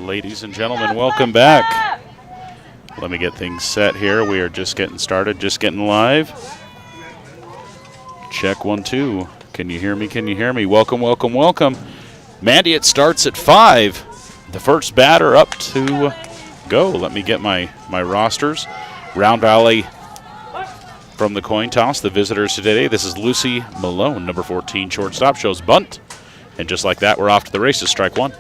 Ladies and gentlemen, welcome back. Let me get things set here. We are just getting started, just getting live. Check 1, 2. Can you hear me? Can you hear me? Welcome, welcome, welcome. Mandy, it starts at 5. The first batter up to go. Let me get my rosters. Round Valley from the coin toss. The visitors today, this is Lucy Malone, number 14, shortstop, shows bunt. And just like that, we're off to the races. Strike one.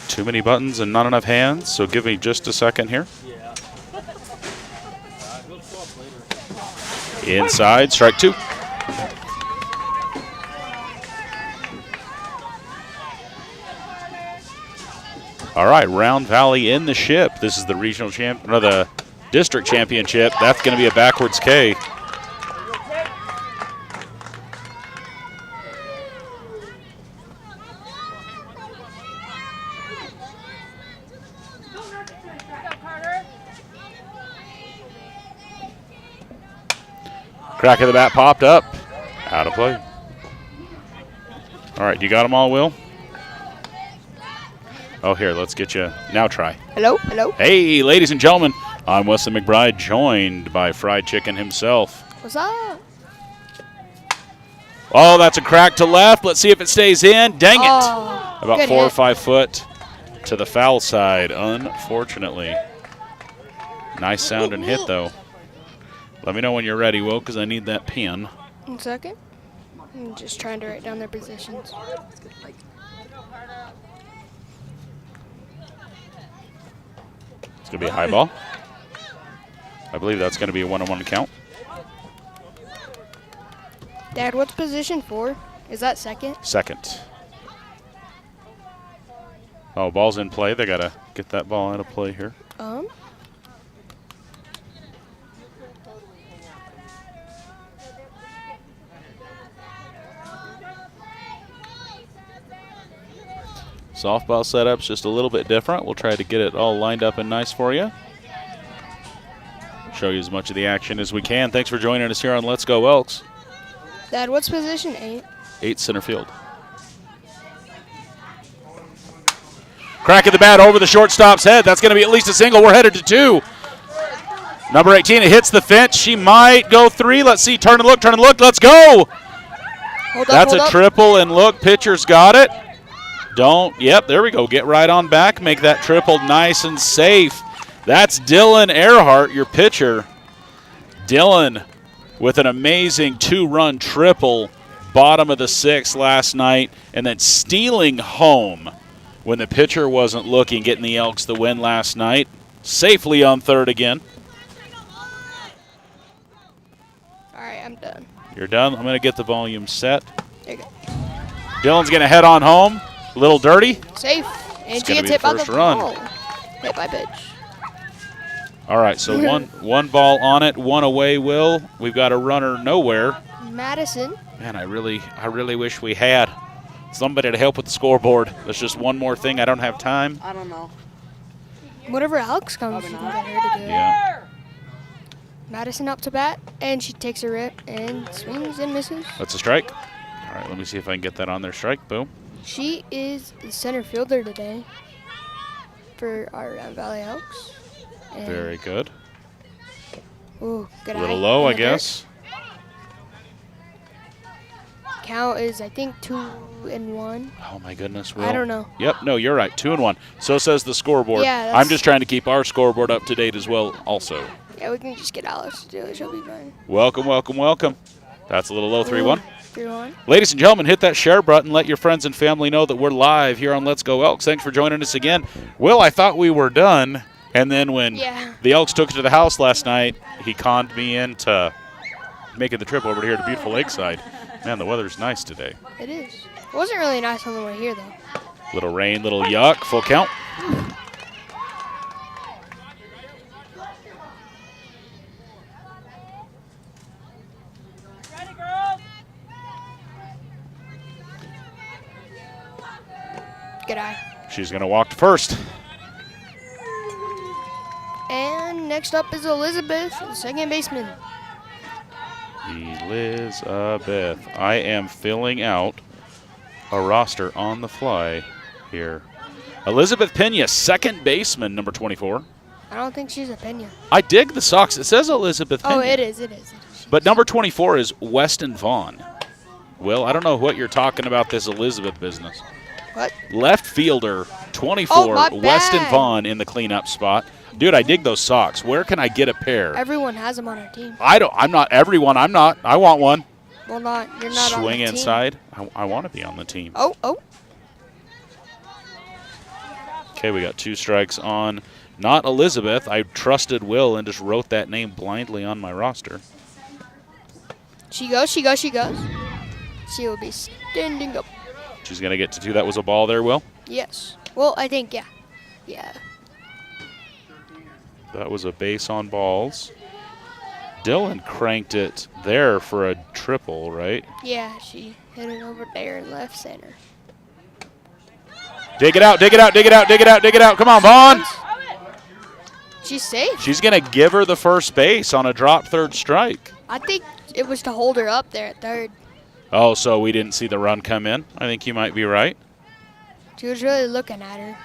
Too many buttons and not enough hands, so give me just a second here. Inside, strike two. All right, Round Valley in the ship. This is the regional champion, or the district championship. That's going to be a backwards K. Crack of the bat popped up. Out of play. All right, you got them all, Will? Oh, here, let's get you. Now try. Hello, hello. Hey, ladies and gentlemen, I'm Wesley McBride, joined by Fried Chicken himself. What's up? Oh, that's a crack to left. Let's see if it stays in. Dang it. Oh, about 4 or 5 foot to the foul side, unfortunately. Nice sounding hit, though. Let me know when you're ready, Will, because I need that pen. 1 second. I'm just trying to write down their positions. It's going to be a high ball. I believe that's going to be a 1-on-1 count. Dad, what's position 4? Is that second? Second. Oh, ball's in play. They got to get that ball out of play here. Softball setup's just a little bit different. We'll try to get it all lined up and nice for you. Show you as much of the action as we can. Thanks for joining us here on Let's Go Elks. Dad, what's position 8? 8, center field. Crack of the bat over the shortstop's head. That's going to be at least a single. We're headed to 2. Number 18, it hits the fence. She might go 3. Let's see. Turn and look, turn and look. Let's go. That's a triple, and look, pitcher's got it. Yep, there we go. Get right on back. Make that triple nice and safe. That's Dylan Earhart, your pitcher. Dylan with an amazing 2-run triple, bottom of the 6th last night, and then stealing home when the pitcher wasn't looking, getting the Elks the win last night. Safely on third again. All right, I'm done. You're done? I'm going to get the volume set. There you go. Dylan's going to head on home. A little dirty. Safe. And It's she going to gets be hit the by the first run. ball. Hit by pitch. All right, so one ball on it, one away, Will. We've got a runner nowhere. Madison. Man, I really wish we had somebody to help with the scoreboard. There's just one more thing. I don't have time. I don't know. Whatever Alex comes, you can get her to do it. Yeah. Madison up to bat, and she takes a rip and swings and misses. That's a strike. All right, let me see if I can get that on there. Strike. Boom. She is the center fielder today for our Round Valley Elks. And Very good. Ooh, good A little eye low, in I the guess. dirt. Count is, I think, 2-1. Oh, my goodness, Will. I don't know. Yep, no, you're right. 2-1. So says the scoreboard. Yeah, I'm just trying to keep our scoreboard up to date as well also. Yeah, we can just get Alex to do it. She'll be fine. Welcome, welcome, welcome. That's a little low, 3-1. 3-1. Ladies and gentlemen, hit that share button. Let your friends and family know that we're live here on Let's Go Elks. Thanks for joining us again. Will, I thought we were done, and then when the Elks took it to the house last night, he conned me into making the trip over here to beautiful Lakeside. Man, the weather's nice today. It is. It wasn't really nice on the way here, though. Little rain, little yuck. Full count. Good eye. She's going to walk to first. And next up is Elizabeth, the second baseman. Elizabeth. I am filling out a roster on the fly here. Elizabeth Pena, second baseman, number 24. I don't think she's a Pena. I dig the socks. It says Elizabeth Pena. Oh, it is. But number 24 is Weston Vaughn. Will, I don't know what you're talking about this Elizabeth business. What? Left fielder, 24, Oh, Weston Vaughn in the cleanup spot. Dude, I dig those socks. Where can I get a pair? Everyone has them on our team. I'm not everyone. I'm not. I want one. Well, you're not on the Swing team. inside. I want to be on the team. Oh. Okay, we got 2 strikes on. Not Elizabeth. I trusted Will and just wrote that name blindly on my roster. She goes. She will be standing up. She's going to get to 2. That was a ball there, Will? Yes. Well, I think, yeah. Yeah. That was a base on balls. Dylan cranked it there for a triple, right? Yeah, she hit it over there in left center. Dig it out, dig it out, dig it out, dig it out, dig it out. Come on, Vaughn. She's safe. She's going to give her the first base on a drop third strike. I think it was to hold her up there at third. Oh, so we didn't see the run come in? I think you might be right. She was really looking at her.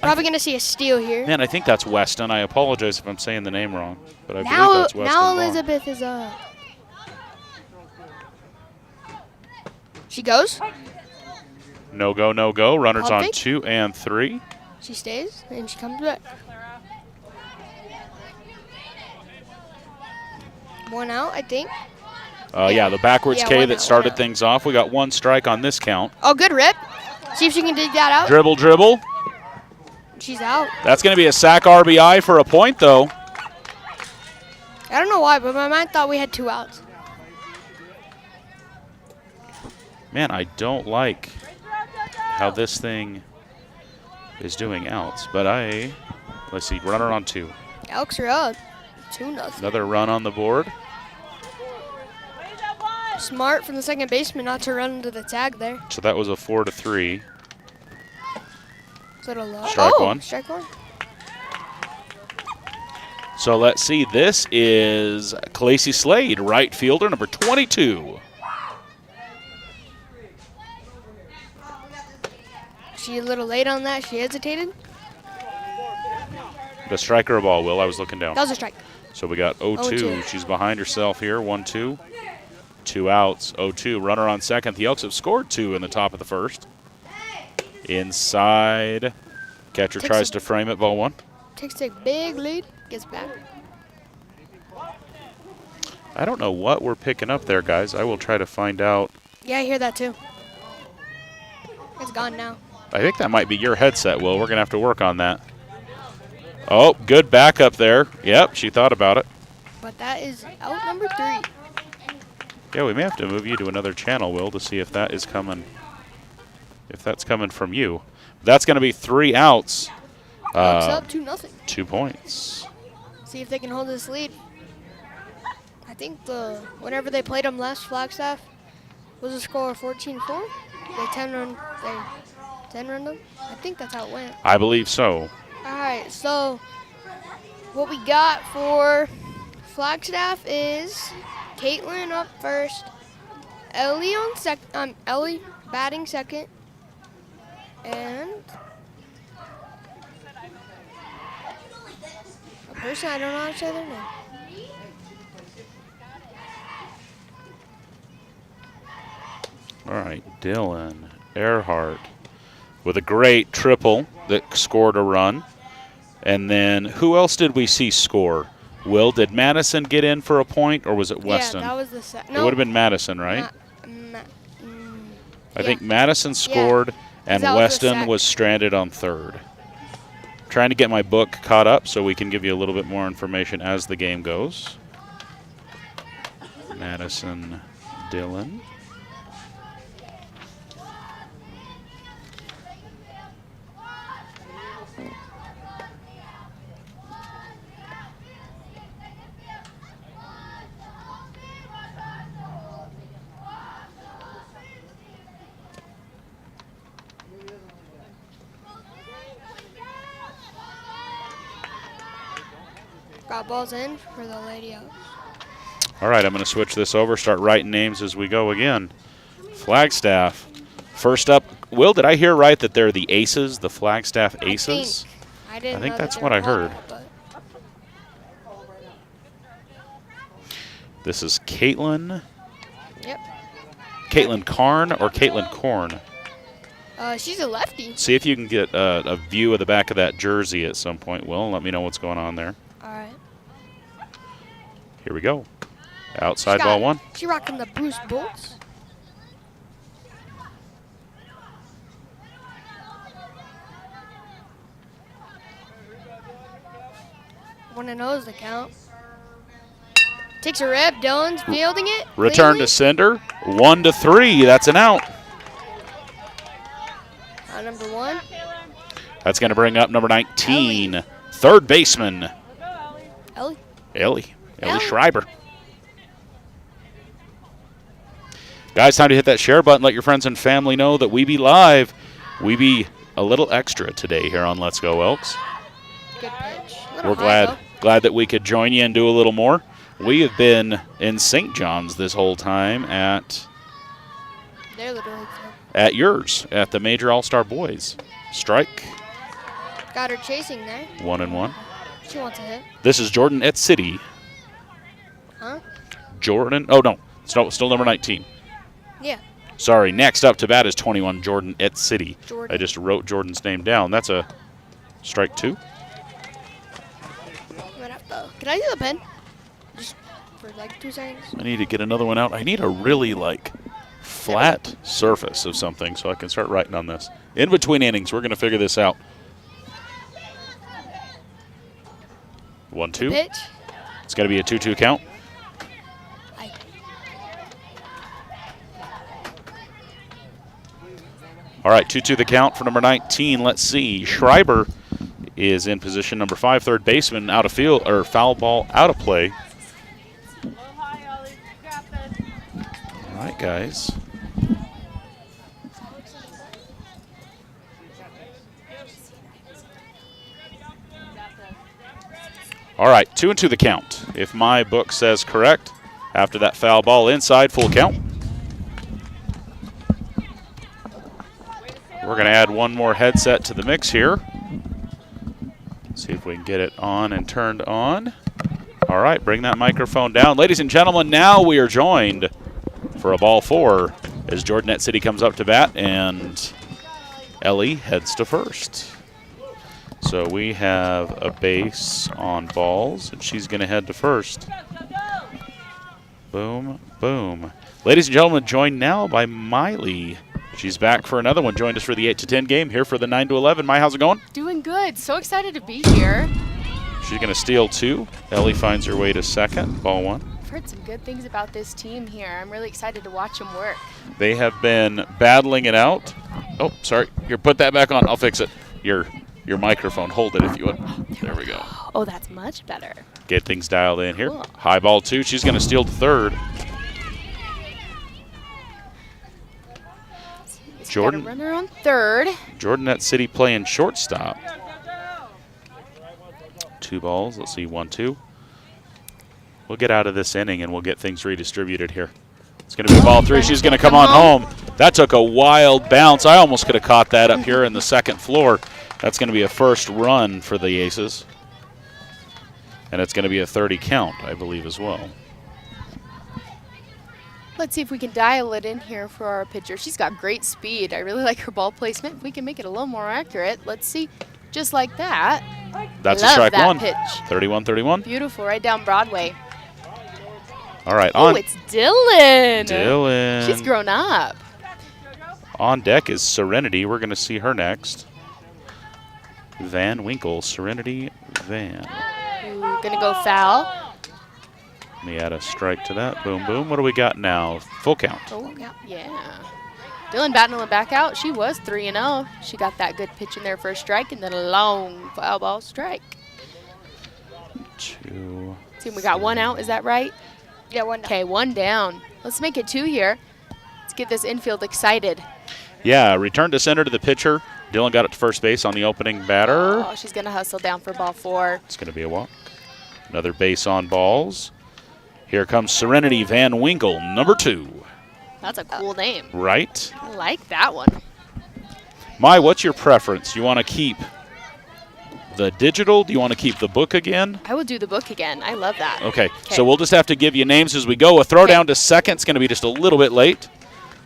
Probably going to see a steal here. Man, I think that's Weston. I apologize if I'm saying the name wrong, but I believe that's Weston. Now Elizabeth is up. She goes. No go, no go. Runners on Think. 2 and 3. She stays, and she comes back. 1 out, I think. Yeah, the backwards K 1 that out, started 1 out. things off. We got 1 strike on this count. Oh, good rip. See if she can dig that out. Dribble, dribble. She's out. That's going to be a sack RBI for a point, though. I don't know why, but my mind thought we had 2 outs. Man, I don't like how this thing is doing outs, but let's see, runner on 2. Elks are up 2-0. Another run on the board. Smart from the second baseman not to run into the tag there. So that was a 4-3. Is that a low? Strike one. Strike 1. So let's see, this is Khaleesi Slade, right fielder, number 22. She a little late on that. She hesitated. The striker or ball, Will? I was looking down. That was a strike. So we got 0-2. 0-2. She's behind herself here. 1-2. 2 outs. 0-2. Runner on second. The Elks have scored 2 in the top of the first. Inside. Catcher tries to frame it. Ball 1. Takes a big lead. Gets back. I don't know what we're picking up there, guys. I will try to find out. Yeah, I hear that too. It's gone now. I think that might be your headset, Will. We're going to have to work on that. Oh, good backup there. Yep, she thought about it. But that is out number 3. Yeah, we may have to move you to another channel, Will, to see if that is coming. If that's coming from you. That's going to be 3 outs. Elks up 2-0. 2 points. See if they can hold this lead. I think whenever they played them last, Flagstaff was a score of 14-4. They 10 run them. I think that's how it went. I believe so. All right, so what we got for Flagstaff is Caitlin up first, Ellie on Ellie batting second, and a person I don't know how to say their name. All right, Dylan Earhart with a great triple that scored a run. And then who else did we see score? Will, did Madison get in for a point, or was it Weston? Yeah, that was the second. It would have been Madison, right? I think Madison scored, and Weston was stranded on third. Trying to get my book caught up so we can give you a little bit more information as the game goes. Madison, Dylan. Got balls in for the Lady Elks. All right, I'm going to switch this over, start writing names as we go again. Flagstaff. First up, Will, did I hear right that they're the Aces, the Flagstaff Aces? I think think that's what I heard. This is Caitlin. Yep. Caitlin Karn or Caitlin Korn? She's a lefty. See if you can get a view of the back of that jersey at some point, Will, and let me know what's going on there. All right. Here we go. Outside ball one. She rocking the Bruce Bolts. One and oh is the count. Takes a rep. Dylan's fielding it. Return to sender. 1-3. That's an out. Number one. That's going to bring up number 19, Ellie. Third baseman. Ellie Schreiber. Guys, time to hit that share button. Let your friends and family know that we be live. We be a little extra today here on Let's Go Elks. Good pitch. We're glad that we could join you and do a little more. We have been in St. John's this whole time at yours, at the Major All-Star Boys. Strike. Got her chasing there. 1-1. She wants a hit. This is Jordan at City. Huh? Jordan. Oh, no. Still number 19. Yeah. Sorry. Next up to bat is 21, Jordan at City. Jordan. I just wrote Jordan's name down. That's a strike 2. Can I do the pen? Just for like 2 seconds. I need to get another one out. I need a really flat surface of something so I can start writing on this. In between innings, we're going to figure this out. 1-2. Pitch. It's got to be a 2-2 count. All right, 2-2 the count for number 19. Let's see. Schreiber is in position. Number 5, third baseman, out of field, or foul ball, out of play. All right, guys. All right, 2-2 the count. If my book says correct, after that foul ball inside, full count. We're going to add one more headset to the mix here. See if we can get it on and turned on. All right, bring that microphone down. Ladies and gentlemen, now we are joined for a ball 4 as Jordan at City comes up to bat and Ellie heads to first. So we have a base on balls, and she's going to head to first. Boom, boom. Ladies and gentlemen, joined now by Miley. She's back for another one. Joined us for the 8-10 game here for the 9-11. Mai, how's it going? Doing good. So excited to be here. She's going to steal 2. Ellie finds her way to second. Ball 1. I've heard some good things about this team here. I'm really excited to watch them work. They have been battling it out. Oh, sorry. Here, put that back on. I'll fix it. Your microphone. Hold it if you would. There we go. Oh, that's much better. Get things dialed in here. Cool. High ball 2. She's going to steal to third. Jordan. Got a runner on third. Jordan at City playing shortstop. 2 balls. Let's see, 1-2. We'll get out of this inning and we'll get things redistributed here. It's going to be ball 3. She's going to come on home. That took a wild bounce. I almost could have caught that up here in the second floor. That's going to be a first run for the Aces. And it's going to be a 30 count, I believe, as well. Let's see if we can dial it in here for our pitcher. She's got great speed. I really like her ball placement. If we can make it a little more accurate, let's see. Just like that. That's Love a strike that 1. Pitch. 31-31. Beautiful, right down Broadway. All right, Oh, it's Dylan. Dylan. She's grown up. On deck is Serenity. We're going to see her next. Van Winkle, Serenity Van. Ooh, gonna go foul. Let me add a strike to that. Boom, boom. What do we got now? Full count. Oh, yeah. Dylan battling back out. She was 3-0. She got that good pitch in there for a strike and then a long foul ball strike. 2. See, we got 1 out. Is that right? Yeah, 1 down. Okay, 1 down. Let's make it 2 here. Let's get this infield excited. Yeah, return to center to the pitcher. Dylan got it to first base on the opening batter. Oh, she's going to hustle down for ball 4. It's going to be a walk. Another base on balls. Here comes Serenity Van Winkle, number 2. That's a cool name. Right? I like that one. Mai, what's your preference? You want to keep the digital? Do you want to keep the book again? I will do the book again. I love that. Okay, so we'll just have to give you names as we go. A throw down to second. It's going to be just a little bit late.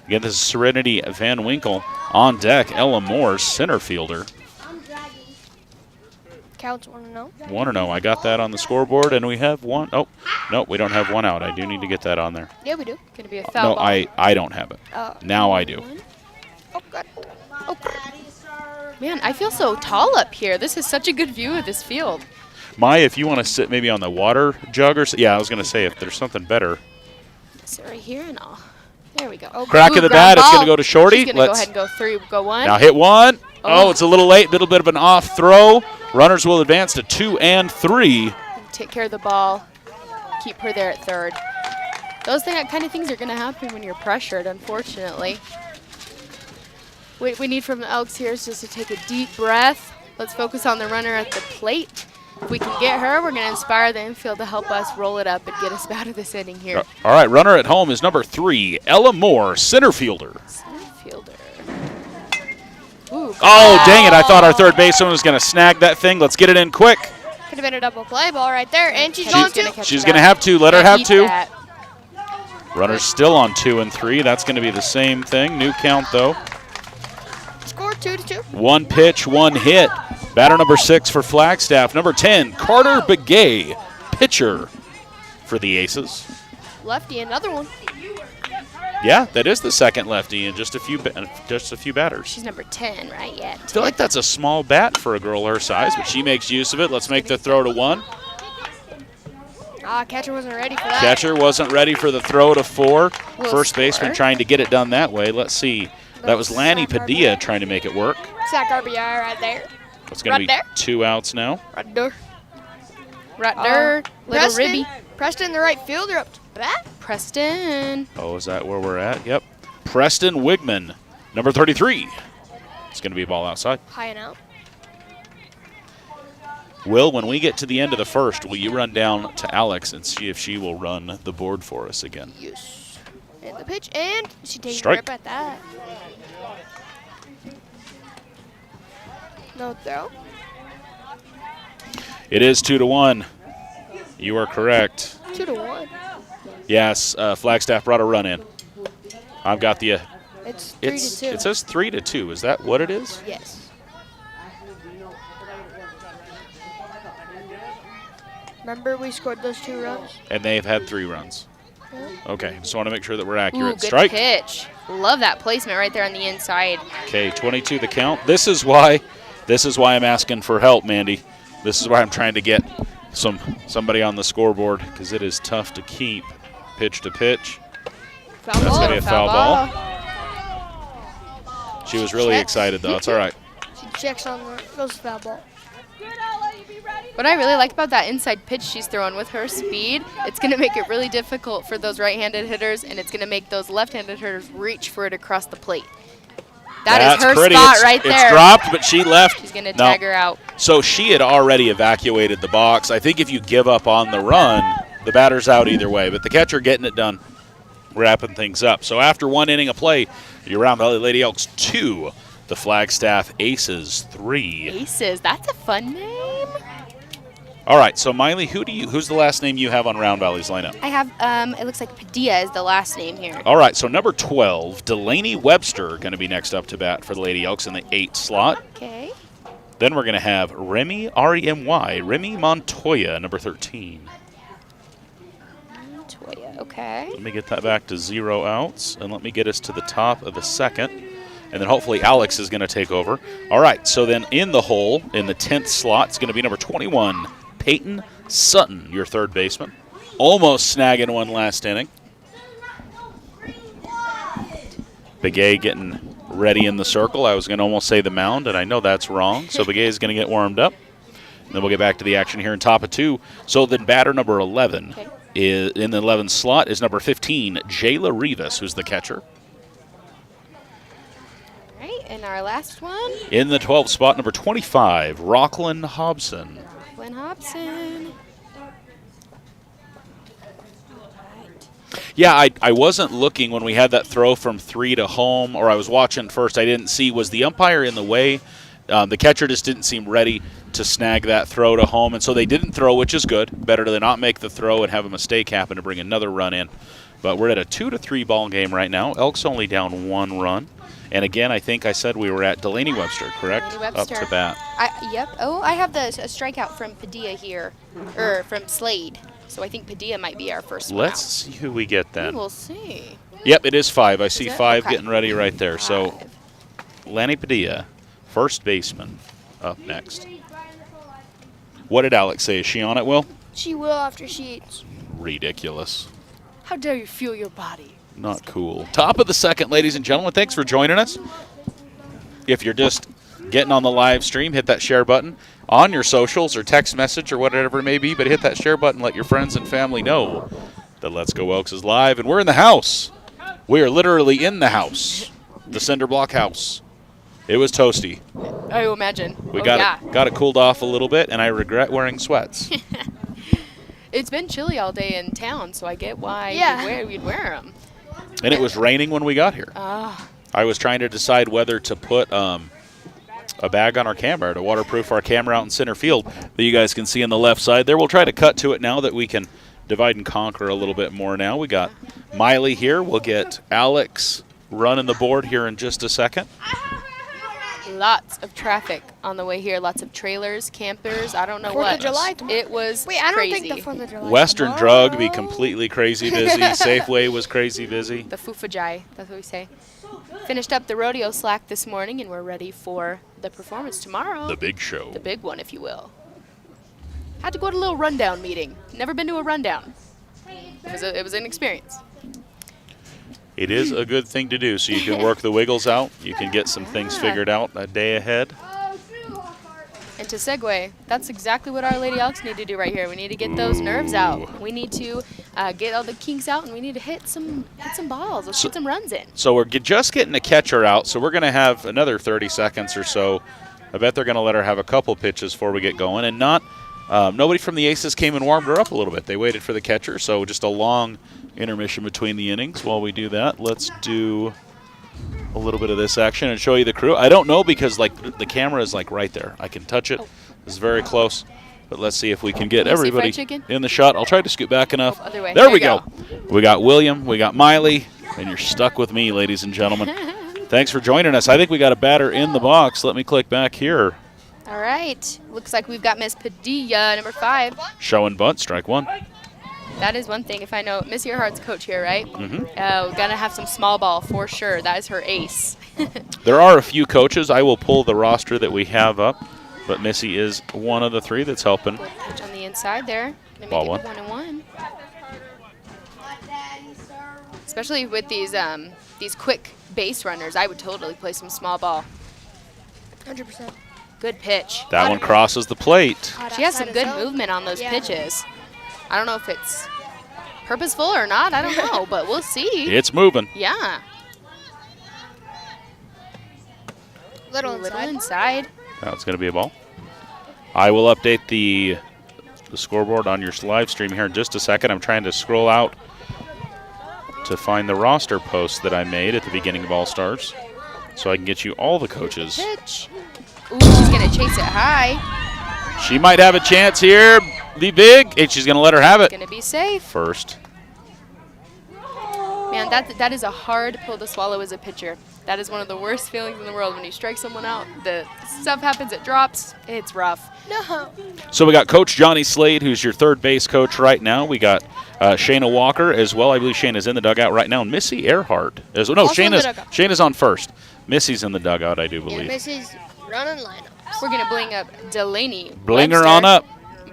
Again, this is Serenity Van Winkle on deck. Ella Moore, center fielder. Counts 1-0. 1-0. I got that on the scoreboard, and we have one. Oh, no, we don't have one out. I do need to get that on there. Yeah, we do. Going to be a foul No, ball. I don't have it. Now I do. Oh, God. Oh, God. Man, I feel so tall up here. This is such a good view of this field. Mai, if you want to sit maybe on the water jug or yeah, I was going to say if there's something better. Sit right here and all. There we go. Oh, Crack of the bat. It's going to go to Shorty. She's going to go ahead and go 3. Go 1. Now hit 1. Oh, it's a little late. Little bit of an off throw. Runners will advance to 2 and 3. Take care of the ball. Keep her there at 3rd. Those kind of things are going to happen when you're pressured, unfortunately. What we need from the Elks here is just to take a deep breath. Let's focus on the runner at the plate. If we can get her, we're going to inspire the infield to help us roll it up and get us out of this inning here. All right, runner at home is number 3, Ella Moore, center fielder. Center fielder. Ooh, oh, dang it. I thought our third baseman was going to snag that thing. Let's get it in quick. Could have been a double play ball right there, and she's going to. She's going to have to. Let her have to. Runner's still on 2 and 3. That's going to be the same thing. New count, though. Score 2-2. 1 pitch, 1 hit. Batter number 6 for Flagstaff. Number 10, Carter Begay, pitcher for the Aces. Lefty, another one. Yeah, that is the second lefty in just a few batters. She's number 10, right? Yeah. I feel like that's a small bat for a girl her size, but she makes use of it. Let's make the throw to 1. Catcher wasn't ready for that. Catcher wasn't ready for the throw to 4. We'll First score. baseman trying to get it done that way. Let's see. That was Lanny Padilla trying to make it work. Sack RBI right there. It's going to be there. 2 outs now. Right there. Right there. Little Preston, ribby. Preston, the right fielder, up to bat. Preston. Oh, is that where we're at? Yep. Preston Wigman, number 33. It's going to be a ball outside. High and out. Will, when we get to the end of the first, will you run down to Alex and see if she will run the board for us again? Yes. And the pitch, and she takes a Strike. grip at that. No throw. It is 2-1. You are correct. 2-1. Yes, Flagstaff brought a run in. I've got the. It's 3-2. It says 3-2. Is that what it is? Yes. Remember we scored those 2 runs? And they've had 3 runs. Yeah. Okay, just want to make sure that we're Ooh, accurate. good Strike. pitch. Love that placement right there on the inside. Okay, 22 the count. This is why I'm asking for help, Mandy. This is why I'm trying to get somebody on the scoreboard because it is tough to keep pitch to pitch. Foul That's ball. going to be a foul ball. She was really Checks. excited, though. It's all right. She checks on the goes foul ball. What I really like about that inside pitch she's throwing with her speed, it's going to make it really difficult for those right-handed hitters, and it's going to make those left-handed hitters reach for it across the plate. That's her pretty. spot right there. It's dropped, but she left. She's going to tag her out. So she had already evacuated the box. I think if you give up on the run, the batter's out either way. But the catcher getting it done, wrapping things up. So after 1 inning of play, your Round Valley Lady Elks 2, the Flagstaff Aces 3. Aces, that's a fun name. All right, so Miley, who's the last name you have on Round Valley's lineup? I have, it looks like Padilla is the last name here. All right, so number 12, Delaney Webster, going to be next up to bat for the Lady Elks in the 8 slot. Okay. Then we're going to have Remy, R-E-M-Y, Remy Montoya, number 13. Montoya, okay. Let me get that back to 0 outs, and let me get us to the top of the second. And then hopefully Alex is going to take over. All right, so then in the hole, in the 10th slot, it's going to be number 21, Peyton Sutton, your third baseman. Almost snagging one last inning. Begay getting ready in the circle. I was going to almost say the mound, and I know that's wrong. So Begay is going to get warmed up. And then we'll get back to the action here in top of 2. So then batter number 11 is in the 11th slot is number 15, Jayla Rivas, who's the catcher. All right, and our last one. In the 12th spot, number 25, Rocklyn Hobson. Glenn Hobson. Yeah, I wasn't looking when we had that throw from 3 to home, or I was watching first. I didn't see. Was the umpire in the way? The catcher just didn't seem ready to snag that throw to home, and so they didn't throw, which is good. Better to not make the throw and have a mistake happen to bring another run in. But we're at a 2-3 ball game right now. Elks only down 1 run. And again, I think I said we were at Delaney Webster, correct? Delaney Webster. Up to bat. Yep. Oh, I have a strikeout from Padilla here, or from Slade. So I think Padilla might be our first one Let's see who we get then. We'll see. Yep, it is 5. I see it? 5 Okay. getting ready right there. So 5. Lanny Padilla, first baseman, up next. What did Alex say? Is she on it, Will? She will after she eats. Ridiculous. How dare you feel your body? Not cool. Top of the second, ladies and gentlemen. Thanks for joining us. If you're just getting on the live stream, hit that share button on your socials or text message or whatever it may be, but hit that share button. Let your friends and family know that Let's Go Elks is live, and we're in the house. We are literally in the house, the cinder block house. It was toasty. I imagine. We got it cooled off a little bit, and I regret wearing sweats. It's been chilly all day in town, so I get why you'd wear them. And it was raining when we got here. Ah. I was trying to decide whether to put a bag on our camera to waterproof our camera out in center field that you guys can see on the left side there. We'll try to cut to it now that we can divide and conquer a little bit more now. We got Miley here. We'll get Alex running the board here in just a second. Lots of traffic on the way here. Lots of trailers, campers. I don't know 4th what. of July tomorrow. It was Wait, I don't crazy. think the 4th of July Western tomorrow. Drug be completely crazy busy. Safeway was crazy busy. The Fufajai, that's what we say. Finished up the rodeo slack this morning, and we're ready for the performance tomorrow. The big show. The big one, if you will. Had to go to a little rundown meeting. Never been to a rundown. It was an experience. It is a good thing to do, so you can work the wiggles out. You can get some things figured out a day ahead. And to segue, that's exactly what our Lady Elks need to do right here. We need to get those nerves out. We need to get all the kinks out, and we need to hit some balls. Let's get some runs in. So we're just getting the catcher out, so we're going to have another 30 seconds or so. I bet they're going to let her have a couple pitches before we get going. And nobody from the Aces came and warmed her up a little bit. They waited for the catcher, so just a long intermission between the innings. While we do that, let's do a little bit of this action and show you the crew. I don't know because like the camera is like right there. I can touch it. It's very close. But let's see if we can get everybody in the shot. I'll try to scoot back enough. Other way. There we go. We got William, we got Miley, and you're stuck with me, ladies and gentlemen. Thanks for joining us. I think we got a batter in the box. Let me click back here. All right. Looks like we've got Miss Padilla, number 5. Show and bunt, strike 1. That is one thing. If I know, Miss Earhart's coach here, right? Mm-hmm. We're going to have some small ball for sure. That is her ace. There are a few coaches. I will pull the roster that we have up, but Missy is one of the 3 that's helping. Pitch on the inside there. Ball Make it 1. 1-1. Especially with these quick base runners, I would totally play some small ball. 100%. Good pitch. That one crosses the plate. She has some good movement on those pitches. I don't know if it's purposeful or not. I don't know, but we'll see. It's moving. Yeah. Little inside. Now it's going to be a ball. I will update the scoreboard on your live stream here in just a second. I'm trying to scroll out to find the roster post that I made at the beginning of All-Stars so I can get you all the coaches. Pitch. Ooh, she's going to chase it high. She might have a chance here. Be big, and she's going to let her have it. Going to be safe. First. Man, that is a hard pill to swallow as a pitcher. That is one of the worst feelings in the world. When you strike someone out, the stuff happens, it drops. It's rough. No. So we got Coach Johnny Slade, who's your third base coach right now. We got Shayna Walker as well. I believe Shayna's in the dugout right now. And Missy Earhart. Shayna's on first. Missy's in the dugout, I do believe. Yeah, Missy's running lineups. We're going to bling up Delaney Bling her Webster. on up.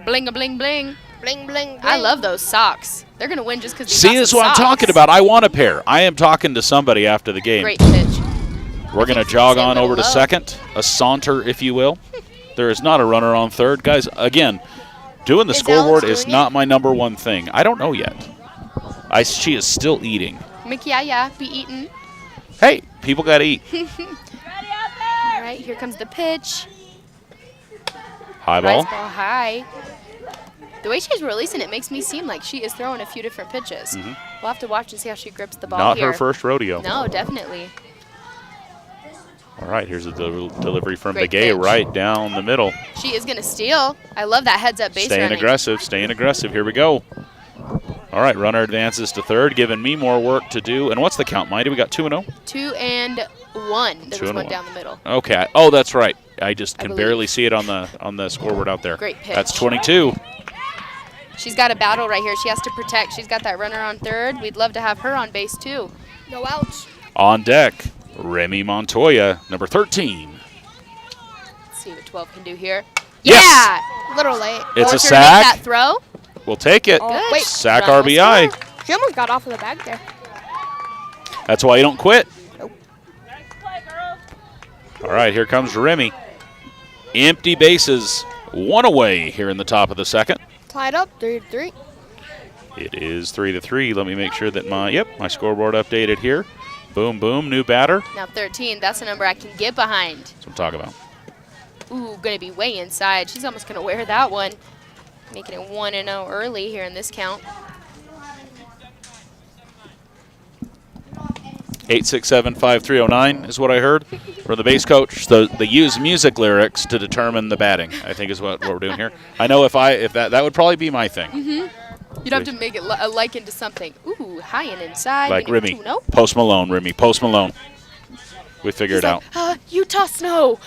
Bling-a-bling-bling. Bling, bling, bling. I love those socks. They're going to win just because See, this is what I'm talking about. I want a pair. I am talking to somebody after the game. Great pitch. We're going to jog Say a on little over to low. second. A saunter, if you will. There is not a runner on third. Guys, again, doing the Is scoreboard Alex is doing not my number one thing. I don't know yet. She is still eating. Mikiaya, be eaten. Hey, people got to eat. All right, here comes the pitch. High ball. Rise ball high. The way she's releasing it makes me seem like she is throwing a few different pitches. We'll have to watch and see how she grips the ball Not here. her first rodeo. No, definitely. All right, here's a delivery from Great Begay pitch. right down the middle. She is going to steal. I love that heads-up base Staying running. aggressive, staying aggressive. Here we go. All right, runner advances to third, giving me more work to do. And what's the count, Mighty? We got 2-0? 2-1. There was one down the middle. Okay. Oh, that's right. I just can believe. barely see it on the scoreboard out there. Great pitch. That's 22. She's got a battle right here. She has to protect. She's got that runner on third. We'd love to have her on base, too. No outs. On deck, Remy Montoya, number 13. Let's see what 12 can do here. Yes! Yeah! A little late. It's a Force her to make sack. that throw. We'll take it. Oh, Good. wait. Sack Run will RBI. score. She almost got off of the bag there. That's why you don't quit. Nope. All right, here comes Remy. Empty bases, one away here in the top of the second. Tied up, 3-3. It is 3-3. Let me make sure that my scoreboard updated here. Boom, boom, new batter. Now 13. That's a number I can get behind. That's what I'm talking about. Ooh, going to be way inside. She's almost going to wear that one. Making it 1-0 early here in this count. 867-5309 is what I heard from the base coach. They use music lyrics to determine the batting, I think is what we're doing here. I know if that would probably be my thing. You'd have to make it a liken to something. Ooh, high and inside. Like We need Remy. 2-0. Post Malone, Remy. Post Malone. We figure it out. Utah snow.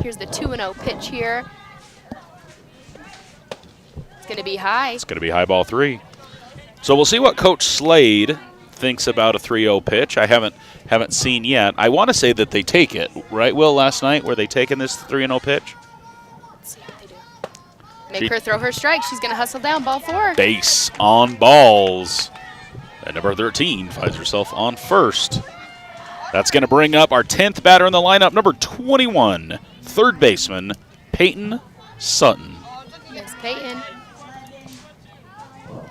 Here's the 2-0 pitch here. It's going to be high. It's going to be high ball 3. So we'll see what Coach Slade thinks about a 3-0 pitch. I haven't seen yet. I want to say that they take it, right, Will, last night? Were they taking this 3-0 pitch? Let's see what they do. Make her throw her strike. She's going to hustle down ball 4. Base on balls. And number 13 finds herself on first. That's going to bring up our 10th batter in the lineup, number 21, third baseman, Peyton Sutton. Miss Peyton.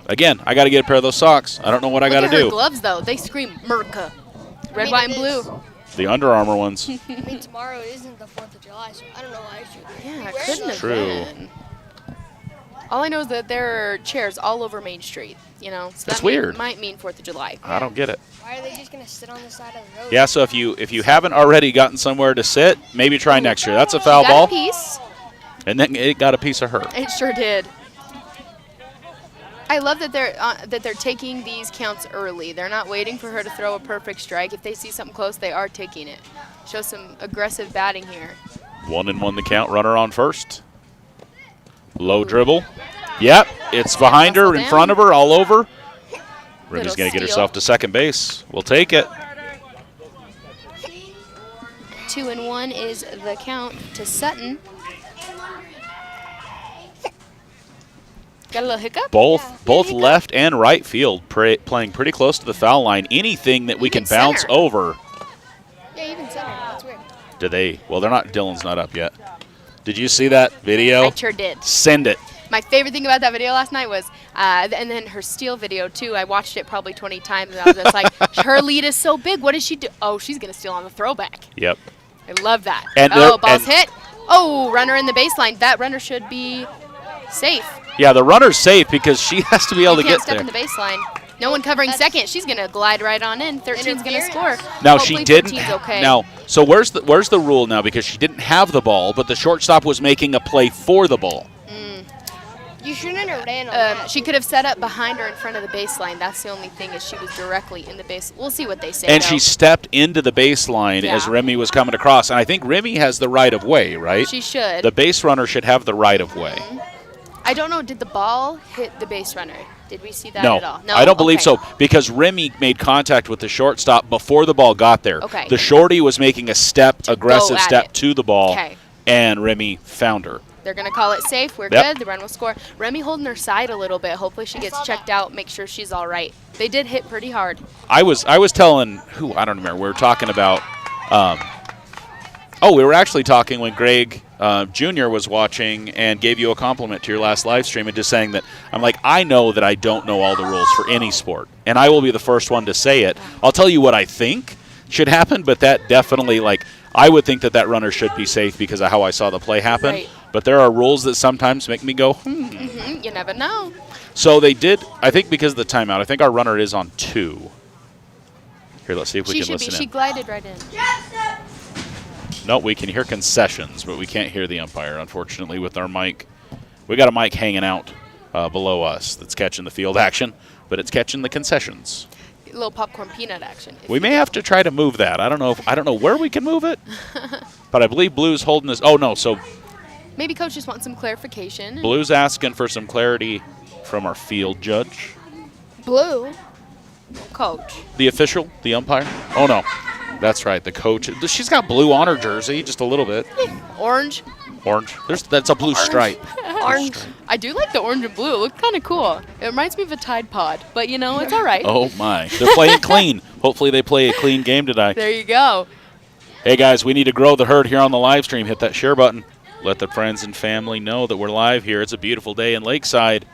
Again, I got to get a pair of those socks. I don't know what I got to Look at her do. gloves, though. They scream Merca. Red, white, and blue. The Under Armour ones. I mean, tomorrow isn't the 4th of July, so I don't know why I should. Yeah, it Wear couldn't have True. been. All I know is that there are chairs all over Main Street, you know. So That's that weird. might mean 4th of July. I don't get it. Why are they just gonna sit on the side of the road? Yeah, so if you haven't already gotten somewhere to sit, maybe try next year. That's a She foul got ball. a piece. And then it got a piece of her. It sure did. I love that they're taking these counts early. They're not waiting for her to throw a perfect strike. If they see something close, they are taking it. Show some aggressive batting here. 1-1 the count, runner on first. Low dribble. Yep, it's behind her, in front of her, all over. Remy's Little going to get steal. herself to second base. We'll take it. 2-1 is the count to Sutton. Got a little hiccup? Both left and right field playing pretty close to the foul line. Anything that we Even can bounce center. over. Yeah, even center. That's weird. Do they? Well, they're not. Dylan's not up yet. Did you see that video? I sure did. Send it. My favorite thing about that video last night was, and then her steal video too. I watched it probably 20 times, and I was just like, her lead is so big. What does she do? Oh, she's gonna steal on the throwback. Yep. I love that. And oh, ball's hit. Oh, runner in the baseline. That runner should be safe. Yeah, the runner's safe because she has to be able You to can't get step there. in the baseline. No one covering second. She's gonna glide right on in. 13's gonna score. Now Hopefully she didn't. 13's okay. Now, so where's the rule now? Because she didn't have the ball, but the shortstop was making a play for the ball. You shouldn't have ran on that. She could have set up behind her in front of the baseline. That's the only thing, is she was directly in the base. We'll see what they say. And though. she stepped into the baseline as Yeah. Remy was coming across. And I think Remy has the right of way, right? She should. The base runner should have the right of way. I don't know. Did the ball hit the base runner? Did we see that No, at all? No, I don't believe Okay. so because Remy made contact with the shortstop before the ball got there. Okay. The shorty was making a aggressive at step it. to the ball, Okay. and Remy found her. They're going to call it safe. We're Yep. good. The run will score. Remy holding her side a little bit. Hopefully she gets checked out, make sure she's all right. They did hit pretty hard. I was telling who, I don't remember. We were talking about. We were actually talking when Greg Jr. was watching and gave you a compliment to your last live stream and just saying that I'm like, I know that I don't know all the rules for any sport, and I will be the first one to say it. I'll tell you what I think should happen, but that definitely, like, I would think that runner should be safe because of how I saw the play happen. Right. But there are rules that sometimes make me go, You never know. So they did, I think because of the timeout, I think our runner is on 2. Here, let's see if we can listen She in. glided right in. No, we can hear concessions, but we can't hear the umpire, unfortunately, with our mic. We got a mic hanging out below us that's catching the field action, but it's catching the concessions. A little popcorn peanut action. We may have to try to move that. I don't know where we can move it, but I believe Blue's holding this. Oh, no, so Maybe Coach just wants some clarification. Blue's asking for some clarity from our field judge. Blue. Coach. The official, the umpire. Oh, no. That's right, the coach. She's got blue on her jersey, just a little bit. Orange. Orange. That's a blue stripe. Orange. I do like the orange and blue. It looks kind of cool. It reminds me of a Tide Pod, but you know, it's all right. Oh, my. They're playing clean. Hopefully they play a clean game tonight. There you go. Hey, guys, we need to grow the herd here on the live stream. Hit that share button. Let the friends and family know that we're live here. It's a beautiful day in Lakeside.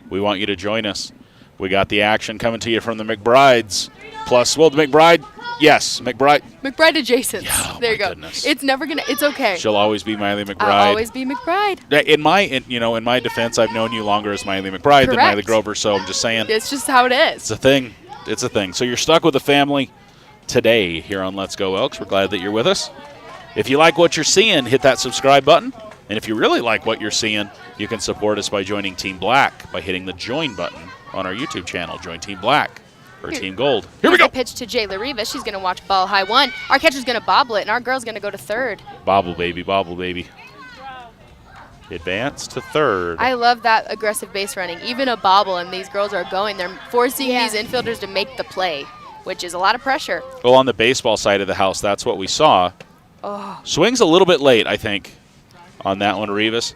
We want you to join us. We got the action coming to you from the McBrides. Plus, well, the McBride, yes, McBride. McBride adjacent. Yeah, there you my go. goodness. It's never gonna. It's okay. She'll always be Miley McBride. I'll always be McBride. In my defense, I've known you longer as Miley McBride than Correct. Miley Grover, so I'm just saying. It's just how it It's is. a thing. It's a thing. So you're stuck with the family today here on Let's Go Elks. We're glad that you're with us. If you like what you're seeing, hit that subscribe button. And if you really like what you're seeing, you can support us by joining Team Black by hitting the join button on our YouTube channel. Join Team Black or Team Gold. Here we Here's go. a pitch to Jayla Rivas. She's going to watch ball high 1. Our catcher's going to bobble it, and our girl's going to go to third. Bobble, baby. Bobble, baby. Advance to third. I love that aggressive base running. Even a bobble, and these girls are going. They're forcing these infielders to make the play, which is a lot of pressure. Well, on the baseball side of the house, that's what we saw. Oh. Swings a little bit late, I think, on that one, Rivas.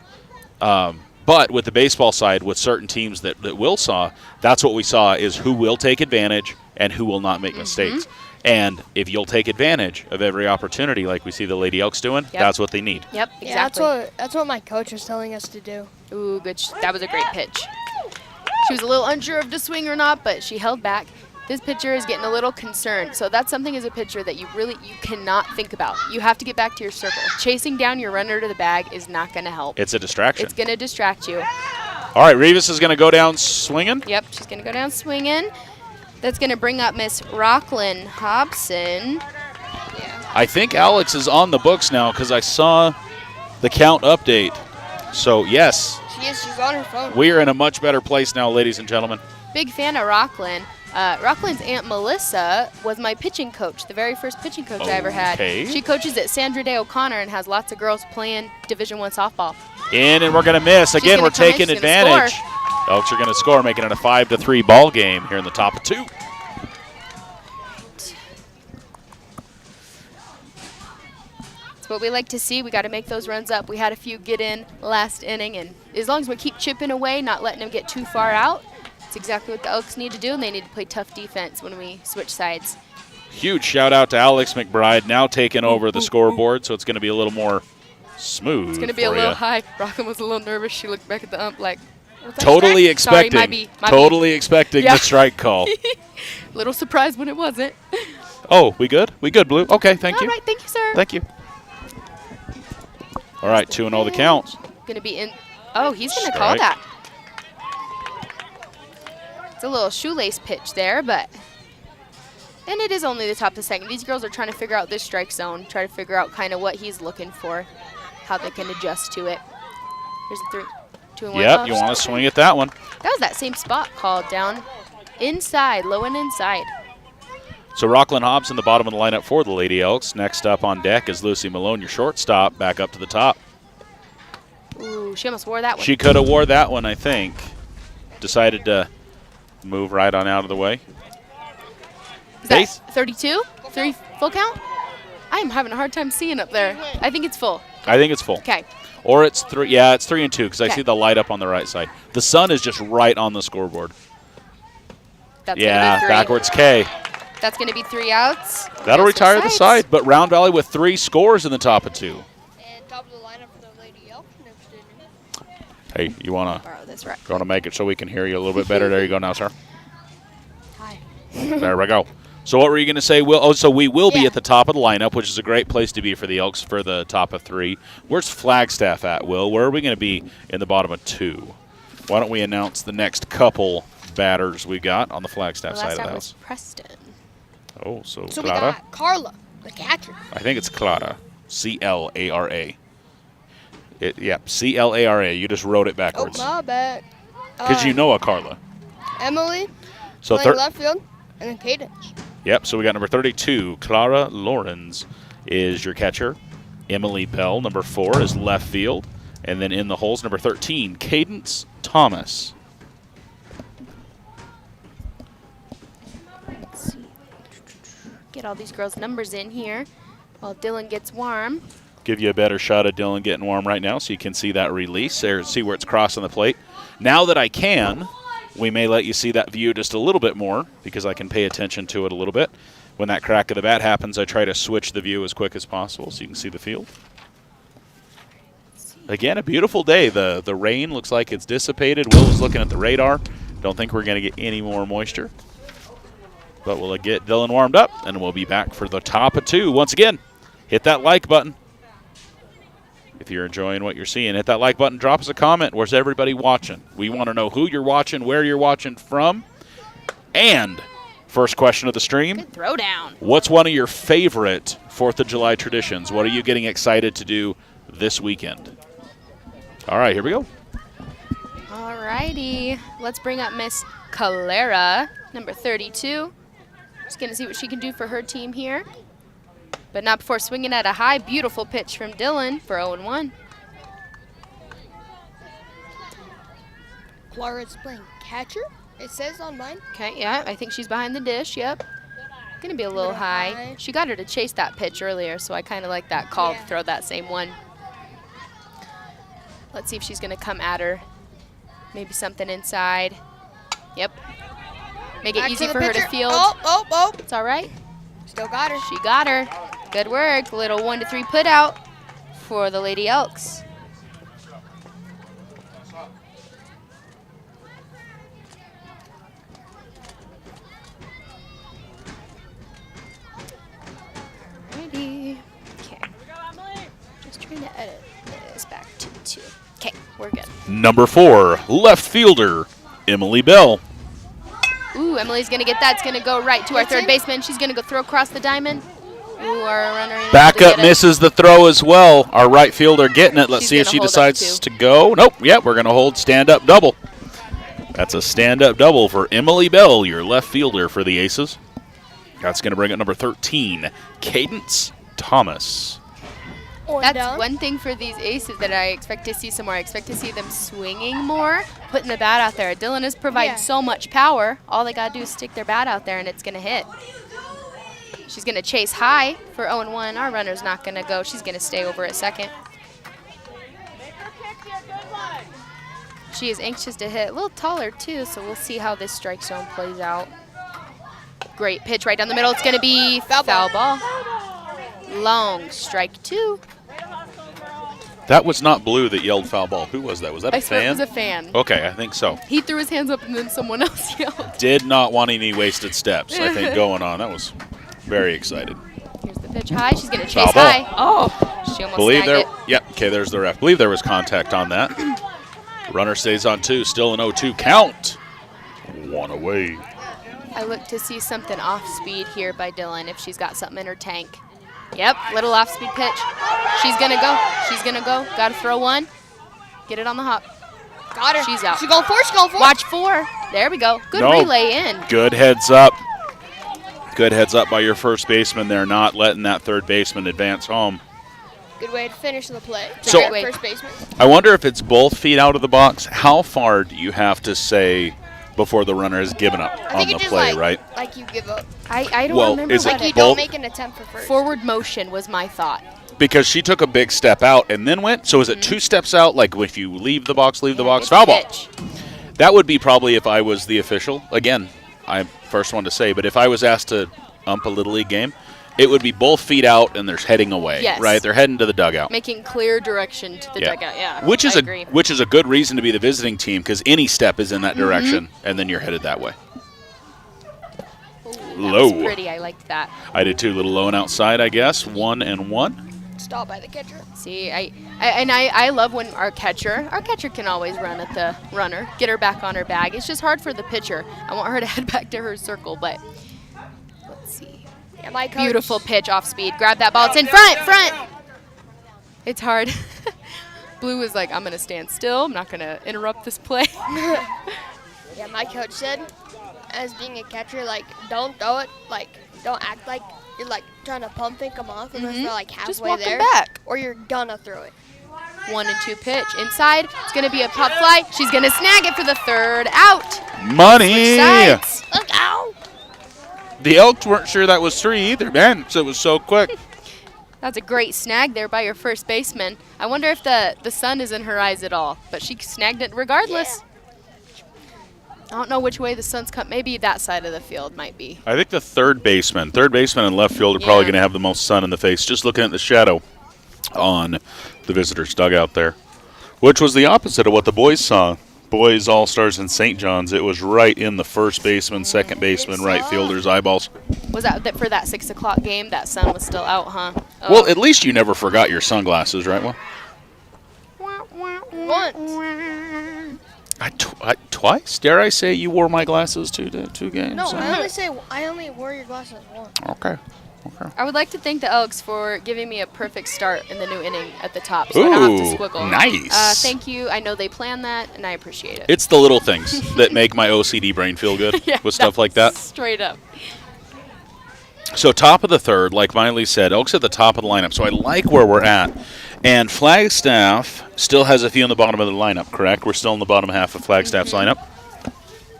But with the baseball side, with certain teams that will saw, that's what we saw is who will take advantage and who will not make mistakes. And if you'll take advantage of every opportunity like we see the Lady Elks doing, that's what they need. Yep, exactly. Yeah, that's what my coach was telling us to do. Ooh, good. That was a great pitch. She was a little unsure of the swing or not, but she held back. This pitcher is getting a little concerned. So that's something as a pitcher that you cannot think about. You have to get back to your circle. Chasing down your runner to the bag is not going to help. It's a distraction. It's going to distract you. All right, Rivas is going to go down swinging. Yep, she's going to go down swinging. That's going to bring up Miss Rocklyn Hobson. Yeah. I think Alex is on the books now because I saw the count update. So, yes, She is. She's on her phone. we are in a much better place now, ladies and gentlemen. Big fan of Rocklyn. Rocklyn's Aunt Melissa was my pitching coach, the very first pitching coach I ever had. Okay. She coaches at Sandra Day O'Connor and has lots of girls playing Division I softball. In, and we're going to miss. She's Again, gonna we're come in, taking she's gonna advantage. score. Elks are going to score, making it a 5-3 ball game here in the top of 2. That's what we like to see. We got to make those runs up. We had a few get in last inning, and as long as we keep chipping away, not letting them get too far out, it's exactly what the Elks need to do, and they need to play tough defense when we switch sides. Huge shout out to Alex McBride, now taking over the scoreboard, so it's going to be a little more smooth. It's going to be a little high. Rocklyn was a little nervous. She looked back at the ump like, what's that Totally strike? Sorry, expecting. my Totally expecting Yeah. the strike call. Little surprised when it wasn't. Oh, we good? We good, Blue? Okay, thank All you. right, thank you, sir. Thank you. All right, 2-0 the count. Going to be in. Oh, he's going to call Strike. that. It's a little shoelace pitch there, but. And it is only the top of the second. These girls are trying to figure out this strike zone, try to figure out kind of what he's looking for, how they can adjust to it. Here's a 3-2-1. Yep, you want to swing at that one. That was that same spot called down inside, low and inside. So Rocklyn Hobbs in the bottom of the lineup for the Lady Elks. Next up on deck is Lucy Malone, your shortstop, back up to the top. Ooh, she almost wore that one. She could have wore that one, I think. Decided to move right on out of the way. Is that Base? 32? 3 full count? I am having a hard time seeing up there. I think it's full. I think it's full. Okay. Or it's 3. Yeah, it's 3-2 because I Okay. see the light up on the right side. The sun is just right on the scoreboard. That's Yeah, gonna be 3. backwards K. That's going to be 3 outs. That'll Goes to retire the sides. side, but Round Valley with 3 scores in the top of 2. And top of the lineup for the Lady Elks next inning. Hey, you want Borrow this right. to make it so we can hear you a little bit better? There you go now, sir. Hi. There we go. So what were you going to say, Will? Oh, so we will be Yeah. at the top of the lineup, which is a great place to be for the Elks for the top of 3. Where's Flagstaff at, Will? Where are we going to be in the bottom of 2? Why don't we announce the next couple batters we got on the Flagstaff The side last of the time house? was Preston. Oh, so So we Clara? got Carla, the catcher. I think it's Clara. C-L-A-R-A. Yep, C-L-A-R-A. You just wrote it Oh, backwards. my bad. Because you know a Carla. Emily, So playing left field, and then Cadence. Yep, so we got number 32, Clara Lorenz is your catcher. Emily Bell, number 4, is left field. And then in the holes, number 13, Cadence Thomas. Let's see. Get all these girls' numbers in here while Dylan gets warm. Give you a better shot of Dylan getting warm right now so you can see that release there, see where it's crossing the plate. Now that I can, we may let you see that view just a little bit more because I can pay attention to it a little bit. When that crack of the bat happens, I try to switch the view as quick as possible so you can see the field. Again, a beautiful day. The rain looks like it's dissipated. Will was looking at the radar. Don't think we're going to get any more moisture. But we'll get Dylan warmed up, and we'll be back for the top of 2. Once again, hit that like button. If you're enjoying what you're seeing, hit that like button. Drop us a comment. Where's everybody watching? We want to know who you're watching, where you're watching from. And first question of the stream. Good throwdown. What's one of your favorite 4th of July traditions? What are you getting excited to do this weekend? All right, here we go. All righty. Let's bring up Miss Calera, number 32. Just going to see what she can do for her team here. But not before swinging at a high, beautiful pitch from Dylan for 0-1. Clara's playing catcher, it says on mine. Okay, yeah, I think she's behind the dish, yep. Going to be a little high. She got her to chase that pitch earlier, so I kind of like that call to throw that same one. Let's see if she's going to come at her. Maybe something inside. Yep. Make it Back easy to the for her to pitcher. field. Oh. It's all right. Still got her. She got her. Good work. Little 1-3 put out for the Lady Elks. Alrighty. Okay. Just trying to edit this back to 2. Okay, we're good. Number 4, left fielder, Emily Bell. Ooh, Emily's going to get that. It's going to go right to our Hits third him. baseman. She's going to go throw across the diamond. Ooh, our runner ain't able to Backup get it. misses the throw as well. Our right fielder getting it. Let's She's see if gonna she hold up decides too. to go. Nope. Yep, we're going to hold stand-up double. That's a stand-up double for Emily Bell, your left fielder for the Aces. That's going to bring up number 13, Cadence Thomas. On That's down. one thing for these Aces that I expect to see some more. I expect to see them swinging more, putting the bat out there. Dylan is providing so much power. All they got to do is stick their bat out there, and it's going to hit. She's going to chase high for 0-1. Our runner's not going to go. She's going to stay over at second. She is anxious to hit. A little taller, too, so we'll see how this strike zone plays out. Great pitch right down the middle. It's going to be foul ball. Long strike 2. That was not Blue that yelled foul ball. Who was that? Was that a I swear fan? it was a fan. Okay, I think so. He threw his hands up, and then someone else yelled. Did not want any wasted steps, I think, going on. That was very excited. Here's the pitch high. She's going to Foul chase ball. high. Oh, she almost Believe snagged there. it. Yep. Okay, there's the ref. Believe there was contact on that. Runner stays on 2. Still an 0-2 count. 1 away. I look to see something off speed here by Dylan if she's got something in her tank. Yep, little off speed pitch. She's going to go. She's going to go. Got to throw one. Get it on the hop. Got her. She's out. She's going for it. She's going for it. Watch 4. There we go. Good No. relay in. Good heads up. Good heads up by your first baseman there, not letting that third baseman advance home. Good way to finish the play. So- Great first baseman. I wonder if it's both feet out of the box. How far do you have to say before the runner has given up I on think the it's just play, like, right? like you give up. I don't Well, remember is it what Like you it, both? don't make an attempt for first. forward motion was my thought. Because she took a big step out and then went. So is it 2 steps out? Like if you leave the box, leave the Yeah, box, good foul ball. pitch. That would be probably if I was the official. Again, I'm first one to say, but if I was asked to ump a Little League game, it would be both feet out and they're heading away, Yes. right? They're heading to the dugout. Making clear direction to the dugout, yeah. Which is I agree. which is a good reason to be the visiting team because any step is in that Mm-hmm. direction and then you're headed that way. Low. was pretty. I liked that. I did too. Little low and outside, I guess. 1-1. Stop by the catcher. See, I love when our catcher can always run at the runner, get her back on her bag. It's just hard for the pitcher. I want her to head back to her circle, but let's see. Yeah, my coach. Beautiful pitch off speed. Grab that ball. It's in front. It's hard. Blue was like, I'm going to stand still. I'm not going to interrupt this play. Yeah, my coach said, as being a catcher, like, don't throw it, like, don't act like you're, like, trying to pump and come off unless they're, like, halfway Just walk there. them back. Or you're gonna throw it. 1-2 pitch. Inside. It's going to be a pop fly. She's going to snag it for the third out. Money. Switch sides. Look out! The Elks weren't sure that was 3 either, man. So it was so quick. That's a great snag there by your first baseman. I wonder if the sun is in her eyes at all, but she snagged it regardless. I don't know which way the sun's cut. Maybe that side of the field might be. I think the third baseman and left field are probably going to have the most sun in the face, just looking at the shadow on the visitors' dugout there, which was the opposite of what the boys saw. Boys All-Stars in St. John's, it was right in the first baseman, second baseman, right fielder's eyeballs. Was that for that 6 o'clock game? That sun was still out, huh? Oh. Well, at least you never forgot your sunglasses, right? Well, Once. twice? Dare I say you wore my glasses to the 2 games? No, I only wore your glasses once. Okay. I would like to thank the Elks for giving me a perfect start in the new inning at the top, so I don't have to squiggle. Nice. Thank you. I know they planned that, and I appreciate it. It's the little things that make my OCD brain feel good with stuff like that. Straight up. So top of the third, like Miley said, Elks at the top of the lineup. So I like where we're at. And Flagstaff still has a few in the bottom of the lineup, correct? We're still in the bottom half of Flagstaff's lineup.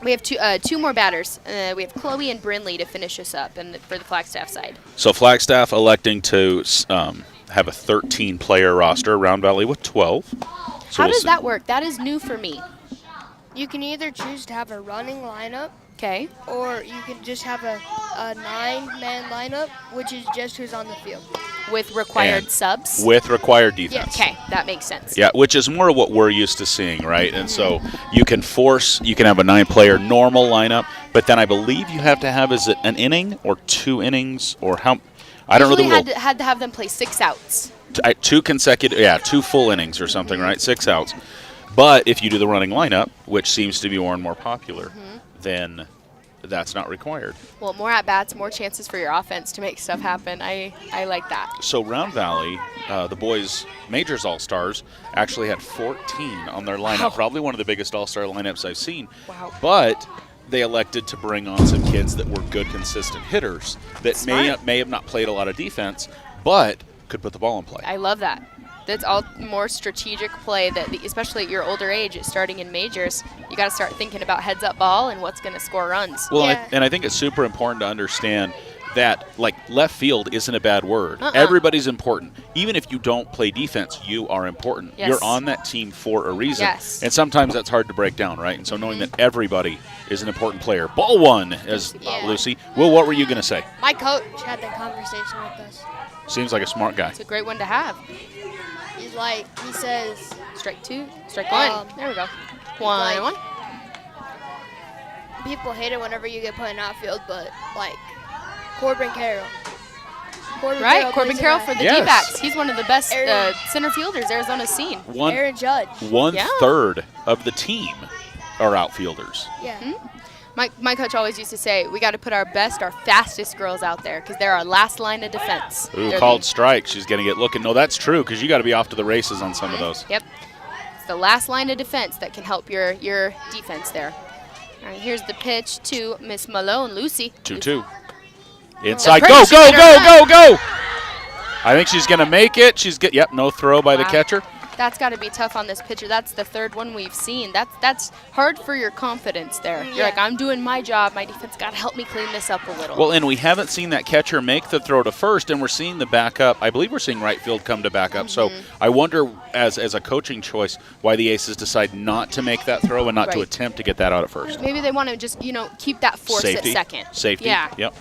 We have two more batters. We have Chloe and Brinley to finish us up and for the Flagstaff side. So Flagstaff electing to have a 13-player roster, Round Valley with 12. So How does that work? That is new for me. You can either choose to have a running lineup, Okay. or you can just have a 9-man lineup, which is just who's on the field. With required And subs? With required defense. Okay, that makes sense. Yeah, which is more of what we're used to seeing, right? And so you can have a 9-player normal lineup, but then I believe you have to have, is it an inning or 2 innings or how? I don't know the rule. Had to have them play 6 outs. 2 consecutive, 2 full innings or something, right? 6 outs. But if you do the running lineup, which seems to be more and more popular, then that's not required. Well, more at-bats, more chances for your offense to make stuff happen. I like that. So Round Valley, the boys' Majors All-Stars, actually had 14 on their lineup. Wow. Probably one of the biggest All-Star lineups I've seen. Wow. But they elected to bring on some kids that were good, consistent hitters that may have not played a lot of defense, but could put the ball in play. I love that. That's all more strategic play, especially at your older age, starting in majors. You got to start thinking about heads-up ball and what's going to score runs. Well, and I think it's super important to understand that, like, left field isn't a bad word. Everybody's important. Even if you don't play defense, you are important. Yes. You're on that team for a reason. Yes. And sometimes that's hard to break down, right? And so knowing that everybody is an important player. Ball 1, as Lucy. Will, what were you going to say? My coach had that conversation with us. Seems like a smart guy. It's a great one to have. He says, Strike 2, strike 1. There we go. 1-1. People hate it whenever you get put in outfield, but like Corbin Carroll. Corbin Carroll for the Yes. D-backs. He's one of the best center fielders Arizona's seen. Aaron Judge. 1/3 of the team are outfielders. Yeah. My coach always used to say, we got to put our best, our fastest girls out there because they're our last line of defense. Ooh, called strike. She's going to get looking. No, that's true because you got to be off to the races on some of those. Yep. It's the last line of defense that can help your defense there. All right, here's the pitch to Miss Malone, Lucy. 2-2. Inside. Pretty, Go, she go, hit her go, run. go, go. I think she's going to make it. Yep, no throw by the catcher. That's got to be tough on this pitcher. That's the third one we've seen. That's hard for your confidence there. You're like, I'm doing my job. My defense got to help me clean this up a little. Well, and we haven't seen that catcher make the throw to first, and we're seeing the backup. I believe we're seeing right field come to backup. So I wonder, as a coaching choice, why the Aces decide not to make that throw and not to attempt to get that out at first. Maybe they want to just, keep that force Safety. at second. Safety. Yeah. Yep.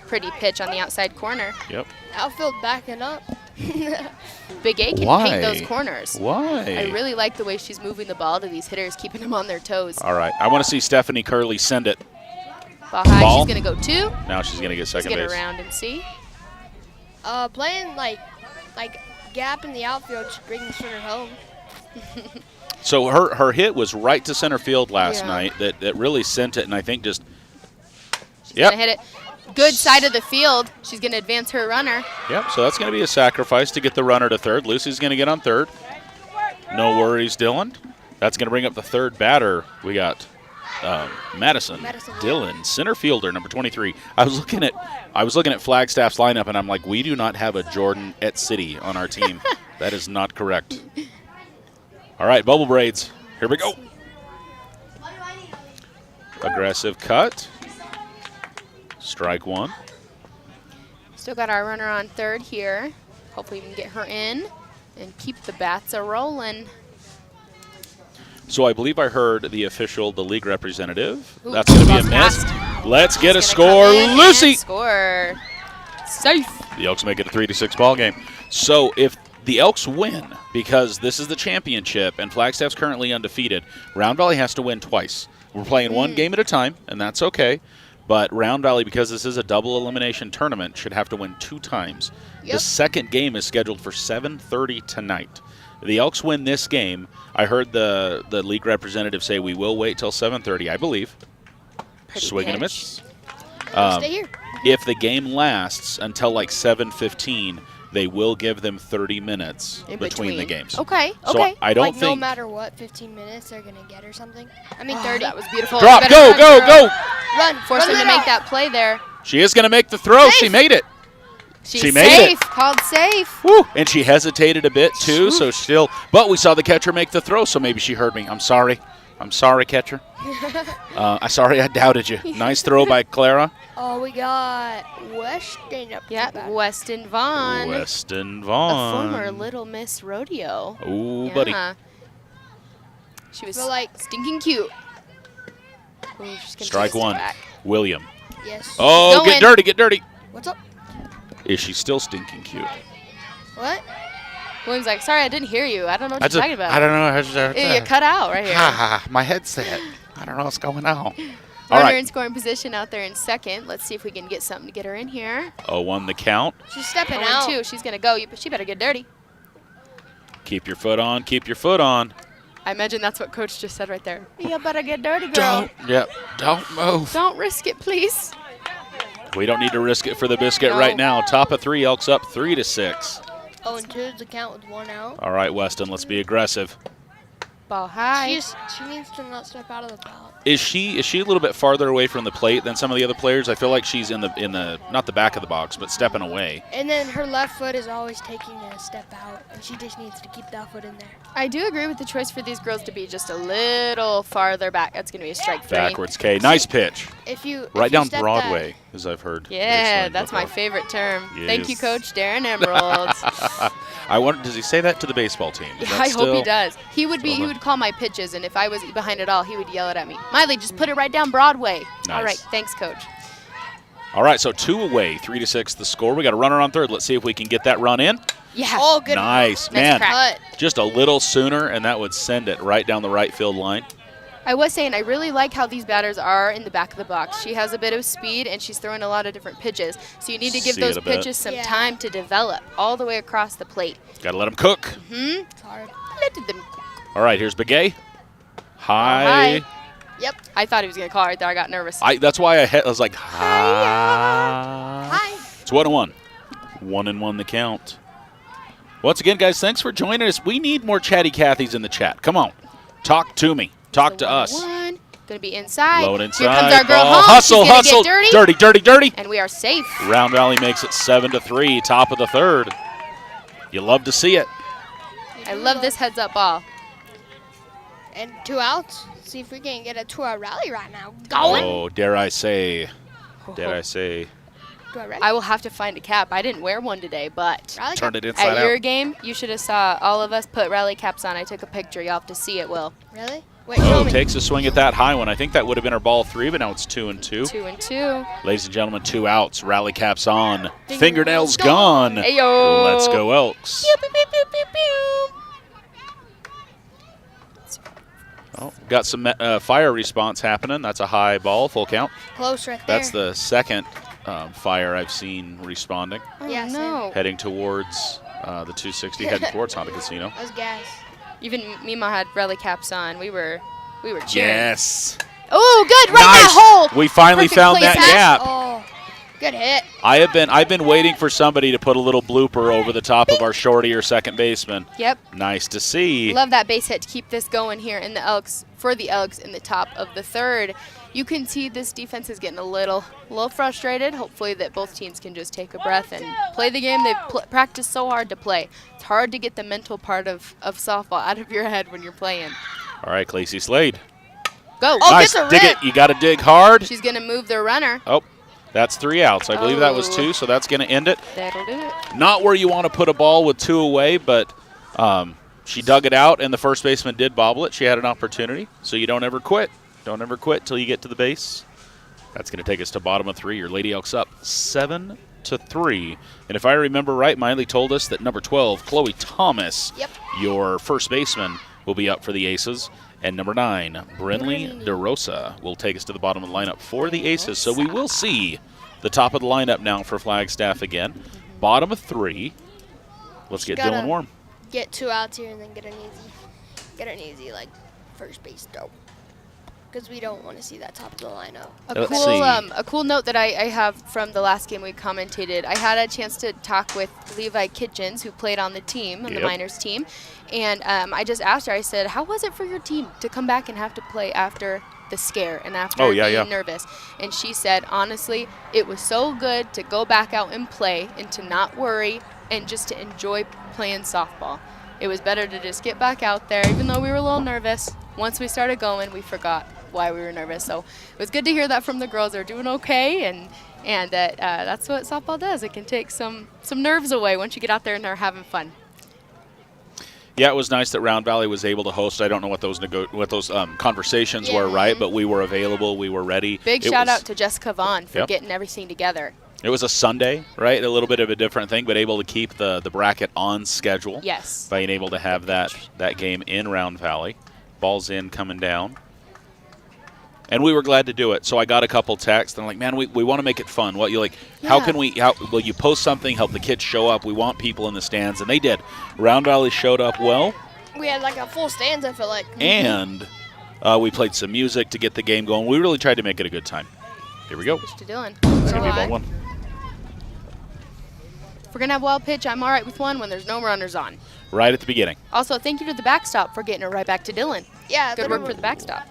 Pretty pitch on the outside corner. Yep. Outfield backing up. Big A can Why? paint those corners. Why? I really like the way she's moving the ball to these hitters, keeping them on their toes. All right. I want to see Stephanie Curley send it. Ball high. Ball. She's going to go 2. Now she's going to get Let's second get base. around and see. Playing like gap in the outfield just brings center home. So her hit was right to center field last Yeah. night that really sent it, and I think just She's going to hit it. Good side of the field. She's going to advance her runner. Yep, so that's going to be a sacrifice to get the runner to third. Lucy's going to get on third. No worries, Dylan. That's going to bring up the third batter. We got Madison Dillon, center fielder, number 23. I was looking at Flagstaff's lineup, and I'm like, we do not have a Jordan at City on our team. That is not correct. All right, bubble braids. Here we go. Aggressive cut. Strike one. Still got our runner on third here. Hopefully we can get her in and keep the bats a-rolling. So I believe I heard the league representative. Ooh, That's going to be a lost miss. past. Let's get a She's score, gonna come in Lucy. and score. Safe. The Elks make it a 3-6 ball game. So if the Elks win, because this is the championship and Flagstaff's currently undefeated, Round Valley has to win twice. We're playing one game at a time, and that's okay. But Round Valley, because this is a double elimination tournament, should have to win 2 times. Yep. The second game is scheduled for 7:30 tonight. The Elks win this game. I heard the league representative say we will wait till 7:30, I believe. Pretty Swing and a pitch. miss. Stay here. If the game lasts until like 7:15, they will give them 30 minutes In between the games. Okay, So okay. I don't Like no think. matter what, 15 minutes they're gonna get or something. I mean Oh, 30. that was beautiful. Drop, You better go, run, go, girl. go. Run. Force run them to that make out. that play there. She is going to make the throw. She Safe. made it. She's She made safe. it. Called safe. Woo. And she hesitated a bit too, so still. But we saw the catcher make the throw, so maybe she heard me. I'm sorry. I'm sorry, catcher. I'm sorry I doubted you. Nice throw by Clara. Oh, we got Weston up Yeah, the back. Weston Vaughn. Weston A Vaughn. former Little Miss Rodeo. Ooh, Yeah. buddy. She was Feel like- stinking cute. Ooh, she's gonna Strike take a one. step back. William. Yes. Oh, Going. get dirty, get dirty. What's up? Is she still stinking cute? What? William's like, sorry, I didn't hear you. I don't know what you're talking about. I don't know. You cut out right here. My headset. I don't know what's going on. All Runner right. in scoring position out there in second. Let's see if we can get something to get her in here. 0-1 the count. She's stepping 0-2. out. She's going to go. She better get dirty. Keep your foot on. Keep your foot on. I imagine that's what Coach just said right there. You better get dirty, girl. Don't move. Don't risk it, please. We don't need to risk it for the biscuit No. right now. Top of 3, Elks up 3-6. 0-2 is the count with 1 out. All right, Weston, let's be aggressive. Ball high. She needs to not step out of the ball. Is she a little bit farther away from the plate than some of the other players? I feel like she's in the not the back of the box, but stepping away. And then her left foot is always taking a step out, and she just needs to keep that foot in there. I do agree with the choice for these girls to be just a little farther back. That's going to be a strike 3. Backwards K. Nice pitch. If you Right if you down step Broadway, as I've heard. Yeah, recently that's my before. favorite term. Thank you, Yes. Coach Darren Emerald. I wonder, does he say that to the baseball team? Is Yeah, that I hope he still- does. He would call my pitches, and if I was behind it all, he would yell it at me. Miley, just put it right down Broadway. Nice. All right, thanks, Coach. All right, so 2 away, 3-6 the score. We got a runner on third. Let's see if we can get that run in. Yeah. Oh, good. Nice, Nice man. crack. Cut. Just a little sooner, and that would send it right down the right field line. I was saying I really like how these batters are in the back of the box. She has a bit of speed, and she's throwing a lot of different pitches. So you need to give See it those a bit. pitches some Yeah. time to develop all the way across the plate. Got to let them cook. It's hard. Let them. All right, here's Big A. High. High. Yep. I thought he was going to call right there. I got nervous. That's why I was like, high. Hi. It's 1-1. 1-1 the count. Once again, guys, thanks for joining us. We need more chatty Cathys in the chat. Come on. Talk to me. Talk to us. Going to be inside. Low inside. Here comes our girl ball. home. Hustle, She's gonna hustle. Get dirty. Dirty, dirty, dirty. And we are safe. Round Valley makes it 7-3, top of the third. You love to see it. I love this heads-up ball. And 2 outs. See if we can get a 2-out rally right now. Going. Oh, dare I say. Dare I say. 2-out rally. I will have to find a cap. I didn't wear one today, but Rally Turned cap. it inside at your out. game, you should have saw all of us put rally caps on. I took a picture. You'll have to see it, Will. Really? Wait, show Oh, me. takes a swing at that high one. I think that would have been our ball 3, but now it's 2-2. 2-2. Ladies and gentlemen, 2 outs. Rally caps on. Fingernails Fingernails gone. gone. Ayo. Let's go Elks. Pew, pew, pew, pew, pew, pew. Oh, got some fire response happening. That's a high ball, full count. Close right there. That's the second fire I've seen responding. Oh, Yeah, no. Heading towards the 260, heading towards Honda Casino. That was gas. Even Mima had rally caps on. We were cheering. Yes. Oh, good. Right Nice. that hole. We finally Perfect found that placement. gap. Oh, good hit. I've been waiting for somebody to put a little blooper over the top of our shorty or second baseman. Yep. Nice to see. Love that base hit to keep this going here in the Elks, for the Elks in the top of the third. You can see this defense is getting a little frustrated. Hopefully that both teams can just take a breath and play the game they've practiced so hard to play. It's hard to get the mental part of softball out of your head when you're playing. All right, Lacey Slade. Go. Oh, Nice. gets a Dig rip. it. You got to dig hard. She's going to move their runner. Oh, that's 3 outs. I believe that was Oh. 2, so that's going to end it. That'll do it. Not where you want to put a ball with 2 away, but she dug it out, and the first baseman did bobble it. She had an opportunity, so you don't ever quit. Don't ever quit till you get to the base. That's going to take us to bottom of 3. Your Lady Elks up 7-3. And if I remember right, Miley told us that number 12, Chloe Thomas, Yep. your first baseman, will be up for the Aces. And number 9, Brinley DeRosa, will take us to the bottom of the lineup for the Aces. So we will see the top of the lineup now for Flagstaff again. Bottom of 3. Let's get Gotta Dylan warm. Get 2 outs here and then get an easy like first base throw. Because we don't want to see that top of the lineup. Let's see. A cool note that I have from the last game we commentated. I had a chance to talk with Levi Kitchens, who played on the team, on the minors team. And I just asked her, I said, how was it for your team to come back and have to play after the scare and after being nervous? And she said, honestly, it was so good to go back out and play and to not worry and just to enjoy playing softball. It was better to just get back out there, even though we were a little nervous. Once we started going, we forgot why we were nervous. So it was good to hear that from the girls. They're doing okay, and that that's what softball does. It can take some nerves away once you get out there and they're having fun. Yeah, it was nice that Round Valley was able to host. I don't know what those conversations were, right? But we were available. We were ready. Big shout out to Jessica Vaughn for Yep. getting everything together. It was a Sunday, right? A little bit of a different thing, but able to keep the bracket on schedule. Yes. By being able to have that game in Round Valley. Ball's in, coming down. And we were glad to do it. So I got a couple texts. And I'm like, man, we want to make it fun. What you like? Yeah. Will you post something? Help the kids show up. We want people in the stands, and they did. Round Valley showed up well. We had like a full stands, I feel like. And we played some music to get the game going. We really tried to make it a good time. Here we go. To Dylan. It's going to be ball 1. If we're going to have wild pitch, I'm all right with 1 when there's no runners on. Right at the beginning. Also, thank you to the backstop for getting it right back to Dylan. Yeah. Good work for the backstop.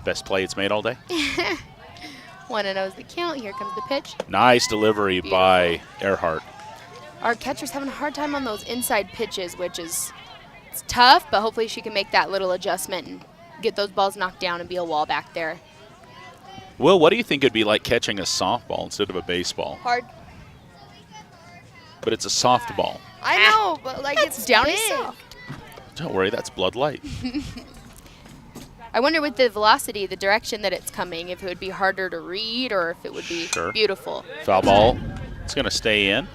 Best play it's made all day. 1-0 is the count. Here comes the pitch. Nice delivery by Earhart. Our catcher's having a hard time on those inside pitches, which is it's tough, but hopefully she can make that little adjustment and get those balls knocked down and be a wall back there. Will, what do you think it'd be like catching a softball instead of a baseball? Hard. But it's a softball. I know, but like it's down big. to soft. Don't worry, that's Blood Light. I wonder with the velocity, the direction that it's coming, if it would be harder to read or if it would be beautiful. Foul ball. It's going to stay in.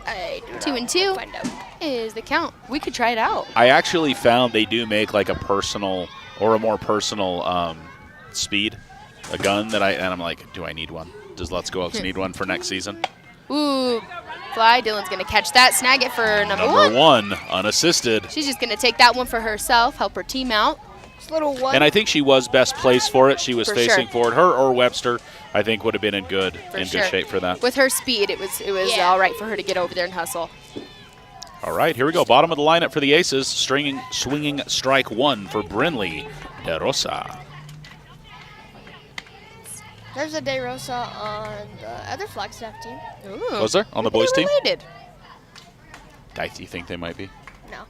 I do 2 not and 2 find out. is the count. We could try it out. I actually found they do make like a personal or a more personal speed, a gun and I'm like, do I need one? Does Let's Go Elks need one for next season? Ooh, fly. Dylan's going to catch that, snag it for number 1, unassisted. She's just going to take that one for herself, help her team out. This little one. And I think she was best placed for it. She was For facing sure. forward. Her or Webster, I think, would have been in good shape for that. With her speed, it was Yeah. all right for her to get over there and hustle. All right, here we go. Bottom of the lineup for the Aces. Swinging strike 1 for Brinley DeRosa. There's a De Rosa on the other Flagstaff team. Ooh. Was there? On the Maybe boys' they're team? related. Do you think they might be? No.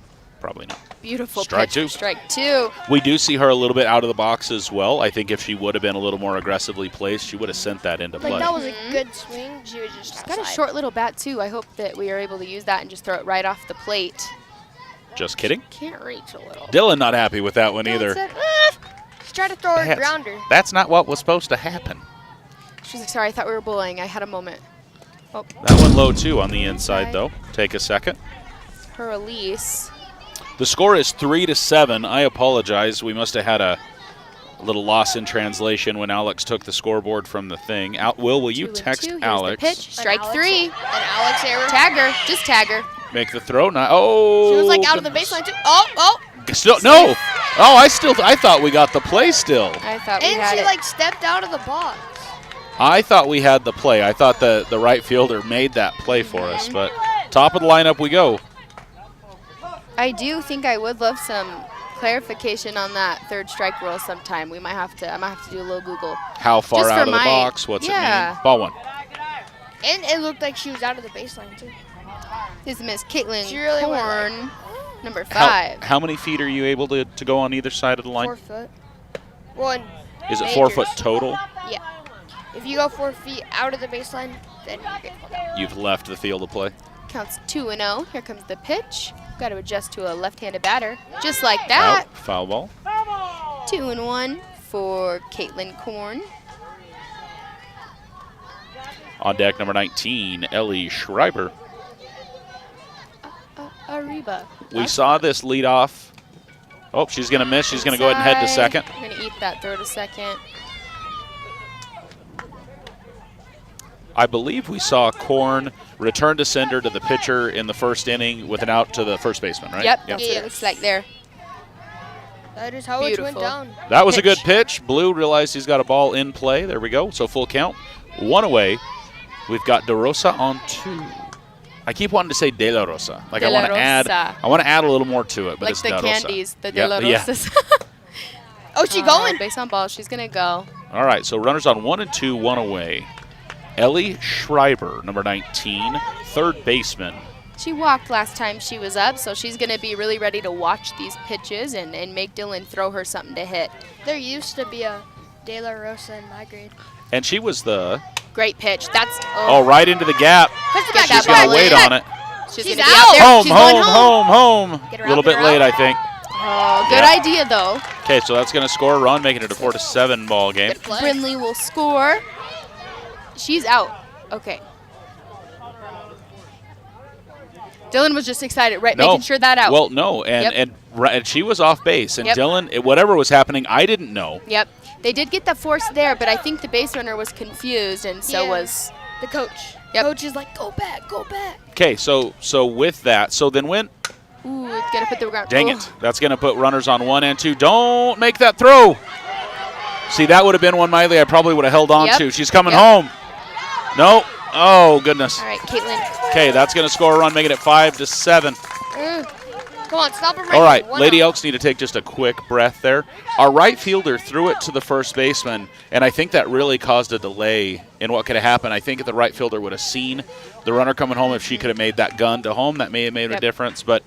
Probably not. Beautiful Strike pitch. 2. Strike 2. We do see her a little bit out of the box as well. I think if she would have been a little more aggressively placed, she would have sent that into Like play. that was a good swing. She was just She's outside. got a short little bat, too. I hope that we are able to use that and just throw it right off the plate. Just kidding. Can't reach a little. Dylan not happy with that one either. That's it. She tried to throw a grounder. That's not what was supposed to happen. She's like, sorry, I thought we were bullying. I had a moment. Oh, That one low too on the inside though. Take a second. her release. The score is 3-7. I apologize. We must have had a little loss in translation when Alex took the scoreboard from the thing. Will you text 2-2. Here's Alex? The pitch. Strike 3. An Alex error. Tag her. Just tag her. Make the throw. Oh. She was like out of the baseline too. Oh. Still, no. Oh, I thought we got the play still. I thought we And had she it. like stepped out of the box. I thought we had the play. I thought the right fielder made that play for us, but top of the lineup we go. I do think I would love some clarification on that third strike rule sometime. I might have to do a little Google. How far Just out for of the my- box? What's it yeah. mean? Ball 1. And it looked like she was out of the baseline too. This is Miss Caitlin She really went Korn, number 5. How many feet are you able to go on either side of the line? 4 foot. Well, Is it 4 majors. foot total? Yeah. If you go 4 feet out of the baseline, then you get called out. You've left the field of play. Counts 2-0. Here comes the pitch. Got to adjust to a left-handed batter, just like that. Out. Foul ball. 2-1 for Caitlin Korn. On deck, number 19, Ellie Schreiber. Arriba. We saw this lead off. Oh, she's going to miss. She's going to go ahead and head to second. We're going to eat that throw to second. I believe we saw Korn return to sender to the pitcher in the first inning with an out to the first baseman, right? Yep, that's what it looks like there. That is how it Beautiful. went down. That was a good Pitch. pitch. Blue realized he's got a ball in play. There we go. So full count. 1 away. We've got De Rosa on 2. I keep wanting to say De La Rosa. Like De La I want to add a little more to it, but Like it's the De Rosa. candies, the De Yep, La yeah. Rosas. Oh, she going? Base on ball. She's going to go. All right, so runners on 1 and 2, 1 away. Ellie Schreiber, number 19, third baseman. She walked last time she was up, so she's going to be really ready to watch these pitches and make Dylan throw her something to hit. There used to be a De La Rosa in my grade. And she was the, Great pitch. That's right into the gap. Push the Get back, She's that going to ball wait in. on it. She's She's going to be out. out there. Home, She's going home. Get A her little out, bit get her late, out. I think. Oh, good Yeah. idea, though. Okay, so that's going to score a run, making it a 4-7 ball game. Good play. Brindley will score. She's out. Okay. Dylan was just excited, right? No. Making sure that out. Well, no, Yep. and she was off base, and Yep. Dylan, whatever was happening, I didn't know. Yep. They did get the force there, but I think the base runner was confused, and so Yeah. was. The coach. Yep. Coach is like, go back, go back. Okay, so with that, so then when, Ooh, it's going to put the ground. dang Oh. it, that's going to put runners on 1 and 2. Don't make that throw. See, that would have been one, Miley, I probably would have held on Yep. to. She's coming Yep. home. No. Oh, goodness. All right, Caitlin. Okay, that's going to score a run, making it 5-7. Come on, stop him right All right, here. One Lady out. Elks need to take just a quick breath there. Our right fielder threw it to the first baseman, and I think that really caused a delay in what could have happened. I think if the right fielder would have seen the runner coming home, if she could have made that gun to home, that may have made a Yep. difference. But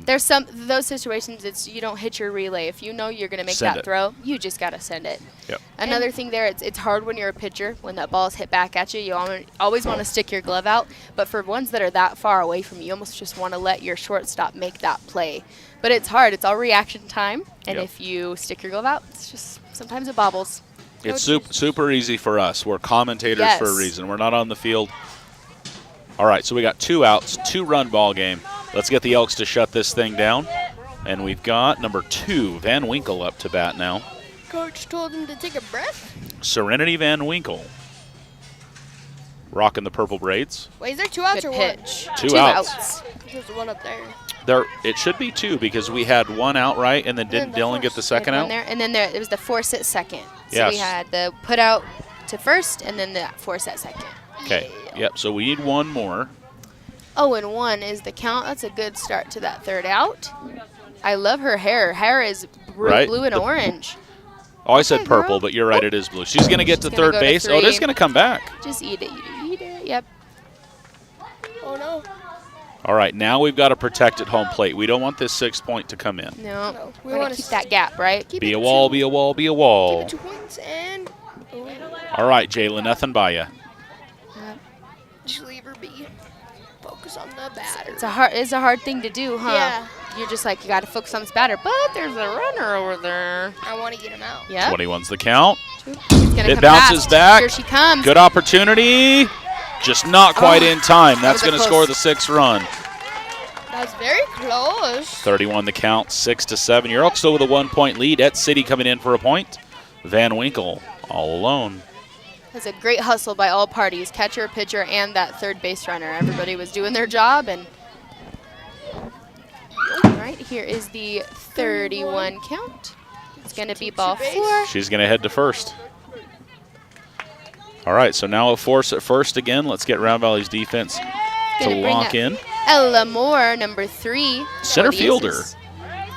There's those situations. It's you don't hit your relay. If you know you're going to make Send that it. throw, you just got to send it. Yep. Another thing there, it's hard when you're a pitcher when that ball is hit back at you. You always want to stick your glove out, but for ones that are that far away from you, you almost just want to let your shortstop make that play. But it's hard. It's all reaction time, and Yep. if you stick your glove out, it's just sometimes it bobbles. it's super easy for us. We're commentators for a Yes. reason. We're not on the field. All right, so we got 2 outs, 2-run ball game. Let's get the Elks to shut this thing down. And we've got number 2, Van Winkle, up to bat now. Coach told him to take a breath. Serenity Van Winkle. Rocking the purple braids. Wait, is there 2 outs Good or pitch. Two outs. There's one up there. It should be 2 because we had 1 out, right? And then didn't the Dylan get the first. second One out? there, and then there was the force at second. So Yes. we had the put out to first, and then the force at second. Okay. Yep. So we need 1 more. 0-1 is the count. That's a good start to that third out. I love her hair. Hair is Right. blue and The- orange. Oh, I said Okay, girl. purple, but you're right. It is blue. She's going to get to She's gonna third go to base. Oh, it is 3. going to come back. Just eat it, eat it, eat it. Yep. Oh, no. All right. Now we've got to protect at home plate. We don't want this 6 point to come in. No. No, We we want wanna to keep that gap, right? Keep Be it a wall, two- be a wall, be a Keep wall. it 2 points and All right, Jayla, nothing by you. just leave her be. Focus on the batter. It's a hard thing to do, huh? Yeah. You're just like, you got to focus on this batter, but there's a runner over there. I want to get him out. Yep. 21's the count. It's gonna It come bounces fast. back. Here she comes. Good opportunity. Just not quite in time. That's was a going to close- score the 6th run. That was very close. 31 the count, 6-7. Your Elks still with a 1-point lead. Et City coming in for a point. Van Winkle all alone. That's a great hustle by all parties, catcher, pitcher, and that third base runner. Everybody was doing their job. And all right, here is the 31 count. It's going to be ball 4. She's going to head to first. All right, so now a force at first again. Let's get Round Valley's defense to lock in. Ella Moore, number 3. Center fielder.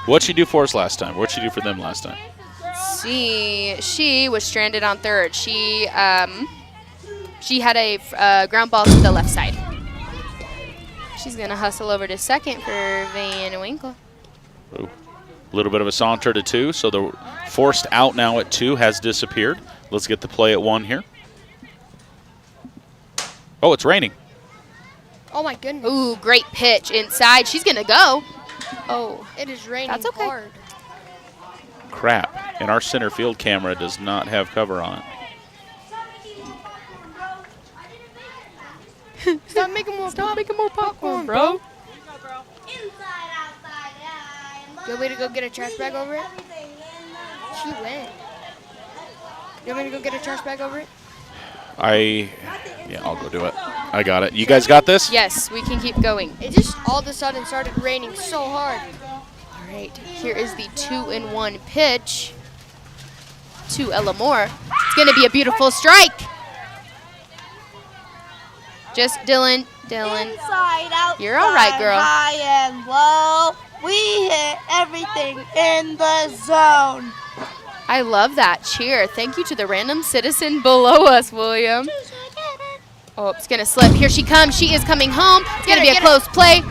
What'd she do for us last time? What'd she do for them last time? She was stranded on third. She had a ground ball to the left side. She's going to hustle over to second for Van Winkle. A little bit of a saunter to 2, so the forced out now at 2 has disappeared. Let's get the play at 1 here. Oh, it's raining. Oh, my goodness. Ooh, great pitch inside. She's going to go. Oh, It is raining That's okay. hard. Crap. And our center field camera does not have cover on it. Stop making more popcorn, bro. Do you want me to go get a trash bag over it? She went. You want me to go get a trash bag over it? Yeah, I'll go do it. I got it. You guys got this? Yes, we can keep going. It just all of a sudden started raining so hard. All right, here is the 2-1 pitch to Ella Moore. It's going to be a beautiful strike. Just Dylan. Inside, outside, You're all right, girl. high and low. We hit everything in the zone. I love that cheer. Thank you to the random citizen below us, William. Oh, it's going to slip. Here she comes. She is coming home. It's going to be a close play. It's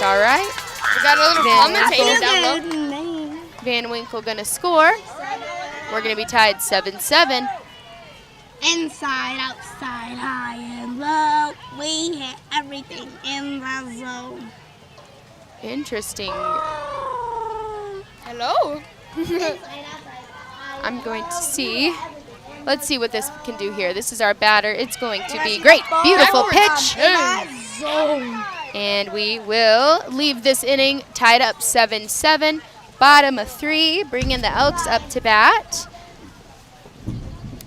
all right. We got a little Van commentator Winkle. down low. Van Winkle going to score. We're going to be tied 7-7. Inside, outside, high and low. We hit everything in the zone. Interesting. Hello. I'm going to see. Let's see what this can do here. This is our batter. It's going to be great. Beautiful pitch. And we will leave this inning tied up 7-7. Bottom of 3, bringing the Elks up to bat.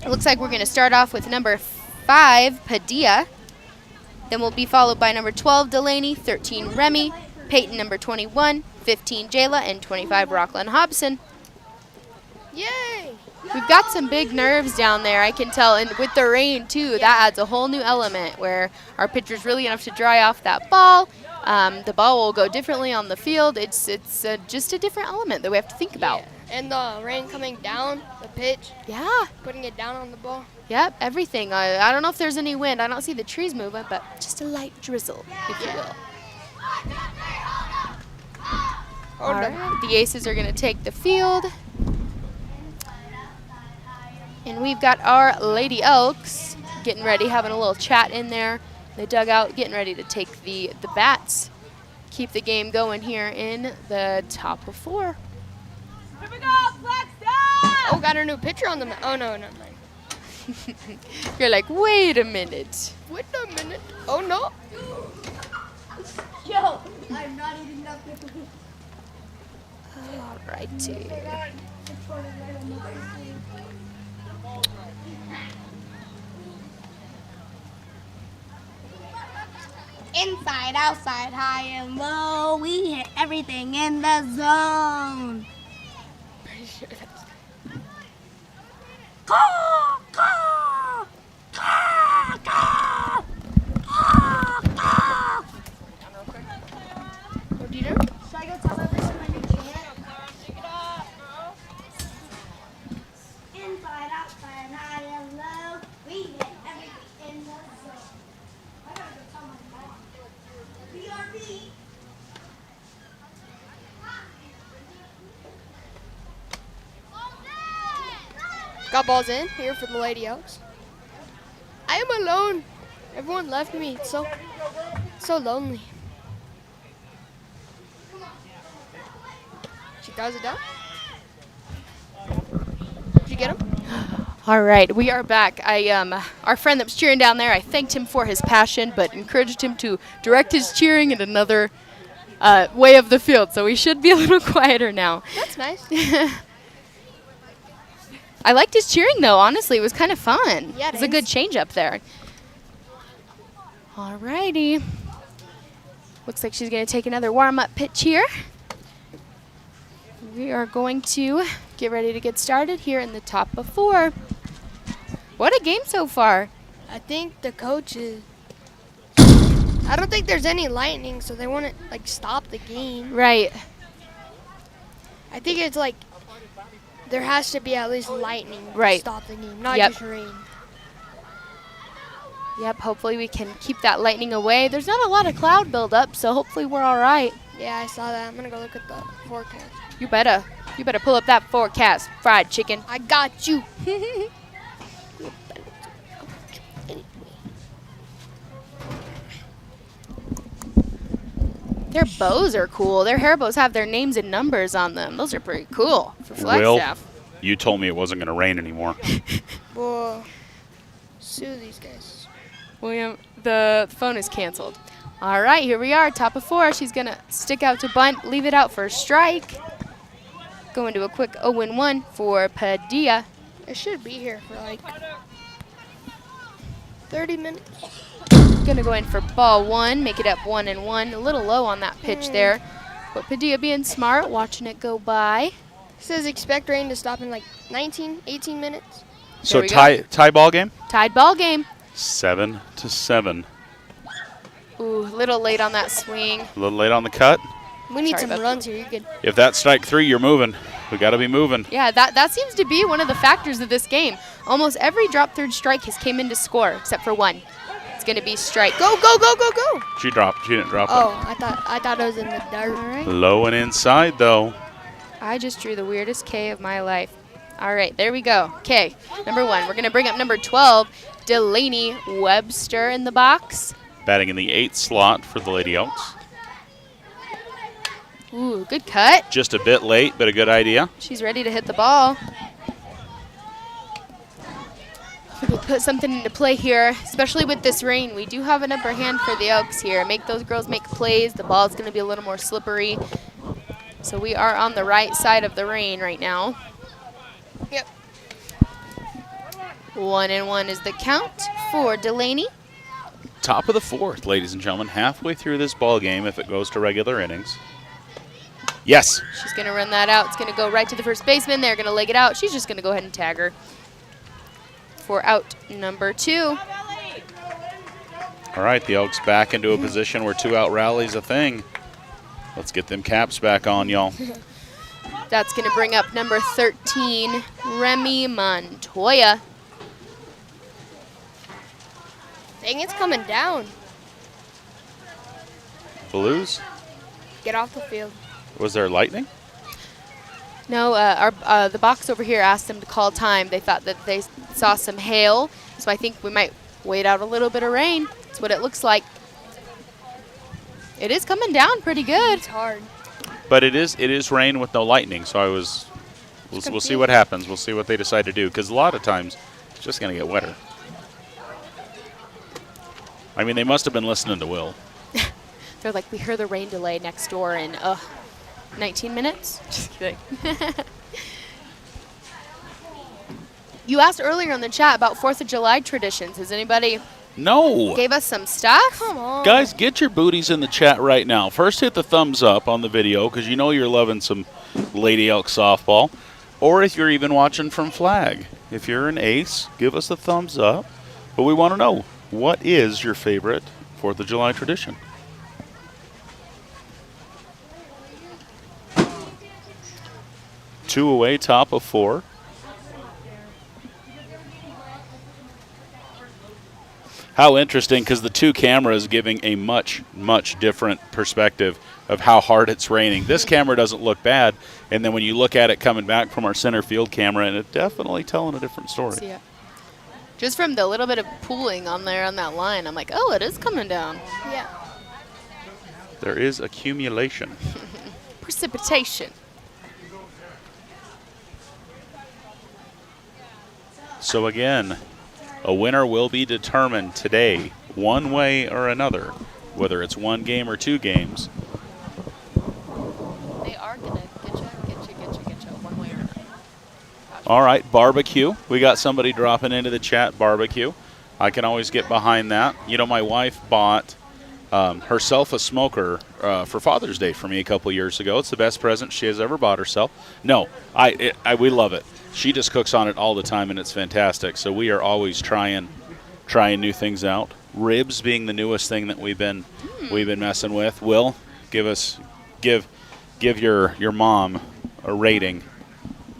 It looks like we're going to start off with number 5, Padilla. Then we'll be followed by number 12, Delaney, 13, Remy, Peyton, number 21, 15, Jayla, and 25, Rockland Hobson. Yay. We've got some big nerves down there, I can tell, and with the rain too, that adds a whole new element where our pitcher's really enough to dry off that ball. The ball will go differently on the field. It's just a different element that we have to think about. Yeah. And the rain coming down, the pitch, Yeah. putting it down on the ball. Yep, everything. I don't know if there's any wind. I don't see the trees moving, but just a light drizzle, if you will. All right, the Aces are going to take the field. And we've got our Lady Elks getting ready, having a little chat in there. The dugout getting ready to take the bats. Keep the game going here in the top of 4. Here we go, Flagstaff! Oh, got a new pitcher on the oh, no, never mind. You're like, wait a minute. Wait a minute. Oh, no. Yo, I'm not eating nothing. All righty. Inside, outside, high and low. We hit everything in the zone. Caw, caw, caw, caw, caw, caw. What do you do? Should I go tell everyone my new chant? Inside, outside, high and low. We hit everything in the zone. I gotta go tell my mom. BRB. Got balls in here for the Lady Elks. I am alone. Everyone left me. It's so lonely. She throws it down. Did you get him? All right, we are back. Our friend that was cheering down there, I thanked him for his passion, but encouraged him to direct his cheering in another way of the field. So we should be a little quieter now. That's nice. I liked his cheering, though. Honestly, it was kind of fun. Yeah, it was a good change up there. All righty. Looks like she's going to take another warm-up pitch here. We are going to get ready to get started here in the top of 4. What a game so far. I think the coach is. I don't think there's any lightning, so they want to like stop the game. Right. I think it's like there has to be at least lightning Right. to stop the game, not Yep. just rain. Yep, hopefully we can keep that lightning away. There's not a lot of cloud buildup, so hopefully we're all right. Yeah, I saw that. I'm gonna go look at the forecast. You better pull up that forecast, fried chicken. I got you. Their bows are cool. Their hair bows have their names and numbers on them. Those are pretty cool for Flagstaff. You told me it wasn't going to rain anymore. Well, sue these guys. William, the phone is canceled. All right, here we are, top of 4. She's going to stick out to bunt, leave it out for a strike. Go into a quick 0-1 for Padilla. It should be here for like 30 minutes. Going to go in for ball 1, make it up 1-1. A little low on that pitch there. But Padilla being smart, watching it go by. It says expect rain to stop in like 19, 18 minutes. So we go. tie ball game? Tied ball game. 7-7. Ooh, a little late on that swing. A little late on the cut. We need Sorry some about runs here. You could. If that's strike 3, you're moving. We got to be moving. Yeah, that seems to be one of the factors of this game. Almost every drop third strike has came in to score, except for one. It's going to be strike. Go, go, go, go, go. She dropped. She didn't drop Oh, I thought it was in the dirt. All right. it. Low and inside, though. I just drew the weirdest K of my life. All right, there we go. K, number 1. We're going to bring up number 12, Delaney Webster in the box. Batting in the 8th slot for the Lady Elks. Ooh, good cut. Just a bit late, but a good idea. She's ready to hit the ball. We could put something into play here, especially with this rain. We do have an upper hand for the Elks here. Make those girls make plays. The ball's going to be a little more slippery. So we are on the right side of the rain right now. Yep. 1-1 is the count for Delaney. Top of the 4th, ladies and gentlemen. Halfway through this ball game if it goes to regular innings. Yes. She's going to run that out. It's going to go right to the first baseman. They're going to leg it out. She's just going to go ahead and tag her for out number 2. All right, the Elks back into a position where 2-out rally's a thing. Let's get them caps back on, y'all. That's going to bring up number 13, Remy Montoya. Dang, it's coming down. Blues? Get off the field. Was there lightning? No, the box over here asked them to call time. They thought that they saw some hail, so I think we might wait out a little bit of rain. That's what it looks like. It is coming down pretty good. It's hard. But it is rain with no lightning, so we'll see what happens. We'll see what they decide to do, because a lot of times it's just going to get wetter. I mean, they must have been listening to Will. They're like, we heard the rain delay next door in 19 minutes. Just kidding. You asked earlier in the chat about 4th of July traditions. Has anybody No. gave us some stuff? Come on. Guys, get your booties in the chat right now. First, hit the thumbs up on the video, because you know you're loving some Lady Elk softball. Or if you're even watching from Flag. If you're an ace, give us a thumbs up. But we want to know, what is your favorite 4th of July tradition? Two away, top of 4. How interesting, because the 2 cameras giving a much, much different perspective of how hard it's raining. This camera doesn't look bad, and then when you look at it coming back from our center field camera, and it's definitely telling a different story. Yeah. Just from the little bit of pooling on there on that line, I'm like, oh, it is coming down. Yeah. There is accumulation. Precipitation. So again, a winner will be determined today, one way or another, whether it's one game or 2 games. They are going to get you one way or another. All right, barbecue. We got somebody dropping into the chat, barbecue. I can always get behind that. You know, my wife bought herself a smoker for Father's Day for me a couple years ago. It's the best present she has ever bought herself. No, we love it. She just cooks on it all the time, and it's fantastic. So we are always trying new things out. Ribs being the newest thing that we've been messing with. Will, give your mom a rating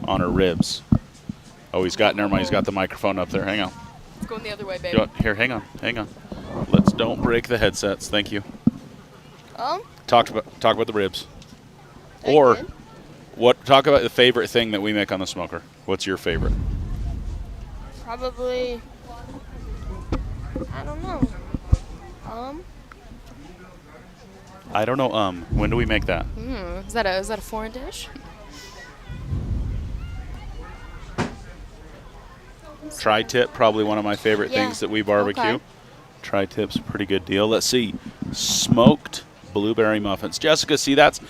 on her ribs. Oh, never mind, he's got the microphone up there. Hang on. It's going the other way, baby. Here, hang on. Don't break the headsets. Thank you. Talk about the ribs. Or talk about the favorite thing that we make on the smoker. What's your favorite? Probably, I don't know. I don't know. When do we make that? Is that a foreign dish? Tri-tip, probably one of my favorite things that we barbecue. Okay. Tri-tip's a pretty good deal. Let's see. Smoked blueberry muffins. Jessica, see, that's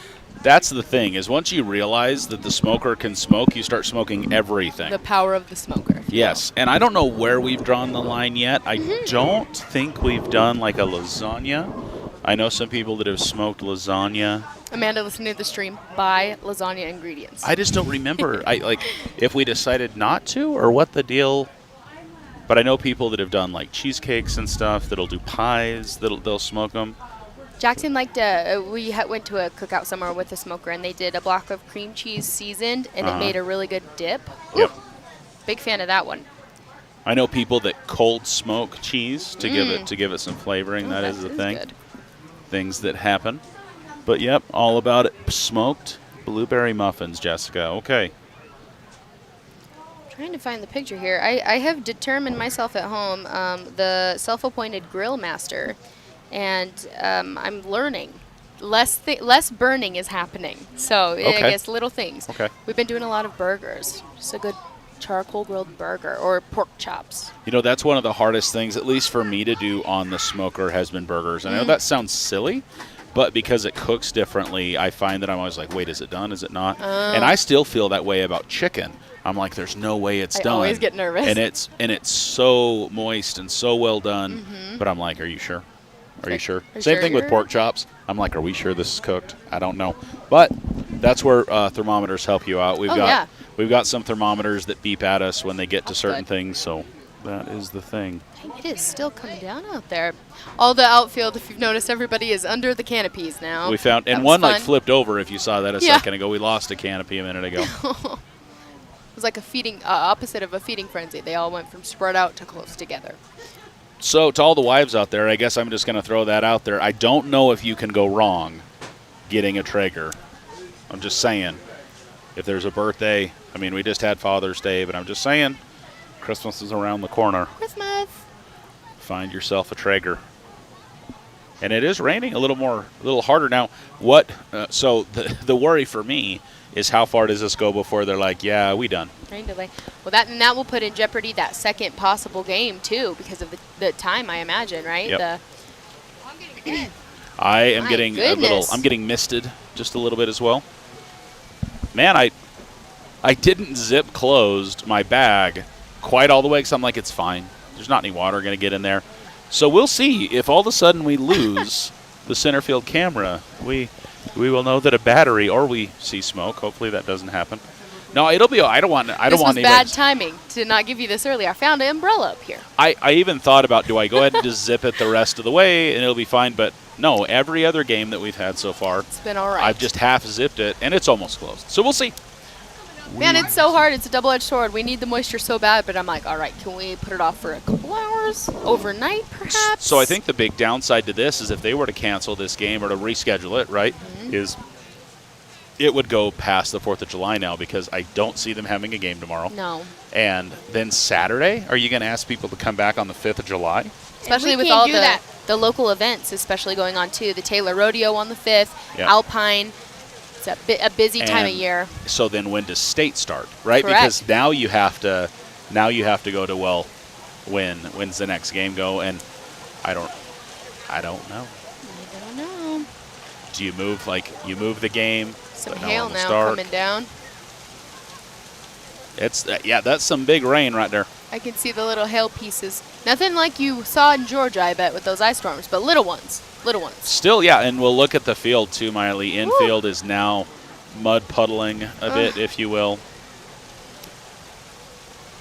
the thing, is once you realize that the smoker can smoke, you start smoking everything. The power of the smoker. Yes, and I don't know where we've drawn the line yet. I don't think we've done like a lasagna. I know some people that have smoked lasagna. Amanda, listening to the stream, buy lasagna ingredients. I just don't remember. If we decided not to or what the deal. But I know people that have done like cheesecakes and stuff that'll do pies. They'll smoke them. Jackson liked we went to a cookout somewhere with a smoker, and they did a block of cream cheese seasoned, and it made a really good dip. Yep. Big fan of that one. I know people that cold smoke cheese to give it some flavoring. That is the thing. Good. Things that happen. But yep, all about it. Smoked blueberry muffins, Jessica. Okay. Trying to find the picture here. I have determined myself at home the self-appointed grill master, and I'm learning. Less burning is happening. So I guess little things. Okay. We've been doing a lot of burgers. Just a good charcoal grilled burger or pork chops. You know, that's one of the hardest things, at least for me, to do on the smoker has been burgers. And I know that sounds silly, but because it cooks differently, I find that I'm always like, wait, is it done? Is it not? And I still feel that way about chicken. I'm like, there's no way it's done. I always get nervous. And it's so moist and so well done. But I'm like, are you sure? Are you sure? Same thing with pork chops. I'm like, are we sure this is cooked? I don't know. But that's where thermometers help you out. We've got some thermometers that beep at us when they get to certain things. So that is the thing. It is still coming down out there. All the outfield, if you've noticed, everybody is under the canopies now. We found, and one like flipped over. If you saw that a second ago, we lost a canopy a minute ago. It was like a feeding, opposite of a feeding frenzy. They all went from spread out to close together. So to all the wives out there, I guess I'm just going to throw that out there. I don't know if you can go wrong getting a Traeger. I'm just saying. If there's a birthday, I mean, we just had Father's Day, but I'm just saying, Christmas is around the corner. Christmas. Find yourself a Traeger. And it is raining a little harder now. So the worry for me is how far does this go before they're like, yeah, we done. Rain delay. Well, that will put in jeopardy that second possible game too, because of the time, I imagine, right? Yep. I am getting I'm getting misted just a little bit as well. Man, I didn't zip closed my bag quite all the way because I'm like, it's fine. There's not any water going to get in there. So we'll see if all of a sudden we lose the center field camera. We will know that a battery, or we see smoke. Hopefully that doesn't happen. No, it'll be. I don't want. This was bad timing to not give you this earlier. I found an umbrella up here. I even thought about, do I go ahead and just zip it the rest of the way and it'll be fine? But no, every other game that we've had so far, it's been all right. I've just half zipped it and it's almost closed. So we'll see. Man, it's so hard. It's a double-edged sword. We need the moisture so bad, but I'm like, all right, can we put it off for a couple hours, overnight perhaps? So I think the big downside to this is if they were to cancel this game or to reschedule it, right, is it would go past the 4th of July now because I don't see them having a game tomorrow. No. And then Saturday, are you going to ask people to come back on the 5th of July? Especially with all the local events, especially going on too. The Taylor Rodeo on the 5th, Alpine. It's a busy time of year. So then when does state start, right? Correct. Because now you have to Now you have to go to, well, when's the next game go? And I don't know. I don't know. Do you move, you move the game? Some but hail on the now start. coming down. It's, yeah, that's some big rain right there. I can see the little hail pieces. Nothing like you saw in Georgia, I bet, with those ice storms, but little ones. Little ones. Still, yeah, and we'll look at the field too, Miley. Infield is now mud puddling a bit, if you will.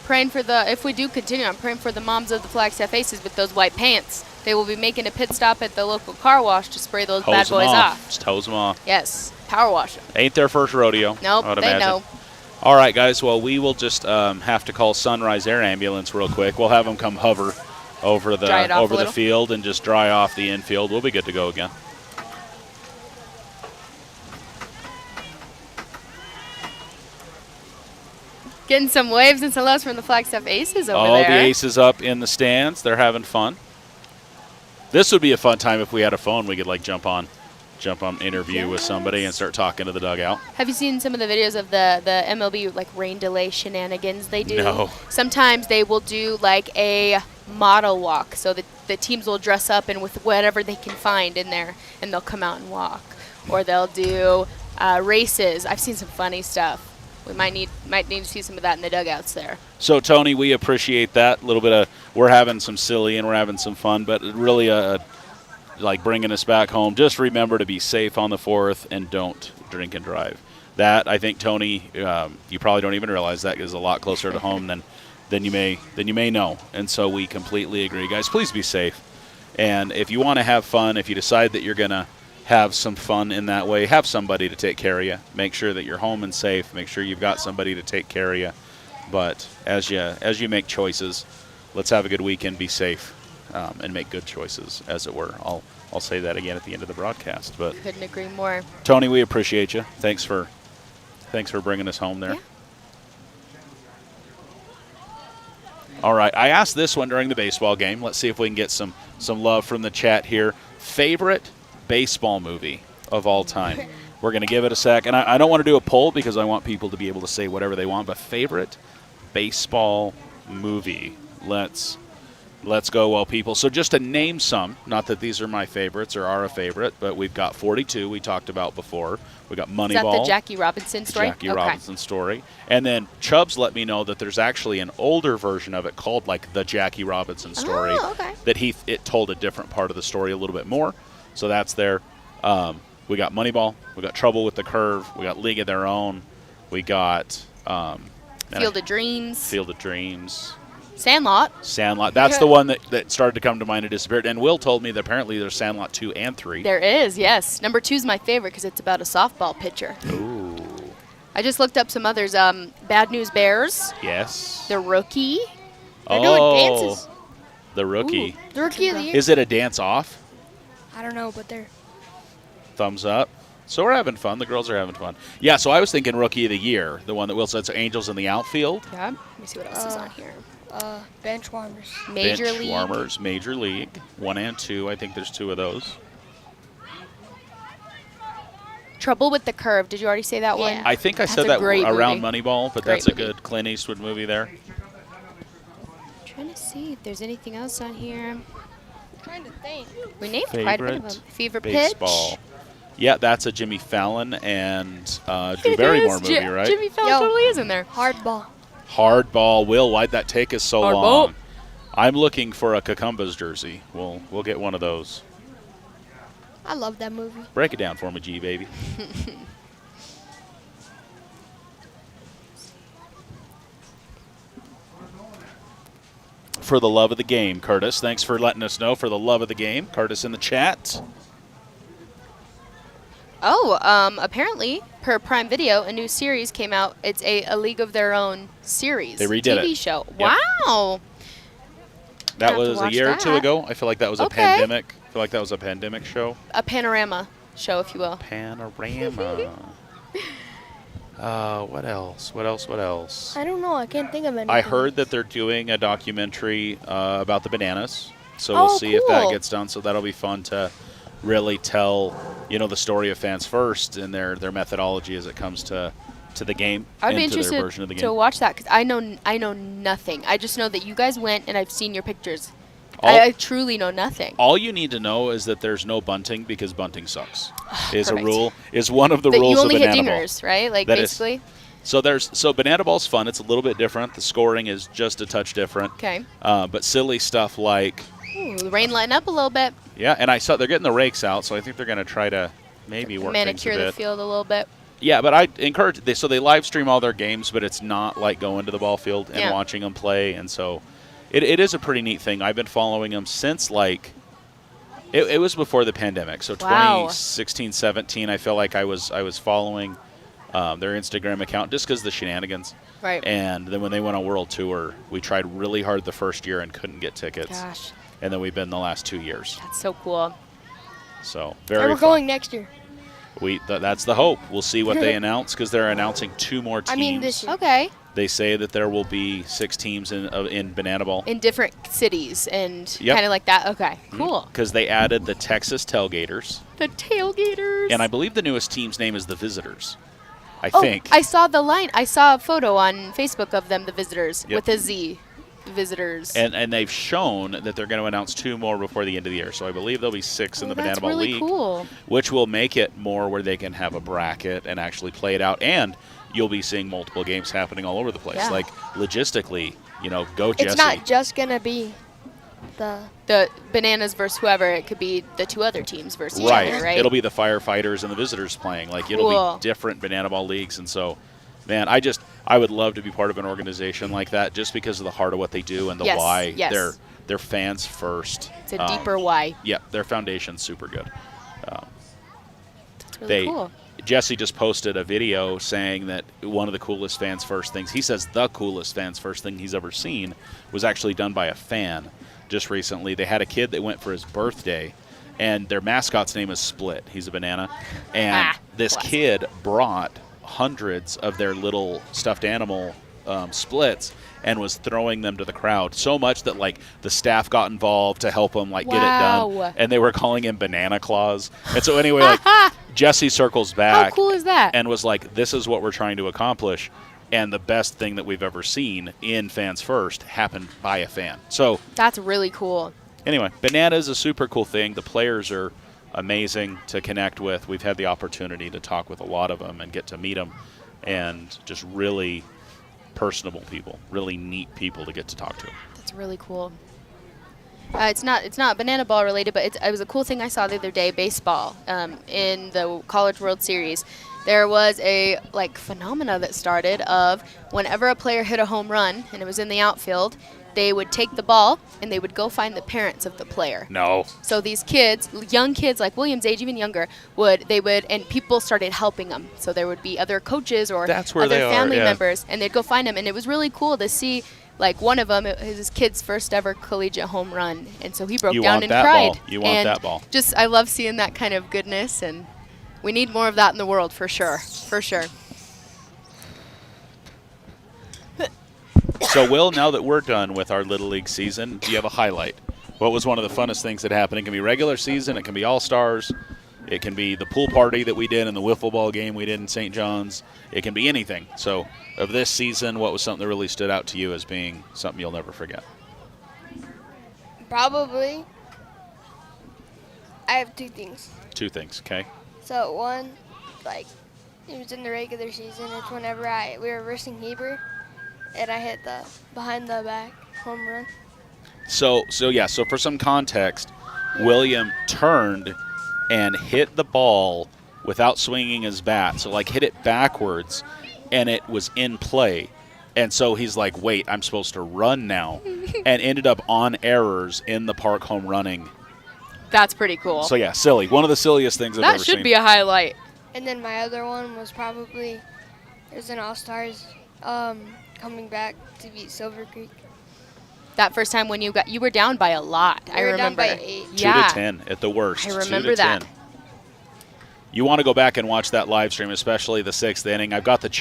Praying for if we do continue, I'm praying for the moms of the Flagstaff Aces with those white pants. They will be making a pit stop at the local car wash to spray those bad boys off. Just hose them off. Yes, power wash them. Ain't their first rodeo. Nope, I would they imagine. know. All right, guys. Well, we will just have to call Sunrise Air Ambulance real quick. We'll have them come hover over the field and just dry off the infield. We'll be good to go again. Getting some waves and some loves from the Flagstaff Aces over All there. the Aces up in the stands. They're having fun. This would be a fun time if we had a phone. We could jump on interview with somebody and start talking to the dugout. Have you seen some of the videos of the MLB rain delay shenanigans they do? No. Sometimes they will do a model walk, so the teams will dress up and with whatever they can find in there, and they'll come out and walk. Or they'll do races. I've seen some funny stuff. We might need to see some of that in the dugouts there. So Tony, we appreciate that. A little bit of, we're having some silly and we're having some fun, but really bringing us back home. Just remember to be safe on the 4th and don't drink and drive. That, I think, Tony, you probably don't even realize that is a lot closer to home than you may know. And so we completely agree. Guys, please be safe. And if you want to have fun, if you decide that you're going to have some fun in that way, have somebody to take care of you. Make sure that you're home and safe. Make sure you've got somebody to take care of you. But as you make choices, let's have a good weekend, be safe, and make good choices, as it were. I'll say that again at the end of the broadcast. But couldn't agree more. Tony, we appreciate you. Thanks for bringing us home there. Yeah. All right, I asked this one during the baseball game. Let's see if we can get some love from the chat here. Favorite baseball movie of all time. We're going to give it a sec. And I don't want to do a poll because I want people to be able to say whatever they want, but favorite baseball movie. Let's go, well, people. So just to name some, not that these are my favorites or are a favorite, but we've got 42 we talked about before. We got Moneyball. Is that the Jackie Robinson story? Jackie Robinson story. And then Chubbs let me know that there's actually an older version of it called the Jackie Robinson story. Oh, okay. That it told a different part of the story a little bit more. So that's there. We got Moneyball. We got Trouble with the Curve. We got League of Their Own. We got Field of Dreams. Field of Dreams. Sandlot. That's the one that started to come to mind and disappeared. And Will told me that apparently there's Sandlot 2 and 3. There is, yes. Number 2 is my favorite because it's about a softball pitcher. Ooh. I just looked up some others. Bad News Bears. Yes. The Rookie. They're doing dances. The Rookie. Ooh, the Rookie of the Year. Is it a dance off? I don't know, but they're... Thumbs up. So we're having fun. The girls are having fun. Yeah, so I was thinking Rookie of the Year, the one that Will said, so Angels in the Outfield. Yeah. Let me see what else is on here. Bench warmers. Major Bench League. warmers, Major League. 1 and 2. I think there's 2 of those. Trouble with the Curve. Did you already say that one? I think I That's said a that great around movie. Moneyball, but Great that's a movie. good Clint Eastwood movie there. I'm trying to see if there's anything else on here. I'm trying to think. We named quite a bit of them. Fever baseball. Pitch. Yeah, that's a Jimmy Fallon and Drew Barrymore movie, right? Jimmy Fallon totally is in there. Hardball. Hardball. Will, why'd that take us so Hardball. long? I'm looking for a Cucumbas jersey. We'll get one of those. I love that movie. Break it down for me, G, baby. For the love of the game, Curtis. Thanks for letting us know. For the love of the game, Curtis in the chat. Oh, apparently, per Prime Video, a new series came out. It's a League of Their Own series. They redid TV it. show. Yep. Wow. That Have to was a watch year or two that. ago. I feel like that was a Okay. pandemic. I feel like that was a pandemic show. A panorama show, if you will. Panorama. What else? I don't know. I can't think of anything. I heard that they're doing a documentary about the bananas. So we'll see if that cool. gets done. So that'll be fun to really tell, the story of Fans First and their methodology as it comes to to the game. I'd be into their version interested of the game. to watch that because I know nothing. I just know that you guys went and I've seen your pictures. All- I truly know nothing. All you need to know is that there's no bunting because bunting sucks. Is a Perfect. rule. Is one of the That rules you only of hit banana ball. dingers, right? Like That is- basically. So banana ball's fun. It's a little bit different. The scoring is just a touch different. Okay. But silly stuff like, Ooh, the rain letting up a little bit. yeah, and I saw they're getting the rakes out, so I think they're going to try to maybe work things a Manicure the bit. field a little bit. Yeah, but I encourage so they live stream all their games, but it's not like going to the ball field and Yeah. watching them play, and so it is a pretty neat thing. I've been following them since like it was before the pandemic, so Wow. 2016, 17. I feel like I was following their Instagram account just because of the shenanigans. Right. And then when they went on World Tour, we tried really hard the first year and couldn't get tickets, Gosh, and then we've been the last 2 years. that's so cool. So And very we're fun. going next year. That's the hope. We'll see what they announce because they're announcing 2 more teams. I mean, this year. Okay. They say that there will be 6 teams in banana ball In different cities and Yep. kind of like that. Okay. Cool. because they added the Texas Tailgaters, The tailgaters. and I believe the newest team's name is the Visitors. I Oh, think. I saw the line. I saw a photo on Facebook of them, the visitors, Yep. with a Z. Visitors. and they've shown that they're going to announce 2 more before the end of the year. So I believe there'll be 6 in the Banana That's Ball really League, cool. which will make it more where they can have a bracket and actually play it out. And you'll be seeing multiple games happening all over the place. Yeah. Like logistically, go Jesse. It's not just gonna be The Bananas versus whoever. It could be the 2 other teams versus each Right. other, right? It'll be the Firefighters and the Visitors playing. Like it'll Cool. be different Banana Ball leagues, and so, man, I would love to be part of an organization like that just because of the heart of what they do and the Yes, why. yes. They're fans first. It's a deeper why. Yeah, their foundation's super good. It's really They cool. Jesse just posted a video saying that one of the coolest fans first things, he says the coolest fans first thing he's ever seen was actually done by a fan just recently. They had a kid that went for his birthday, and their mascot's name is Split. He's a banana. And this classic. kid brought hundreds of their little stuffed animal splits and was throwing them to the crowd so much that like the staff got involved to help him like get it Wow. done, and they were calling him Banana Claus. And so anyway, like Jesse circles How back cool is that? and was like, this is what we're trying to accomplish, and the best thing that we've ever seen in Fans First happened by a fan. So That's really cool. anyway, Banana is a super cool thing. The players are amazing to connect with. We've had the opportunity to talk with a lot of them and get to meet them, and just really personable people, really neat people to get to talk to. That's really cool. It's not banana ball related, but it was a cool thing I saw the other day. Baseball in the College World Series, there was a phenomena that started of whenever a player hit a home run and it was in the outfield, they would take the ball and they would go find the parents of the player. No. So these kids, young kids like William's age, even younger, and people started helping them. So there would be other coaches or That's where other they are, family yeah. members, and they'd go find them. And it was really cool to see, one of them, it was his kid's first ever collegiate home run. And so he broke You down want and that cried. ball. You want And that ball. Just, I love seeing that kind of goodness, and we need more of that in the world for sure. For sure. So, Will, now that we're done with our Little League season, do you have a highlight? What was one of the funnest things that happened? It can be regular season. It can be All-Stars. It can be the pool party that we did and the wiffle ball game we did in St. John's. It can be anything. So, of this season, what was something that really stood out to you as being something you'll never forget? probably. I have 2 things. 2 things, okay? So one, it was in the regular season. It's whenever we were versing Heber, and I hit the behind the back home run. So for some context, William turned and hit the ball without swinging his bat. So, hit it backwards, and it was in play. And so he's like, wait, I'm supposed to run now, and ended up on errors in the park home running. That's pretty cool. So, yeah, silly. One of the silliest things I've that ever should seen. be a highlight. And then my other one was probably it was an All-Stars coming back to beat Silver Creek. That first time when you were down by a lot. We I were down remember. by 8. 2 Yeah. to 10 at the worst. I 2 remember to that. 10. You want to go back and watch that live stream, especially the 6th inning. I've got it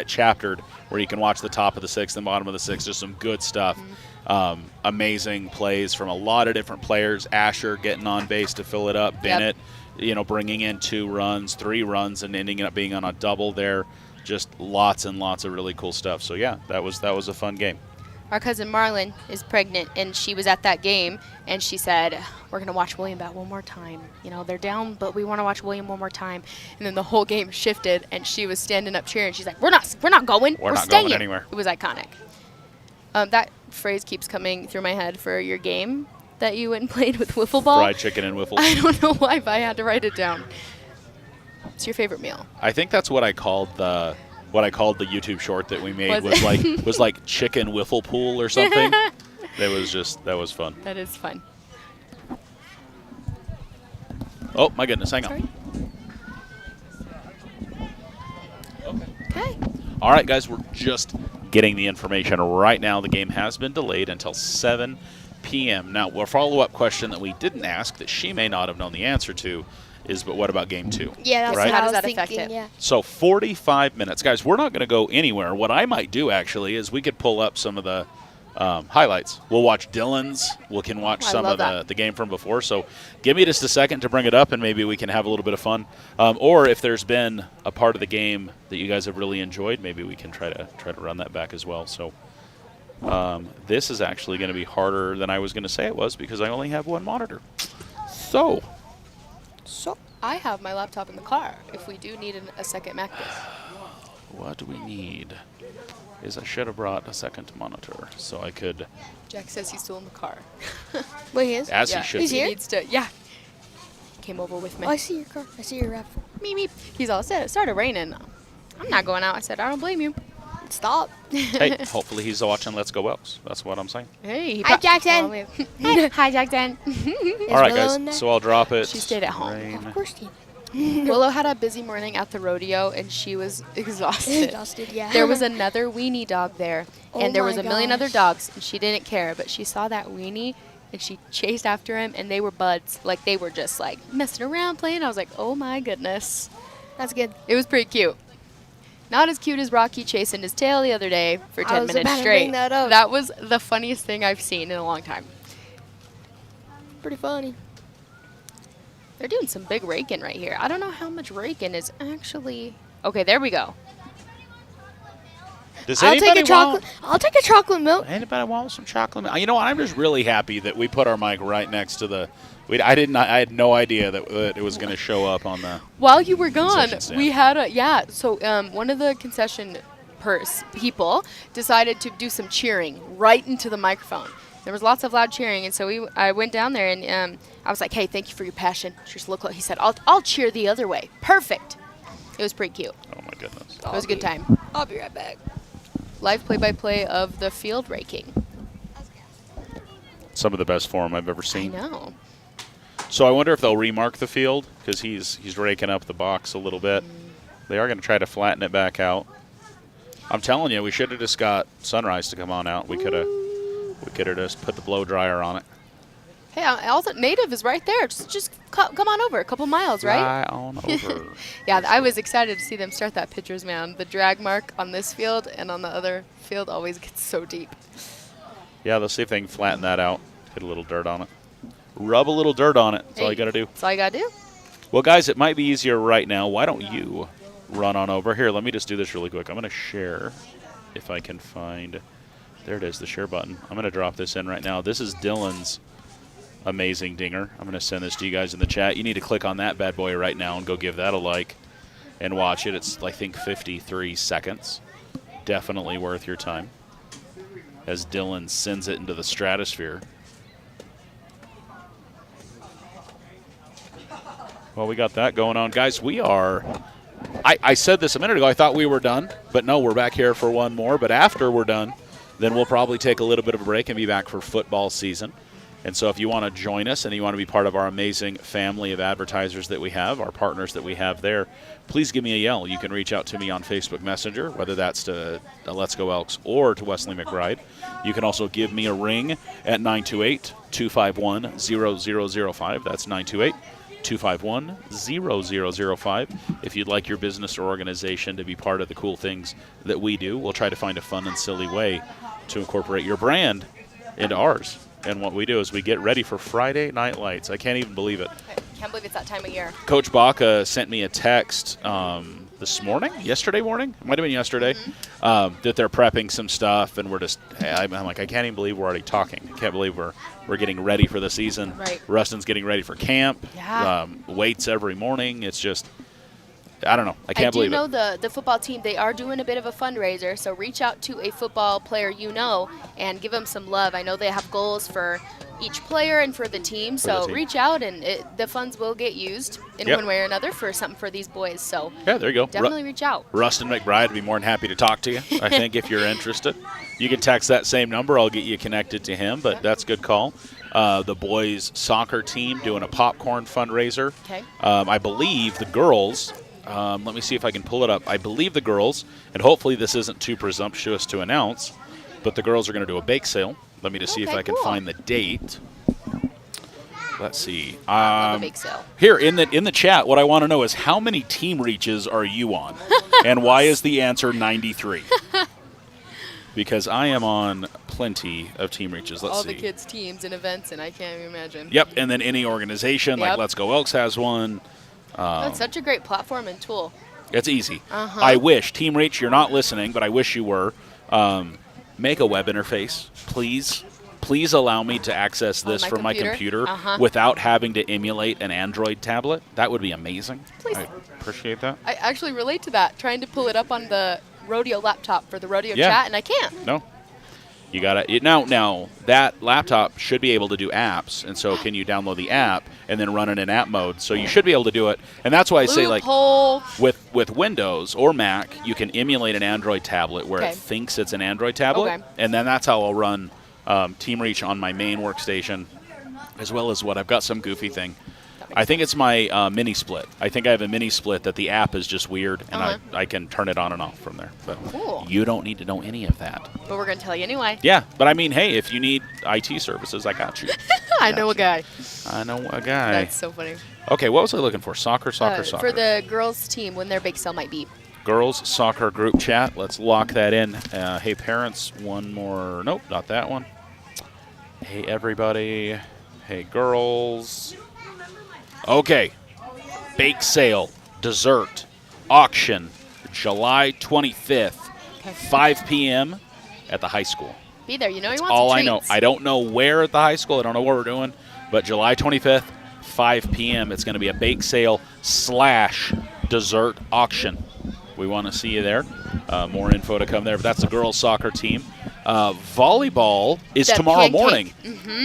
chaptered where you can watch the top of the 6th and bottom of the 6th. Just some good stuff. Amazing plays from a lot of different players. Asher getting on base to fill it up. Bennett, bringing in 2 runs, 3 runs, and ending up being on a double there. just lots and lots of really cool stuff. So yeah, that was a fun game. Our cousin Marlon is pregnant, and she was at that game, and she said, we're going to watch William bat one more time. You know, they're down, but we want to watch William one more time. And then the whole game shifted, and she was standing up cheering. She's like, we're not going. We're not staying going anywhere. It was iconic. That phrase keeps coming through my head for your game that you went and played with wiffle ball. Fried chicken and wiffles. I don't know why, but I had to write it down. What's your favorite meal? I think that's what I called the YouTube short that we made Was was like chicken wiffle pool or something. That was fun. That is fun. Oh my goodness, hang Sorry. on. Okay. All right, guys, we're just getting the information right now. The game has been delayed until 7 p.m. Now, a follow-up question that we didn't ask that she may not have known the answer to is, but what about game 2? Yeah, that's Right? what How I does was that affect thinking. it? Yeah. So 45 minutes. Guys, we're not going to go anywhere. What I might do, actually, is we could pull up some of the highlights. We'll watch Dylan's. We can watch I some love of that. the game from before. So give me just a second to bring it up, and maybe we can have a little bit of fun. Or if there's been a part of the game that you guys have really enjoyed, maybe we can try to run that back as well. So this is actually going to be harder than I was going to say it was because I only have one monitor. So I have my laptop in the car if we do need a second Mac disk. what do we need? Is I should have brought a second monitor so I could, Jack says he's still in the car. Wait, he is? as Yeah, he should He's be. here? Needs to, yeah. Came over with me. Oh, I see your car. I see your wrap. Meep, meep. He's all set. It started raining. I'm not going out. I said, I don't blame you. Stop. Hey, hopefully he's watching Let's Go Elks. That's what I'm saying. Hey, he Hi, Jackson. Hey, hi, Jackson. All right, Willow guys. in there? So I'll drop it. She stayed at home. Rain. Of course he Willow had a busy morning at the rodeo, and she was exhausted. exhausted. Yeah. There was another weenie dog there, Oh and there was my a million other gosh. dogs, and she didn't care, but she saw that weenie, and she chased after him, and they were buds. Like, they were just, like, messing around, playing. I was like, oh, my goodness. That's good. It was pretty cute. Not as cute as Rocky chasing his tail the other day for 10 was minutes about to straight. bring that up. That was the funniest thing I've seen in a long time. Pretty funny. They're doing some big raking right here. I don't know how much raking is actually... Okay, there we go. Does I'll take anybody a chocolate. want? I'll take a chocolate milk. Anybody want some chocolate? You know what? I'm just really happy that we put our mic right next to the. I had no idea that it was going to show up on the. While you were gone, Concession stand. we had a... So one of the concession people decided to do some cheering right into the microphone. There was lots of loud cheering, and so I went down there, and I was like, hey, thank you for your passion. Just look like he said, I'll cheer the other way. Perfect. It was pretty cute. Oh my goodness! It was a good time. I'll be right back. Live play-by-play of the field raking. Some of the best form I've ever I seen. know. So I wonder if they'll remark the field because he's raking up the box a little bit. They are going to try to flatten it back out. I'm telling you, we should have just got Sunrise to come on out. We could have just put the blow dryer on it. Hey, also Native is right there. Just come on over. A couple miles, right? Right on over. Yeah, I was excited to see them start that pitcher's mound. The drag mark on this field and on the other field always gets so deep. Yeah, let's see if they can flatten that out. Get a little dirt on it. Rub a little dirt on it. That's all you got to do. That's all you got to do. Well, guys, it might be easier right now. Why don't you run on over? Here, let me just do this really quick. I'm going to share if I can find. There it is, the share button. I'm going to drop this in right now. This is Dylan's amazing dinger. I'm going to send this to you guys in the chat. You need to click on that bad boy right now and go give that a like and watch it. It's, I think, 53 seconds. Definitely worth your time as Dylan sends it into the stratosphere. Well, we got that going on. Guys, we are – I said this a minute ago. I thought we were done, but no, we're back here for one more. But after we're done, then we'll probably take a little bit of a break and be back for football season. And so if you want to join us and you want to be part of our amazing family of advertisers that we have, our partners that we have there, please give me a yell. You can reach out to me on Facebook Messenger, whether that's to Let's Go Elks or to Wesley McBride. You can also give me a ring at 928-251-0005. That's 928-251-0005. If you'd like your business or organization to be part of the cool things that we do, we'll try to find a fun and silly way to incorporate your brand into ours. And what we do is we get ready for Friday Night Lights. I can't even believe it. I can't believe it's that time of year. Coach Baca sent me a text yesterday morning. It might have been yesterday. That they're prepping some stuff, and we're just. I'm like, I can't even believe we're already talking. I can't believe we're getting ready for the season. Right. Rustin's getting ready for camp. Yeah. Weights every morning. It's just. I don't know. I can't believe it. I do know the football team, they are doing a bit of a fundraiser, so reach out to a football player you know and give them some love. I know they have goals for each player and for the team, so reach out, and the funds will get used in one way or another for something for these boys. So yeah, there you go. Definitely reach out. Rustin McBride would be more than happy to talk to you, I think, if you're interested. You can text that same number. I'll get you connected to him, but that's a good call. The boys' soccer team doing a popcorn fundraiser. Okay. I believe the girls... let me see if I can pull it up. I believe the girls, and hopefully this isn't too presumptuous to announce, but the girls are going to do a bake sale. Let me just see if I can find the date. Let's see. I love a bake sale. Here in the chat, what I want to know is how many team reaches are you on, and why is the answer 93? Because I am on plenty of team reaches. Let's see. All the kids' teams and events, and I can't even imagine. Yep, and then any organization like Let's Go Elks has one. It's such a great platform and tool. It's easy. I wish, Team Reach, you're not listening, but I wish you were. Make a web interface, please. Please allow me to access this from my computer without having to emulate an Android tablet. That would be amazing. Please. I appreciate that. I actually relate to that, trying to pull it up on the rodeo laptop for the rodeo chat, and I can't. No. You got to now that laptop should be able to do apps, and so can you download the app and then run it in app mode? So you should be able to do it, and that's why I say, like, with Windows or Mac, you can emulate an Android tablet where it thinks it's an Android tablet, and then that's how I'll run Team Reach on my main workstation, as well as I've got some goofy thing. I think it's my mini split. I think I have a mini split that the app is just weird, and I can turn it on and off from there. But you don't need to know any of that. But we're going to tell you anyway. Yeah, but I mean, hey, if you need IT services, I got you. I know a guy. I know a guy. That's so funny. Okay, what was I looking for? Soccer. For the girls' team, when their bake sale might be. Girls soccer group chat. Let's lock that in. Hey, parents, one more. Nope, not that one. Hey, everybody. Hey, girls. Okay, bake sale, dessert, auction, July 25th, 5 p.m. at the high school. Be there. You know, you want all some I know. treats. I don't know where at the high school. I don't know what we're doing, but July 25th, 5 p.m. It's going to be a bake sale / dessert auction. We want to see you there. More info to come there, but that's the girls' soccer team. Volleyball is tomorrow morning.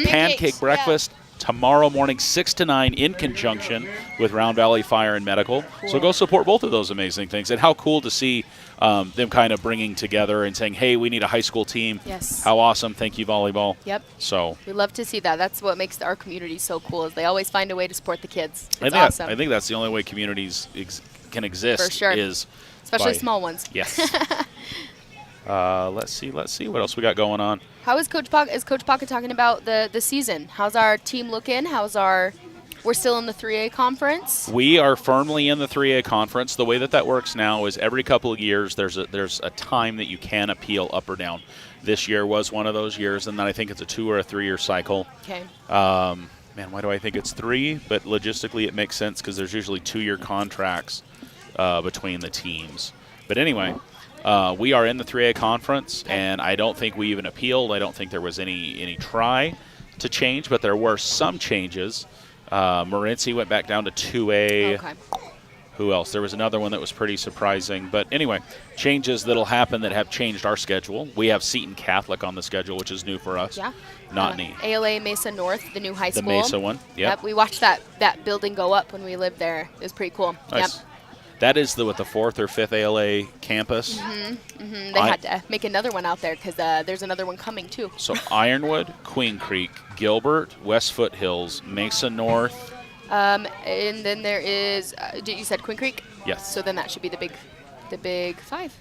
Pancake breakfast. Tomorrow morning, 6 to 9, in conjunction with Round Valley Fire and Medical. Cool. So go support both of those amazing things. And how cool to see them kind of bringing together and saying, hey, we need a high school team. Yes. How awesome. Thank you, volleyball. Yep. So we love to see that. That's what makes our community so cool, is they always find a way to support the kids. It's awesome. I think that's the only way communities can exist. For sure. Especially small ones. Yes. Let's see what else we got going on. How is Coach Pocket? Is Coach Pocket talking about the season? How's our team looking? We're still in the 3A conference? We are firmly in the 3A conference. The way that works now is every couple of years there's a time that you can appeal up or down. This year was one of those years, and then I think it's a 2 or a 3 year cycle. Okay. Man, why do I think it's 3? But logistically it makes sense because there's usually 2-year contracts between the teams. But anyway, we are in the 3A conference, and I don't think we even appealed. I don't think there was any try to change, but there were some changes. Morenci went back down to 2A. Okay. Who else? There was another one that was pretty surprising. But anyway, changes that'll happen that have changed our schedule. We have Seton Catholic on the schedule, which is new for us. Yeah. Not neat. ALA Mesa North, the new high school. The Mesa one, yep. We watched that building go up when we lived there. It was pretty cool. Nice. Yep. That is the 4th or 5th ALA campus. They had to make another one out there because there's another one coming too. So Ironwood, Queen Creek, Gilbert, West Foothills, Mesa North. And then there is, you said Queen Creek? Yes. So then that should be the big 5.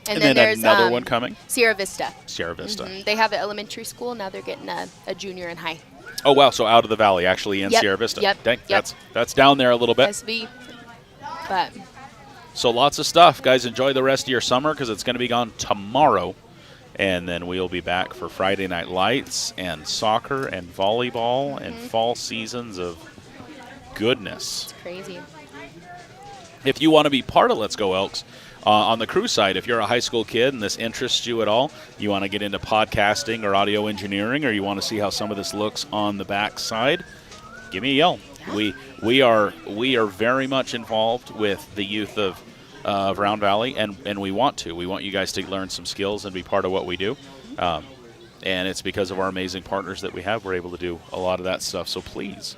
And then there's another one coming? Sierra Vista. Sierra Vista. They have an elementary school. Now they're getting a junior and high. Oh, wow. So out of the valley, actually in Sierra Vista. Yep. Dang, that's down there a little bit. SV. But so lots of stuff. Guys, enjoy the rest of your summer because it's going to be gone tomorrow. And then we'll be back for Friday Night Lights and soccer and volleyball and fall seasons of goodness. It's crazy. if you want to be part of Let's Go Elks, on the crew side, if you're a high school kid and this interests you at all, you want to get into podcasting or audio engineering, or you want to see how some of this looks on the back side, give me a yell. Yeah. We are very much involved with the youth of Round Valley, and we want to. We want you guys to learn some skills and be part of what we do. And it's because of our amazing partners that we have, we're able to do a lot of that stuff. So please,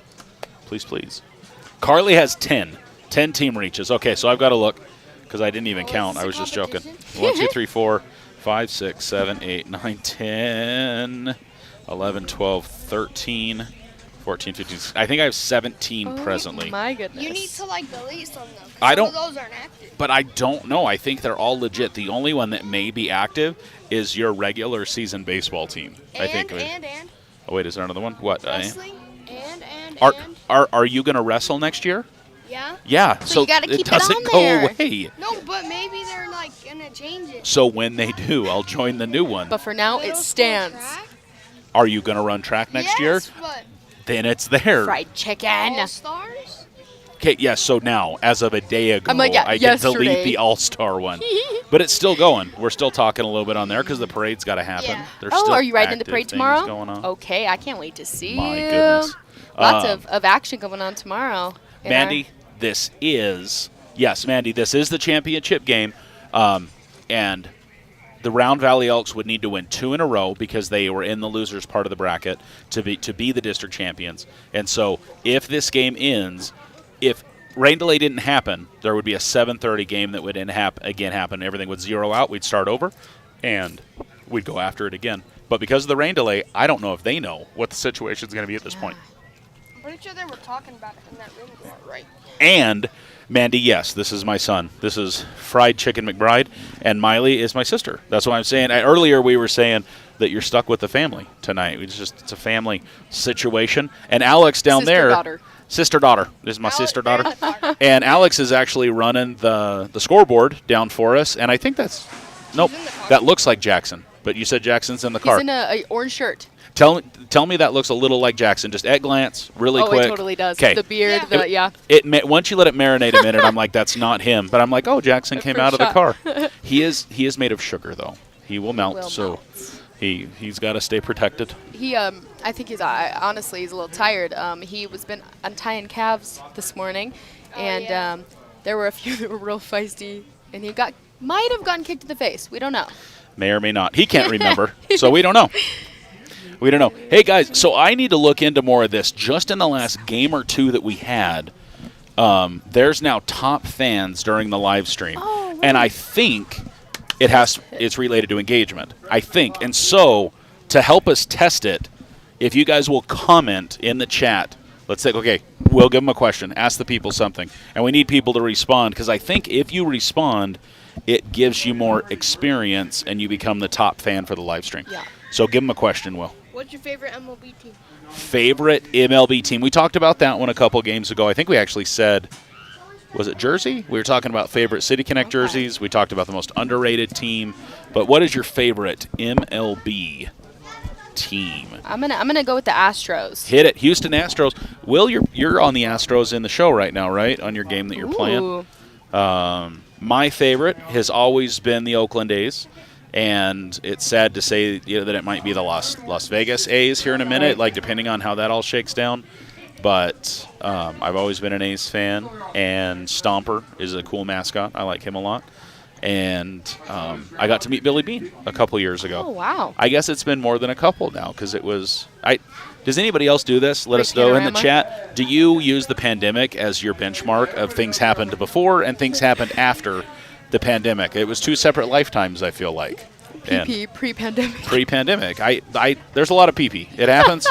please, please. Carly has 10 team reaches. Okay, so I've got to look because I didn't even count. I was just joking. 1, 2, 3, 4, 5, 6, 7, 8, 9, 10, 11, 12, 13, 14, 15. I think I have 17 presently. My goodness. You need to like delete some though. I don't. Some of those aren't active. But I don't know. I think they're all legit. The only one that may be active is your regular season baseball team. I think. And. Oh wait, is there another one? What? Wrestling Are you gonna wrestle next year? Yeah. Yeah. So you gotta keep it doesn't it on go there. away. No, but maybe they're like gonna change it. So when they do, I'll join the new one. But for now, Middle it school stands. track? Are you gonna run track next year? Yes, but Then it's there. Fried chicken. All-Stars? Okay, yes, so now, as of a day ago, I'm like, yeah, I can delete yesterday. the All-Star one. But it's still going. We're still talking a little bit on there because the parade's got to happen. Yeah. There's Oh, still are you riding in the active parade things tomorrow? Going on. Okay, I can't wait to see My you. goodness. Lots of action going on tomorrow. in Mandy, this is the championship game. And the Round Valley Elks would need to win 2 in a row because they were in the losers part of the bracket to be the district champions. And so if this game ends, if rain delay didn't happen, there would be a 7:30 game that would happen. Everything would zero out. We'd start over, and we'd go after it again. But because of the rain delay, I don't know if they know what the situation is going to be at this point. I'm pretty sure they were talking about it in that room, right? And Mandy, yes, this is my son. This is Fried Chicken McBride, and Miley is my sister. That's what I'm saying. Earlier we were saying that you're stuck with the family tonight. It's a family situation. And Alex down there, sister-daughter. This is my sister-daughter. And Alex is actually running the scoreboard down for us, and I think that looks like Jackson. But you said Jackson's in the car. He's in a orange shirt. Tell me that looks a little like Jackson, just at glance, really quick. Oh, it totally does. 'Kay. The beard, Yeah. Once you let it marinate a minute, I'm like, that's not him. But I'm like, oh, Jackson came out of the car. He is made of sugar, though. He will melt, so he's got to stay protected. He, I think he's honestly he's a little tired. He was been untying calves this morning, and there were a few that were real feisty, and he might have gotten kicked in the face. We don't know. May or may not. He can't remember, so we don't know. We don't know. Hey, guys, so I need to look into more of this. Just in the last game or two that we had, there's now top fans during the live stream. Oh, wow. And I think it's related to engagement. I think. And so to help us test it, if you guys will comment in the chat, let's say, okay, we'll give them a question, ask the people something. And we need people to respond because I think if you respond, it gives you more experience and you become the top fan for the live stream. Yeah. So give them a question, Will. What's your favorite MLB team? Favorite MLB team? We talked about that one a couple games ago. I think we actually said, was it Jersey? We were talking about favorite City Connect jerseys. We talked about the most underrated team. But what is your favorite MLB team? I'm gonna go with the Astros. Hit it, Houston Astros. Will, you're on the Astros in the show right now, right? On your game that you're playing. My favorite has always been the Oakland A's. And it's sad to say that it might be the Las Vegas A's here in a minute, like depending on how that all shakes down. But I've always been an A's fan, and Stomper is a cool mascot. I like him a lot. And I got to meet Billy Bean a couple years ago. Oh, wow. I guess it's been more than a couple now because it was – does anybody else do this? Let us know in the chat. Do you use the pandemic as your benchmark of things happened before and things happened after the pandemic? It was 2 separate lifetimes, I feel like. PP, pre-pandemic. Pre-pandemic. There's a lot of PP. It happens.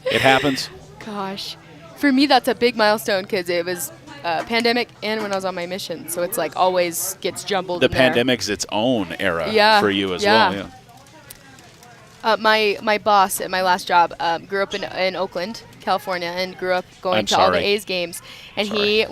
It happens. Gosh. For me, that's a big milestone because it was pandemic and when I was on my mission. So it's like always gets jumbled The in there. pandemic's its own era for you as yeah. well. Yeah. My boss at my last job grew up in Oakland, California and grew up going I'm to all the sorry. A's games. And Sorry.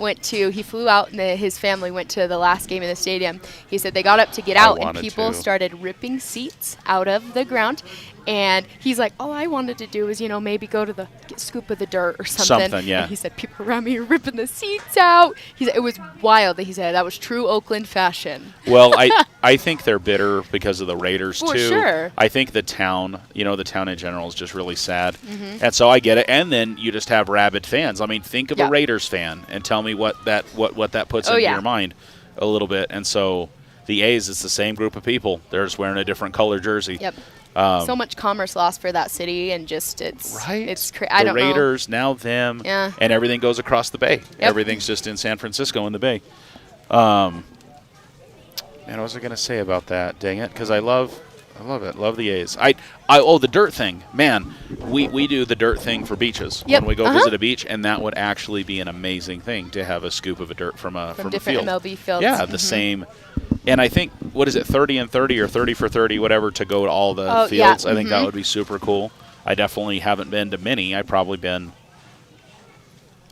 he flew out and his family went to the last game in the stadium. He said they got up to get I out and wanted people to. started ripping seats out of the ground. And he's like, all I wanted to do was, maybe go to the scoop of the dirt or something. Something, yeah. And he said, people around me are ripping the seats out. He said, it was wild that he said that was true Oakland fashion. Well, I think they're bitter because of the Raiders, For too. sure. I think the town, the town in general is just really sad. Mm-hmm. And so I get it. And then you just have rabid fans. I mean, think of Yeah. a Raiders fan and tell me what that puts Oh, into yeah. your mind a little bit. And so the A's, it's the same group of people. They're just wearing a different color jersey. Yep. So much commerce lost for that city, and just it's Right. It's I the don't know. Raiders, now them, Yeah. and everything goes across the bay. Yep. Everything's just in San Francisco in the bay. Man, what was I going to say about that? Dang it, because I love it. Love the A's. The dirt thing. Man, we do the dirt thing for beaches Yep. when we go Uh-huh. visit a beach, and that would actually be an amazing thing to have a scoop of a dirt from a different field. MLB fields. Yeah, the same. And I think, what is it, 30 and 30 or 30 for 30, whatever, to go to all the Oh, yeah. fields. I think that would be super cool. I definitely haven't been to many. I've probably been,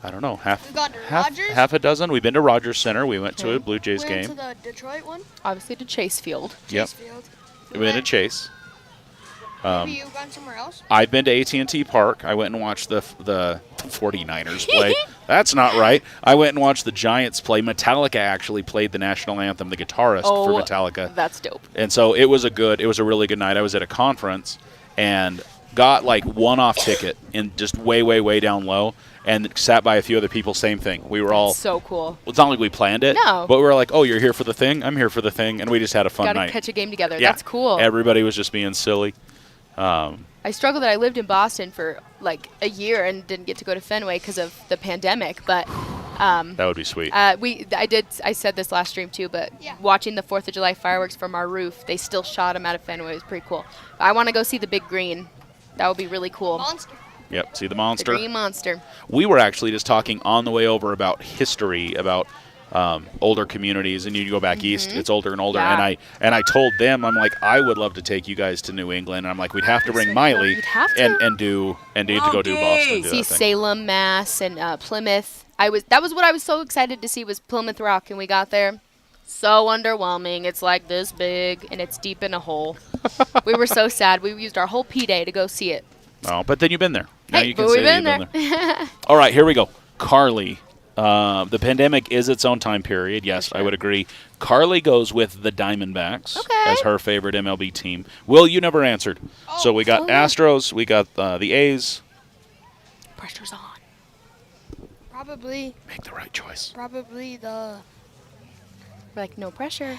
I don't know, We've gone to Rogers. half a dozen. We've been to Rogers Center. We went to Okay. a Blue Jays Went game. to the Detroit one. Obviously to Chase Field. Yep. Chase Field. We've been to Chase. Maybe you've gone somewhere else. I've been to AT&T Park. I went and watched the 49ers play. That's not right. I went and watched the Giants play. Metallica actually played the national anthem, the guitarist for Metallica. That's dope. And so it was a really good night. I was at a conference and got like one-off ticket and just way, way, way down low and sat by a few other people, same thing. We were all, So cool. it's not like we planned it, No. but we were like, oh, you're here for the thing? I'm here for the thing. And we just had a fun Got to night. catch a game together. Yeah. That's cool. Everybody was just being silly. I struggled that I lived in Boston for like a year and didn't get to go to Fenway because of the pandemic, but That would be sweet. I said this last stream too, but Yeah. watching the 4th of July fireworks from our roof, they still shot them out of Fenway. It was pretty cool. I want to go see the big green. That would be really cool. Monster. Yep, see the The monster. green monster. We were actually just talking on the way over about history, about older communities, and you go back east, it's older and older. Yeah. And I told them, I'm like, I would love to take you guys to New England. And I'm like, we'd have to bring Miley You'd have to. and to go do Boston. Do See that thing. Salem, Mass, and Plymouth. That was what I was so excited to see was Plymouth Rock, and we got there. So underwhelming. It's like this big, and it's deep in a hole. We were so sad. We used our whole P day to go see it. Oh, but then you've been there. Now Hey, you can but say we've that been you've been there. All right, here we go. Carly. The pandemic is its own time period. Yes, I would agree. Carly goes with the Diamondbacks Okay. as her favorite MLB team. Will, you never answered. So we got Astros, we got the A's. Pressure's on. Probably Make the right choice. the We're like, no pressure.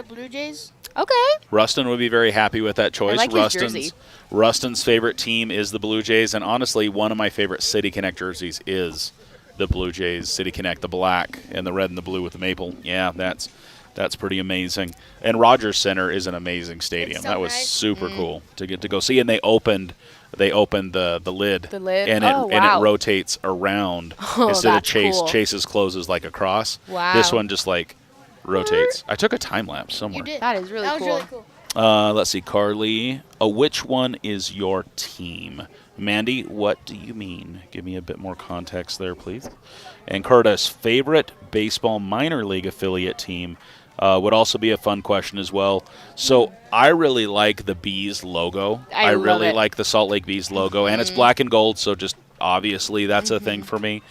Blue Jays. Okay. Rustin would be very happy with that choice. like his jersey. Rustin's favorite team is the Blue Jays, and honestly, one of my favorite City Connect jerseys is the Blue Jays City Connect, the black and the red and the blue with the maple. Yeah, that's pretty amazing. And Rogers Center is an amazing stadium. It's so That was nice. super cool to get to go see. And they opened the lid. The lid? And Oh, it wow. rotates around Oh, instead of that's cool. Chase's closes like across. Wow. This one just like rotates. I took a time lapse somewhere. You did. That is really That was cool. really cool. Let's see, Carly. Which one is your team? Mandy, what do you mean? Give me a bit more context there, please. And Curtis, favorite baseball minor league affiliate team would also be a fun question as well. So I really like the Bees logo. I love really it. like the Salt Lake Bees logo, and it's black and gold, so just obviously that's a thing for me.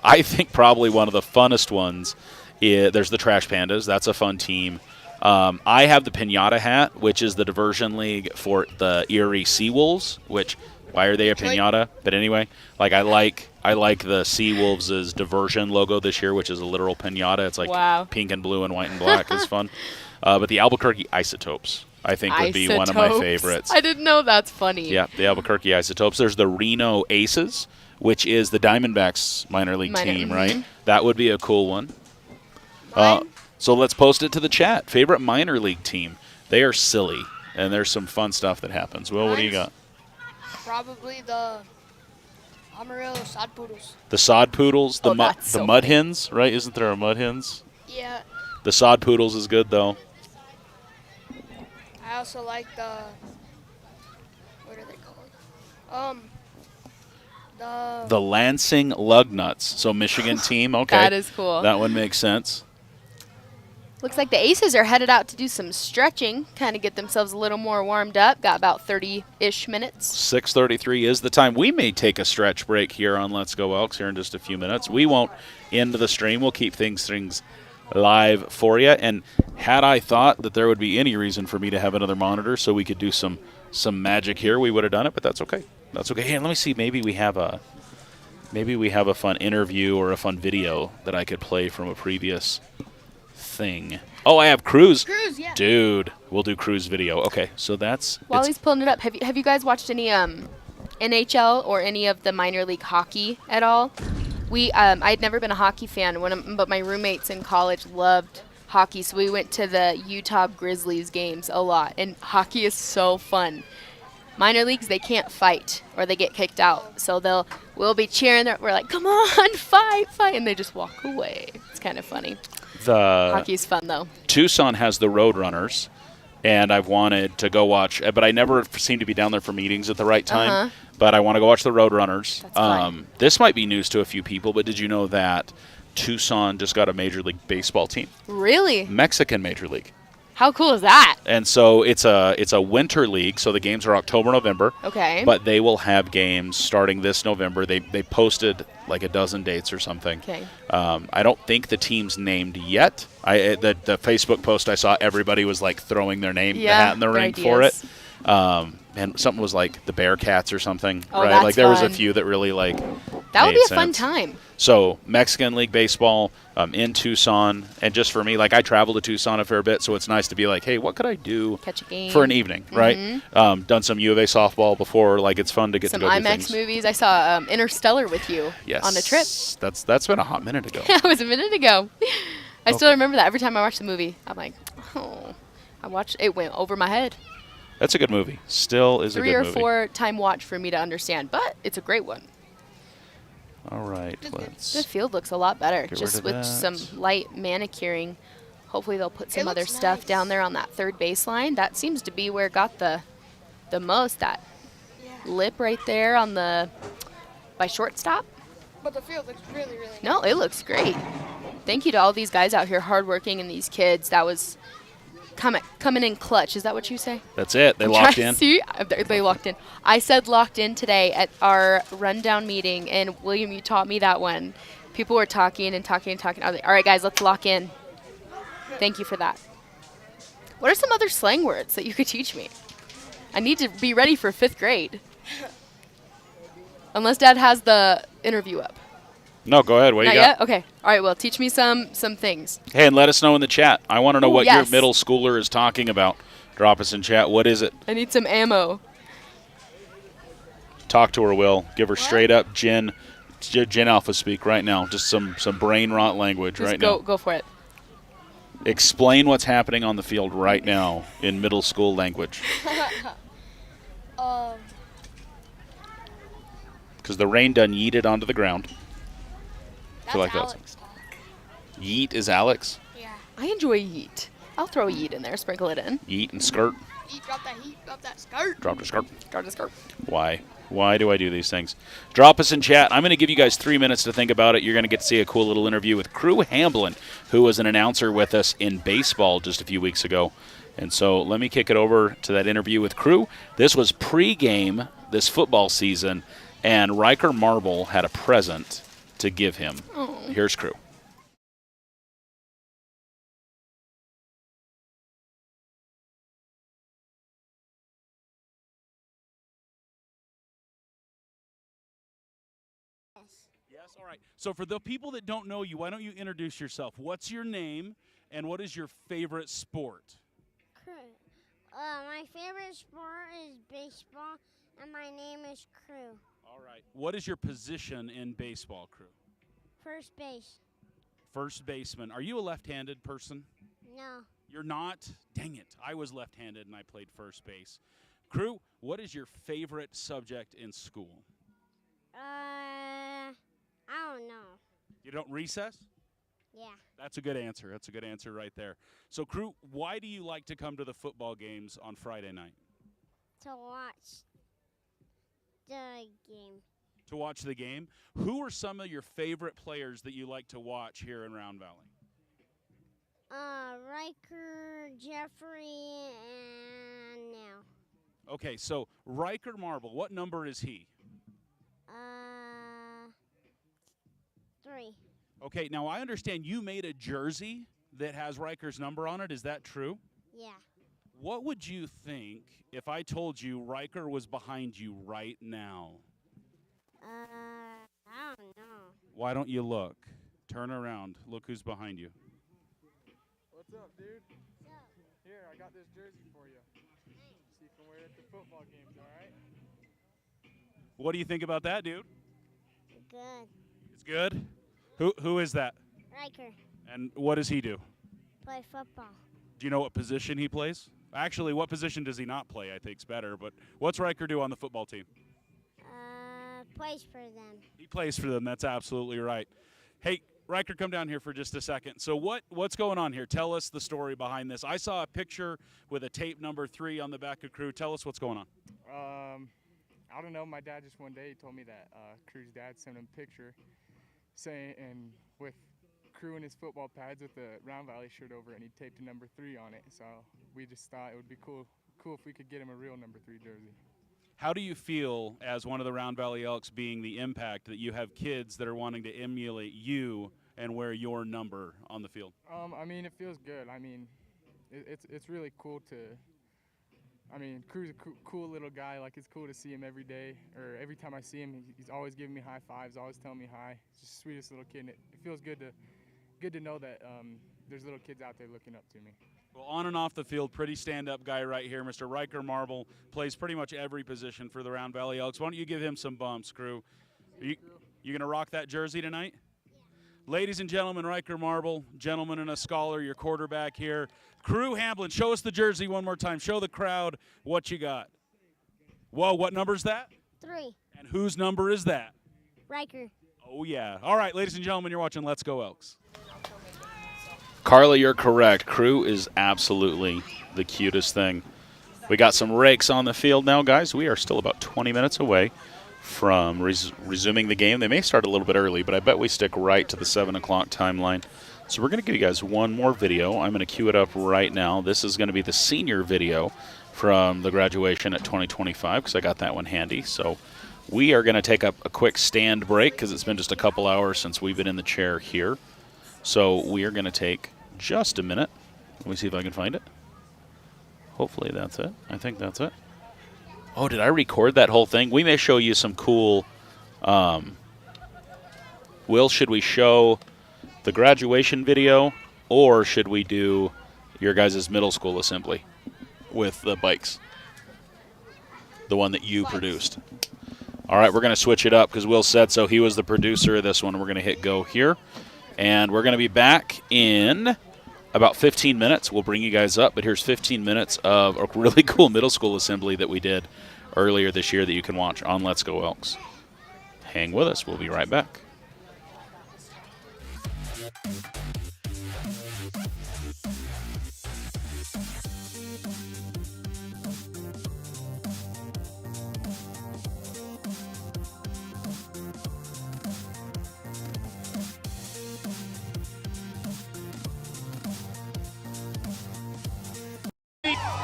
I think probably one of the funnest ones is there's the Trash Pandas. That's a fun team. I have the Pinata hat, which is the diversion league for the Erie Seawolves, which why are they a pinata? But anyway, like I like the Seawolves' diversion logo this year, which is a literal pinata. It's like Wow. pink and blue and white and black. It's fun. But the Albuquerque Isotopes, I think, would be one of my Isotopes. favorites. I didn't know that's funny. Yeah, the Albuquerque Isotopes. There's the Reno Aces, which is the Diamondbacks minor league team, right? That would be a cool one. So let's post it to the chat. Favorite minor league team. They are silly, and there's some fun stuff that happens. Will, what do you got? Probably the Amarillo Sod Poodles. The Sod Poodles, the, Oh, that's the so Mud funny. Hens, right? Isn't there a Mud Hens? Yeah. The Sod Poodles is good, though. I also like the, what are they called? The Lansing Lugnuts. So Michigan team. Okay. That is cool. That one makes sense. Looks like the Aces are headed out to do some stretching, kind of get themselves a little more warmed up. Got about 30-ish minutes. 6:33 is the time. We may take a stretch break here on Let's Go Elks here in just a few minutes. We won't end the stream. We'll keep things live for you. And had I thought that there would be any reason for me to have another monitor so we could do some magic here, we would have done it, but that's okay. That's okay. Hey, let me see. Maybe we have a fun interview or a fun video that I could play from a previous thing. Oh, I have Cruz. Cruz, yeah. Dude, we'll do Cruz video. Okay, so that's... While he's pulling it up, have you guys watched any NHL or any of the minor league hockey at all? I'd never been a hockey fan, but my roommates in college loved hockey, so we went to the Utah Grizzlies games a lot, and hockey is so fun. Minor leagues, they can't fight or they get kicked out, so we'll be cheering. We're like, come on, fight, and they just walk away. It's kind of funny. Hockey's fun, though. Tucson has the Roadrunners, and I've wanted to go watch, but I never seem to be down there for meetings at the right time. But I want to go watch the Roadrunners. That's fun. This might be news to a few people, but did you know that Tucson just got a Major League Baseball team? Really? Mexican Major League. How cool is that? And so it's a winter league, so the games are October, November. Okay. But they will have games starting this November. They posted like a dozen dates or something. Okay. I don't think the team's named yet. The Facebook post I saw, everybody was like throwing their name, the hat in the ring for it. And something was like the Bearcats or something, oh, right? That's like there was a fun. few that really like that would made be a sense. fun time. So Mexican League Baseball in Tucson, and just for me, like I travel to Tucson a fair bit, so it's nice to be like, hey, what could I do Catch a game for an evening, right? Done some U of A softball before, like it's fun to get some to go do IMAX things. movies. I saw Interstellar with you on a trip. That's been a hot minute ago. That was a minute ago. I still remember that. Every time I watch the movie, I'm like, oh, it went over my head. That's a good movie. Still is a good movie. 3 or 4 time watch for me to understand, but it's a great one. All right, The field looks a lot better, just with that. some light manicuring. Hopefully they'll put some other stuff down there on that third baseline. That seems to be where it got the most. That lip right there on by shortstop. But the field looks really, really nice. No, it looks great. Thank you to all these guys out here hardworking and these kids. That was coming in clutch. Is that what you say? That's it. They locked in. See, they locked in. I said locked in today at our rundown meeting, and William, you taught me that one. People were talking and talking and talking. I was like, all right, guys, let's lock in. Thank you for that. What are some other slang words that you could teach me? I need to be ready for 5th grade. Unless Dad has the interview up. No, go ahead. What do you got? Not yet? Okay. All right, well, teach me some things. Hey, and let us know in the chat. I want to know what yes. your middle schooler is talking about. Drop us in chat. What is it? I need some ammo. Talk to her, Will. Give her straight up Gen Alpha speak right now. Just some brain rot language Just right now. Go for it. Explain what's happening on the field right now in middle school language. Because the rain done yeeted onto the ground. That's like Alex talk. Yeet is Alex. Yeah. I enjoy yeet. I'll throw yeet in there, sprinkle it in. Yeet and skirt. Drop that skirt. Drop the skirt. Drop the skirt. Why? Why do I do these things? Drop us in chat. I'm going to give you guys 3 minutes to think about it. You're going to get to see a cool little interview with Crew Hamblin, who was an announcer with us in baseball just a few weeks ago. And so let me kick it over to that interview with Crew. This was pre-game this football season, and Riker Marble had a present to give him. Oh. Here's Crew. Yes, all right. So for the people that don't know you, why don't you introduce yourself? What's your name, and what is your favorite sport? My favorite sport is baseball, and my name is Crew. All right. What is your position in baseball, Crew? First base. First baseman. Are you a left-handed person? No. You're not? Dang it. I was left-handed, and I played first base. Crew, what is your favorite subject in school? I don't know. You don't recess? Yeah. That's a good answer. That's a good answer right there. So, Crew, why do you like to come to the football games on Friday night? To watch the game. To watch the game. Who are some of your favorite players that you like to watch here in Round Valley? Riker, Jeffrey, and now. Okay, so Riker Marble, what number is he? 3. Okay, now I understand you made a jersey that has Riker's number on it. Is that true? Yeah. What would you think if I told you Riker was behind you right now? I don't know. Why don't you look? Turn around. Look who's behind you. What's up, dude? Here, I got this jersey for you. So you can wear it at the football games, all right? What do you think about that, dude? Good. It's good? Who is that? Riker, And what does he do? play football. Do you know what position he plays? Actually, what position does he not play, I think's better. But what's Riker do on the football team? Plays for them. He plays for them. That's absolutely right. Hey, Riker, come down here for just a second. So what's going on here? Tell us the story behind this. I saw a picture with a tape number 3 on the back of Crew. Tell us what's going on. I don't know. My dad just one day told me that Crew's dad sent him a picture saying, and with Crew and his football pads with the Round Valley shirt over it, and he taped a number 3 on it. So we just thought it would be cool if we could get him a real number 3 jersey. How do you feel as one of the Round Valley Elks being the impact that you have kids that are wanting to emulate you and wear your number on the field? I mean, it feels good. I mean, it's really cool to. I mean, Crew's a cool little guy. Like, it's cool to see him every day, or every time I see him, he's always giving me high fives, always telling me hi. He's just the sweetest little kid, and it feels good to know that there's little kids out there looking up to me. Well, on and off the field, pretty stand-up guy right here. Mr. Riker Marble plays pretty much every position for the Round Valley Elks. Why don't you give him some bumps, Crew? You going to rock that jersey tonight? Yeah. Ladies and gentlemen, Riker Marble, gentleman and a scholar, your quarterback here. Crew Hamblin, show us the jersey one more time. Show the crowd what you got. Whoa, what number is that? 3. And whose number is that? Riker. Oh, yeah. All right, ladies and gentlemen, you're watching Let's Go Elks. Carla, you're correct. Crew is absolutely the cutest thing. We got some rakes on the field now, guys. We are still about 20 minutes away from resuming the game. They may start a little bit early, but I bet we stick right to the 7 o'clock timeline. So we're going to give you guys one more video. I'm going to cue it up right now. This is going to be the senior video from the graduation at 2025 because I got that one handy. So we are going to take up a quick stand break because it's been just a couple hours since we've been in the chair here. So we are going to take just a minute. Let me see if I can find it. Hopefully that's it. I think that's it. Oh, did I record that whole thing? We may show you some cool... Will, should we show the graduation video, or should we do your guys' middle school assembly with the bikes? The one that you produced. All right, we're going to switch it up because Will said so. He was the producer of this one. We're going to hit go here. And we're going to be back in about 15 minutes. We'll bring you guys up, but here's 15 minutes of a really cool middle school assembly that we did earlier this year that you can watch on Let's Go Elks. Hang with us. We'll be right back.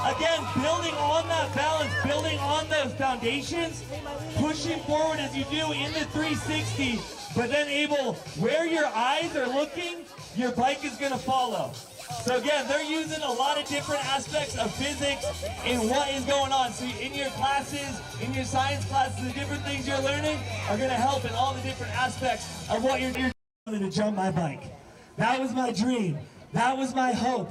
Again, building on that balance, building on those foundations, pushing forward as you do in the 360, but then able, where your eyes are looking, your bike is going to follow. So again, they're using a lot of different aspects of physics in what is going on. So in your classes, in your science classes, the different things you're learning are going to help in all the different aspects of what you're doing. To jump my bike. That was my dream. That was my hope.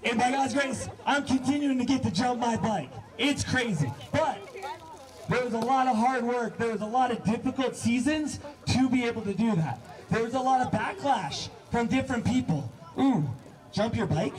And by God's grace, I'm continuing to get to jump my bike. It's crazy. But there was a lot of hard work. There was a lot of difficult seasons to be able to do that. There was a lot of backlash from different people. Ooh, jump your bike?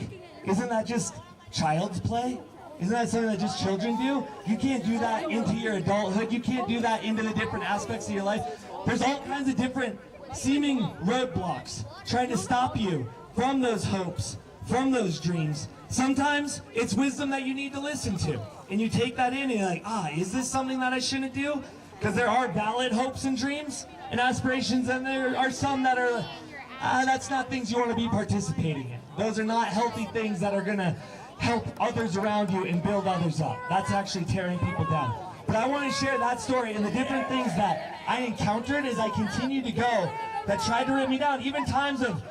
Isn't that just child's play? Isn't that something that just children do? You can't do that into your adulthood. You can't do that into the different aspects of your life. There's all kinds of different seeming roadblocks trying to stop you from those hopes, from those dreams, sometimes it's wisdom that you need to listen to. And you take that in and you're like, is this something that I shouldn't do? Because there are valid hopes and dreams and aspirations, and there are some that are, that's not things you want to be participating in. Those are not healthy things that are going to help others around you and build others up. That's actually tearing people down. But I want to share that story and the different things that I encountered as I continued to go that tried to rip me down. Even times of,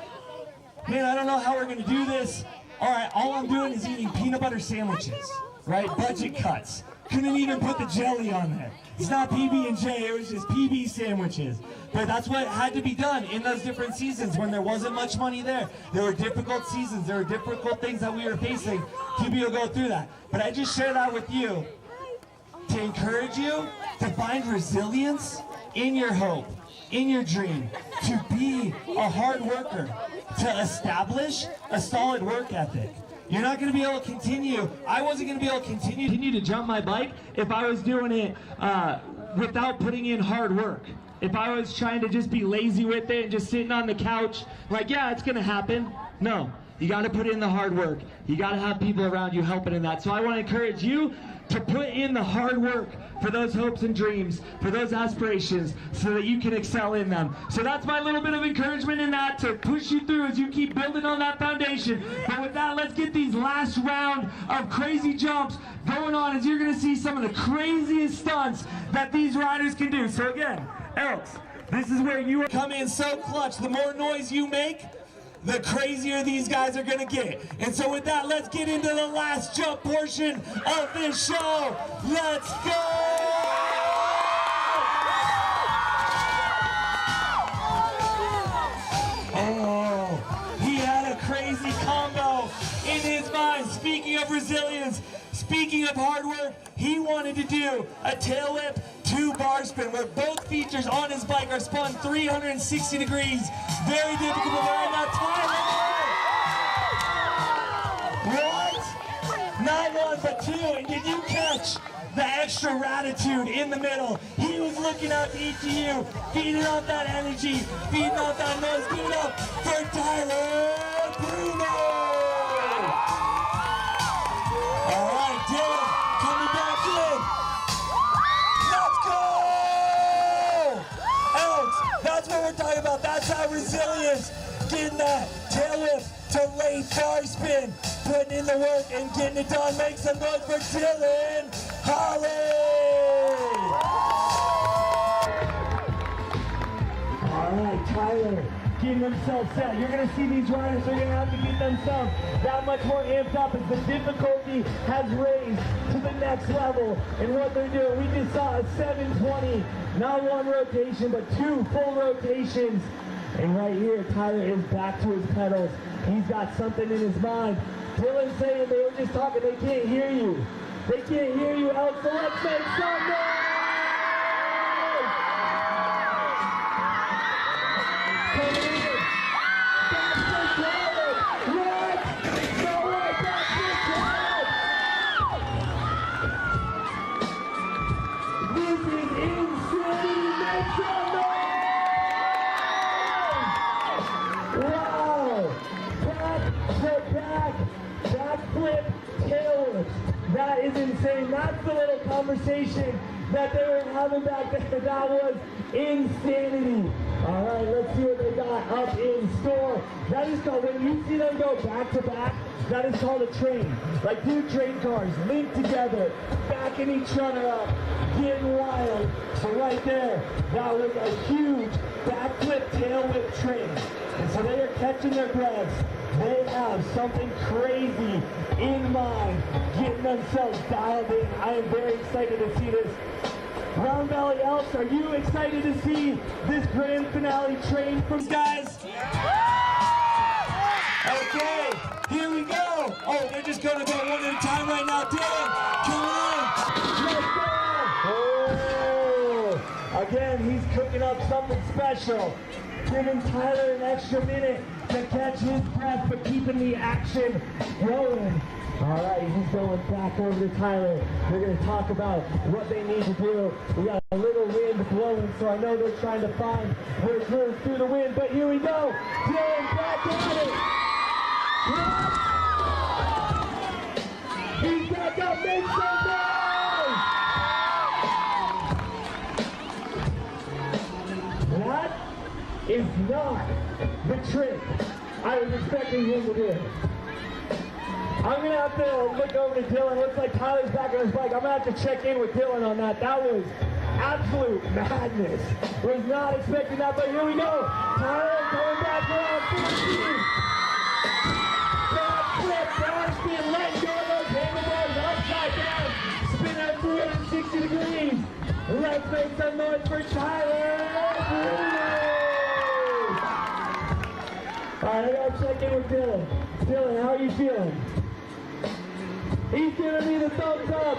man, I don't know how we're going to do this. All right, all I'm doing is eating peanut butter sandwiches, right? Budget cuts. Couldn't even put the jelly on there. It's not PB&J, it was just PB sandwiches. But that's what had to be done in those different seasons when there wasn't much money there. There were difficult seasons, there were difficult things that we were facing to be able to go through that. But I just share that with you to encourage you to find resilience in your hope, in your dream, to be a hard worker, to establish a solid work ethic. You're not going to be able to continue. I wasn't going to be able to continue to jump my bike if I was doing it without putting in hard work. If I was trying to just be lazy with it and just sitting on the couch, like, yeah, it's going to happen. No, you got to put in the hard work. You got to have people around you helping in that. So I want to encourage you to put in the hard work for those hopes and dreams, for those aspirations, so that you can excel in them. So that's my little bit of encouragement in that, to push you through as you keep building on that foundation. But with that, let's get these last round of crazy jumps going on, as you're going to see some of the craziest stunts that these riders can do. So again, Elks, this is where you come in so clutch. The more noise you make, the crazier these guys are gonna get. And so with that, let's get into the last jump portion of this show. Let's go! Oh, he had a crazy combo in his mind. Speaking of resilience, speaking of hard work, he wanted to do a tail whip 2-bar spin where both features on his bike are spun 360 degrees. Very difficult to learn. Now, what? Not one, but two. And did you catch the extra ratitude in the middle? He was looking out to each of you, feeding off that energy, feeding off that noise. Give it up for Tyler Bruno. All right, Dylan, coming back in. That's what we're talking about. That's how resilience, getting that tail whip to late bar spin, putting in the work and getting it done. Make some noise for Dylan Holly. All right, Tyler, getting themselves set. You're going to see these riders are going to have to get themselves that much more amped up as the difficulty has raised to the next level in what they're doing. We just saw a 720, not one rotation, but 2 full rotations. And right here, Tyler is back to his pedals. He's got something in his mind. Dylan's saying they were just talking, they can't hear you. They can't hear you, Elks, so let's make some noise! That is insane. That's the little conversation that they were having back there. That was insanity. All right, let's see what they got up in store. That is called, when you see them go back to back, that is called a train. Like 2 train cars linked together, backing each other up, getting wild. So right there, that was a huge backflip, tail whip train. And so they are catching their breaths. They have something crazy in mind, getting themselves dialed in. I am very excited to see this. Round Valley Elks, are you excited to see this grand finale train from guys? Okay, here we go. Oh, they're just going to go one at a time right now. Dylan, come on. Let's go. Oh, again, he's cooking up something special. Giving Tyler an extra minute to catch his breath, but keeping the action rolling. All right, he's going back over to Tyler. We're going to talk about what they need to do. We got a little wind blowing, so I know they're trying to find their groove through the wind, but here we go. Dylan back at it. Make some noise! That is not the trick I was expecting him to do. I'm going to have to look over to Dylan. Looks like Tyler's back on his bike. I'm going to have to check in with Dylan on that. That was absolute madness. Was not expecting that, but here we go. Tyler coming back around 15. Back flip, downspin, let go of those handlebars upside down. Spin at 360 degrees. Let's make some noise for Tyler. All right, I got to check in with Dylan. Dylan, how are you feeling? He's giving me the thumbs up.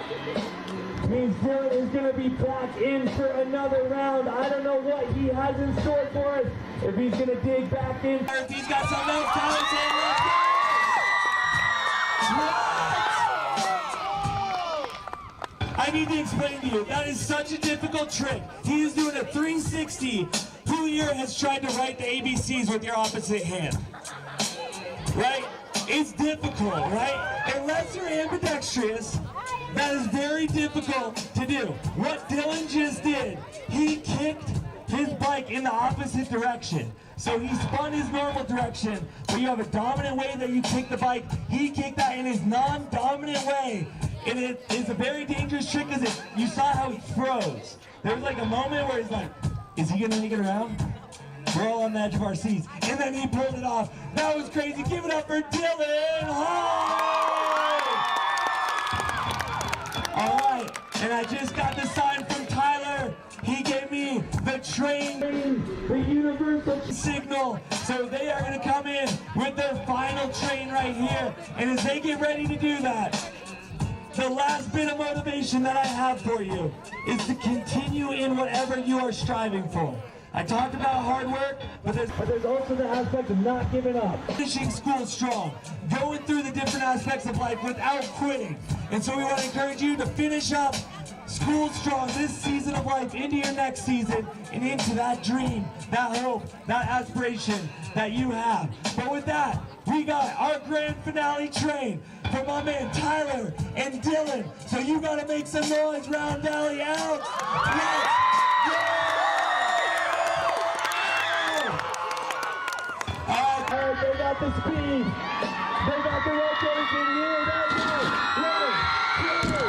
Means Dylan is going to be back in for another round. I don't know what he has in store for us. If he's going to dig back in. If he's got something else, Tyler, say let's go. I need to explain to you, that is such a difficult trick. He is doing a 360. Who here has tried to write the ABCs with your opposite hand? Right? It's difficult, right? Unless you're ambidextrous, that is very difficult to do. What Dylan just did, he kicked his bike in the opposite direction. So he spun his normal direction, but you have a dominant way that you kick the bike. He kicked that in his non-dominant way. And it is a very dangerous trick because you saw how he froze. There was like a moment where he's like, is he gonna make it around? We're all on the edge of our seats. And then he pulled it off. That was crazy. Give it up for Dylan. All right, and I just got the sign from Tyler. He gave me the train, the universal signal. So they are gonna come in with their final train right here. And as they get ready to do that, the last bit of motivation that I have for you is to continue in whatever you are striving for. I talked about hard work, but there's also the aspect of not giving up. Finishing school strong, going through the different aspects of life without quitting. And so we want to encourage you to finish up school strong this season of life into your next season and into that dream, that hope, that aspiration that you have. But with that, we got our grand finale train for my man Tyler and Dylan. So you got to make some noise, Round Valley Elks. Let's go! All right, they got the speed. They got the rotation here. That's it. 1, 2,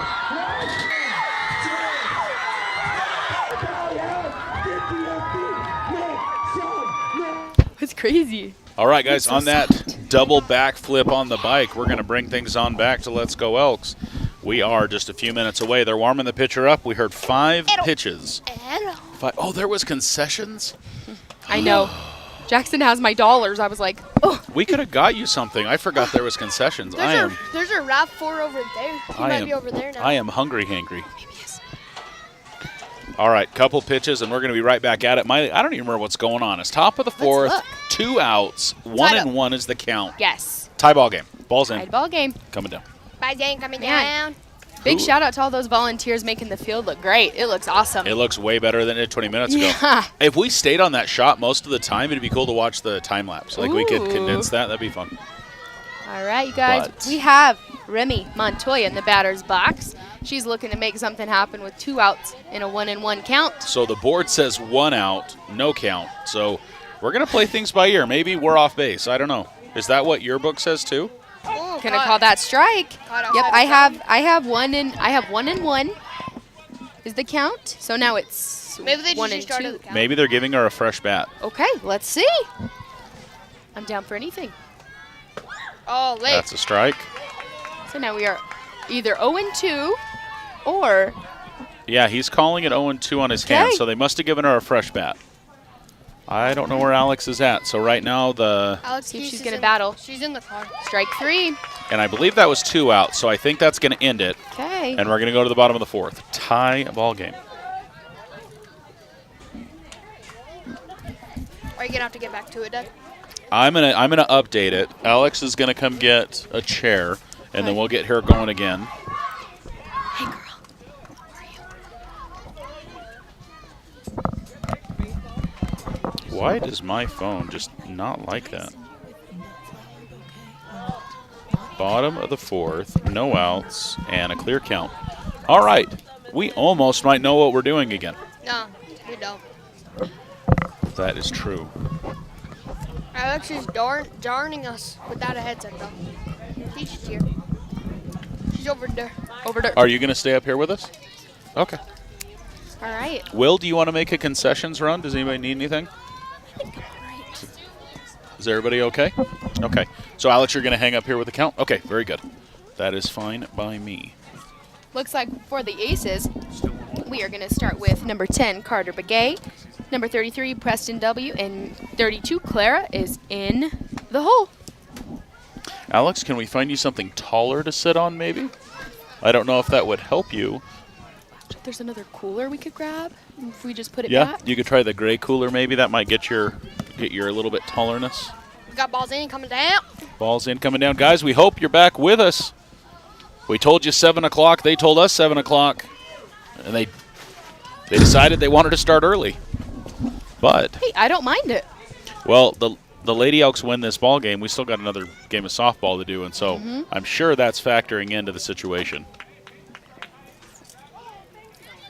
1, 2. It's crazy. All right, guys, on that double backflip on the bike, we're going to bring things on back to Let's Go Elks. We are just a few minutes away. They're warming the pitcher up. We heard 5 pitches. Oh, there was concessions? I know. Jackson has my dollars. I was like, oh. We could have got you something. I forgot there was concessions. There's a RAV4 over there. He might be over there now. I am hungry. All right, couple pitches, and we're going to be right back at it. I don't even remember what's going on. It's top of the 4th, 2 outs, 1 and 1 is the count. Yes. Tie ball game. Ball's in. Tie ball game. Coming down. Bye, Jane, coming down. Big shout out to all those volunteers making the field look great. It looks awesome. It looks way better than it did 20 minutes ago. Yeah. If we stayed on that shot most of the time, it'd be cool to watch the time lapse. Like we could condense that. That'd be fun. All right, you guys. We have Remy Montoya in the batter's box. She's looking to make something happen with 2 outs in a 1-and-1 count. So the board says 1 out, no count. So we're going to play things by ear. Maybe we're off base. I don't know. Is that what your book says too? Oh, Gonna call that strike. Yep, I have 1 and 1 is the count. So now it's Maybe they 1 just and restarted 2. the count. Maybe they're giving her a fresh bat. Okay, let's see. I'm down for anything. Oh, late. That's a strike. So now we are either 0-2 or... Yeah, he's calling it 0-2 on his hand, so they must have given her a fresh bat. I don't know where Alex is at. So right now Alex, see if she's going to battle. She's in the car. Strike 3. And I believe that was 2 outs, so I think that's going to end it. Okay. And we're going to go to the bottom of the 4th. Tie ball game. Are you going to have to get back to it, Doug? I'm gonna update it. Alex is gonna come get a chair, and then we'll get her going again. Hey, girl. Where are you? Why does my phone just not like that? Bottom of the fourth, no outs, and a clear count. All right, we almost might know what we're doing again. No, we don't. That is true. Alex is darning us without a headset, though. She's here. She's over there. Over there. Are you going to stay up here with us? Okay. All right. Will, do you want to make a concessions run? Does anybody need anything? Is everybody okay? Okay. So, Alex, you're going to hang up here with the count? Okay, very good. That is fine by me. Looks like for the aces, we are going to start with number 10, Carter Begay. Number 33, Preston W. And 32, Clara, is in the hole. Alex, can we find you something taller to sit on, maybe? I don't know if that would help you. There's another cooler we could grab if we just put it Yeah, back. you could try the gray cooler, maybe. That might get your a little bit tallerness. We got balls in, coming down. Balls in, coming down. Guys, we hope you're back with us. We told you 7 o'clock. They told us 7 o'clock. And they decided they wanted to start early. But, Hey, I don't mind it. well, the Lady Elks win this ball game. We still got another game of softball to do, and so I'm sure that's factoring into the situation.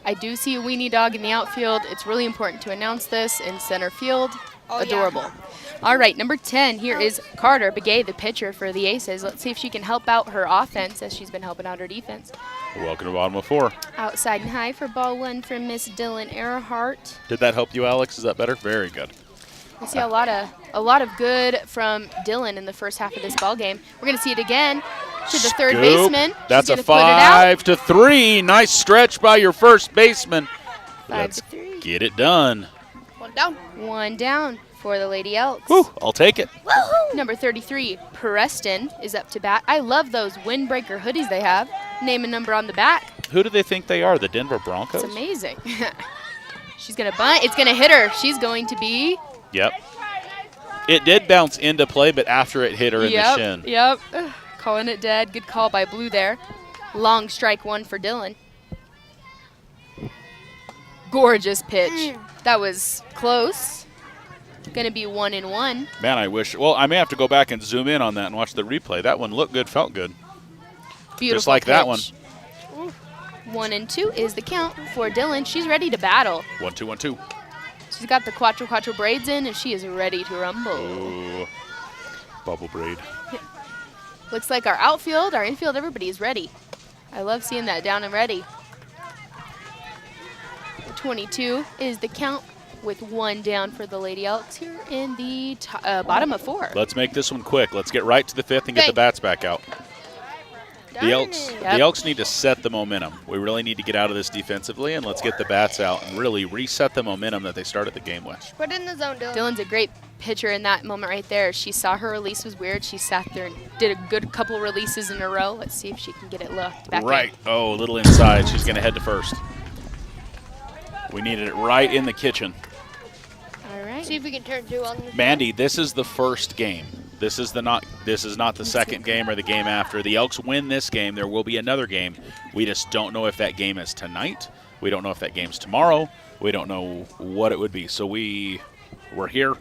I do see a weenie dog in the outfield. It's really important to announce this in center field. Oh, yeah. Adorable. All right, number 10, here is Carter Begay, the pitcher for the Aces. Let's see if she can help out her offense as she's been helping out her defense. Welcome to bottom of 4. Outside and high for ball 1 from Miss Dylan Earhart. Did that help you, Alex? Is that better? Very good. We see a lot of good from Dylan in the first half of this ball game. We're going to see it again to the third Scoop. baseman. She's That's a gonna put it out. 5-3. Nice stretch by your first baseman. 5-3. Get it done. One down. 1 down for the Lady Elks. Whew, I'll take it. Number 33, Preston, is up to bat. I love those windbreaker hoodies they have. Name and number on the back. Who do they think they are? The Denver Broncos? It's amazing. She's going to bunt. It's going to hit her. She's going to be... Yep. It did bounce into play, but after it hit her in the shin. Yep. Calling it dead. Good call by Blue there. Long strike 1 for Dylan. Gorgeous pitch. That was close. Going to be 1-1. Man, I wish. Well, I may have to go back and zoom in on that and watch the replay. That one looked good, felt good. Beautiful Just like that one. pitch. 1-2 is the count for Dylan. She's ready to battle. 1-2, 1-2. She's got the quattro braids in, and she is ready to rumble. Ooh, bubble braid. Looks like our outfield, our infield, everybody is ready. I love seeing that down and ready. 22 is the count with 1 down for the Lady Elks here in the bottom of 4. Let's make this one quick. Let's get right to the 5th and get the bats back out. The Elks need to set the momentum. We really need to get out of this defensively, and let's get the bats out and really reset the momentum that they started the game with. Put it in the zone, Dylan. Dylan's a great pitcher in that moment right there. She saw her release was weird. She sat there and did a good couple releases in a row. Let's see if she can get it looked back Right. in. Oh, a little inside. She's going to head to first. We needed it right in the kitchen. All right. See if we can turn 2 on this. Mandy, this is the first game. This is not the second game or the game after. The Elks win this game. There will be another game. We just don't know if that game is tonight. We don't know if that game's tomorrow. We don't know what it would be. So we're here.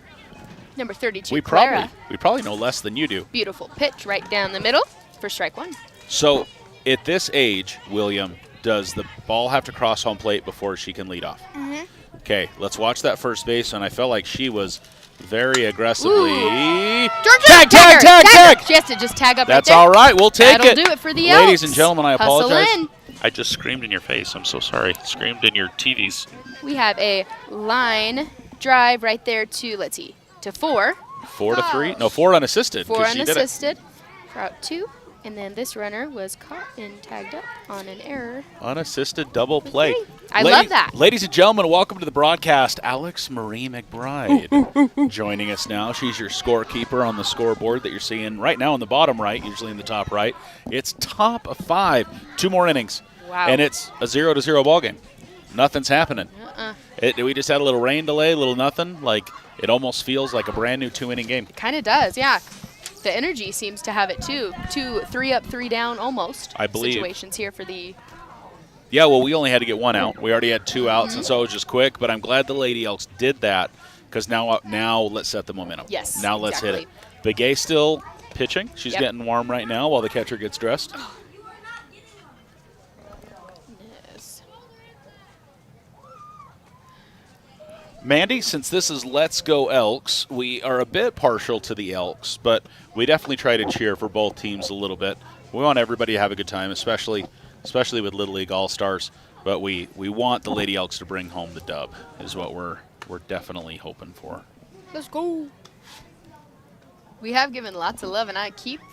Number 32, We Clara. probably know less than you do. Beautiful pitch right down the middle for strike 1. So at this age, William, does the ball have to cross home plate before she can lead off? Mm-hmm. Okay, let's watch that first base, and I felt like she was very aggressively. Tag! Tag! She has to just tag up That's right there. all right. We'll take That'll it. do it for the Elks. Ladies and gentlemen, I Hustle apologize. in. I just screamed in your face. I'm so sorry. Screamed in your TVs. We have a line drive right there to, let's see, to 4. 4-3. No, 4 unassisted. 4 'cause she did it. unassisted for out 2. And then this runner was caught and tagged up on an error. Unassisted double play. I love that. Ladies and gentlemen, welcome to the broadcast. Alex Marie McBride joining us now. She's your scorekeeper on the scoreboard that you're seeing right now in the bottom right, usually in the top right. It's top of 5. 2 more innings. Wow. And it's a 0-0 ball game. Nothing's happening. We just had a little rain delay, a little nothing. Like, it almost feels like a brand new 2-inning game. It kind of does, yeah. The energy seems to have it too. 3 up, 3 down almost. I believe. Situations here for the... Yeah, well, we only had to get 1 out. We already had 2 outs, and so it was just quick. But I'm glad the Lady Elks did that because now let's set the momentum. Yes, Now let's hit exactly. it. Begay still pitching. She's Yep. getting warm right now while the catcher gets dressed. Yes. Mandy, since this is Let's Go Elks, we are a bit partial to the Elks, but we definitely try to cheer for both teams a little bit. We want everybody to have a good time, especially with Little League All-Stars, but we want the Lady Elks to bring home the dub is what we're definitely hoping for. Let's go. We have given lots of love, and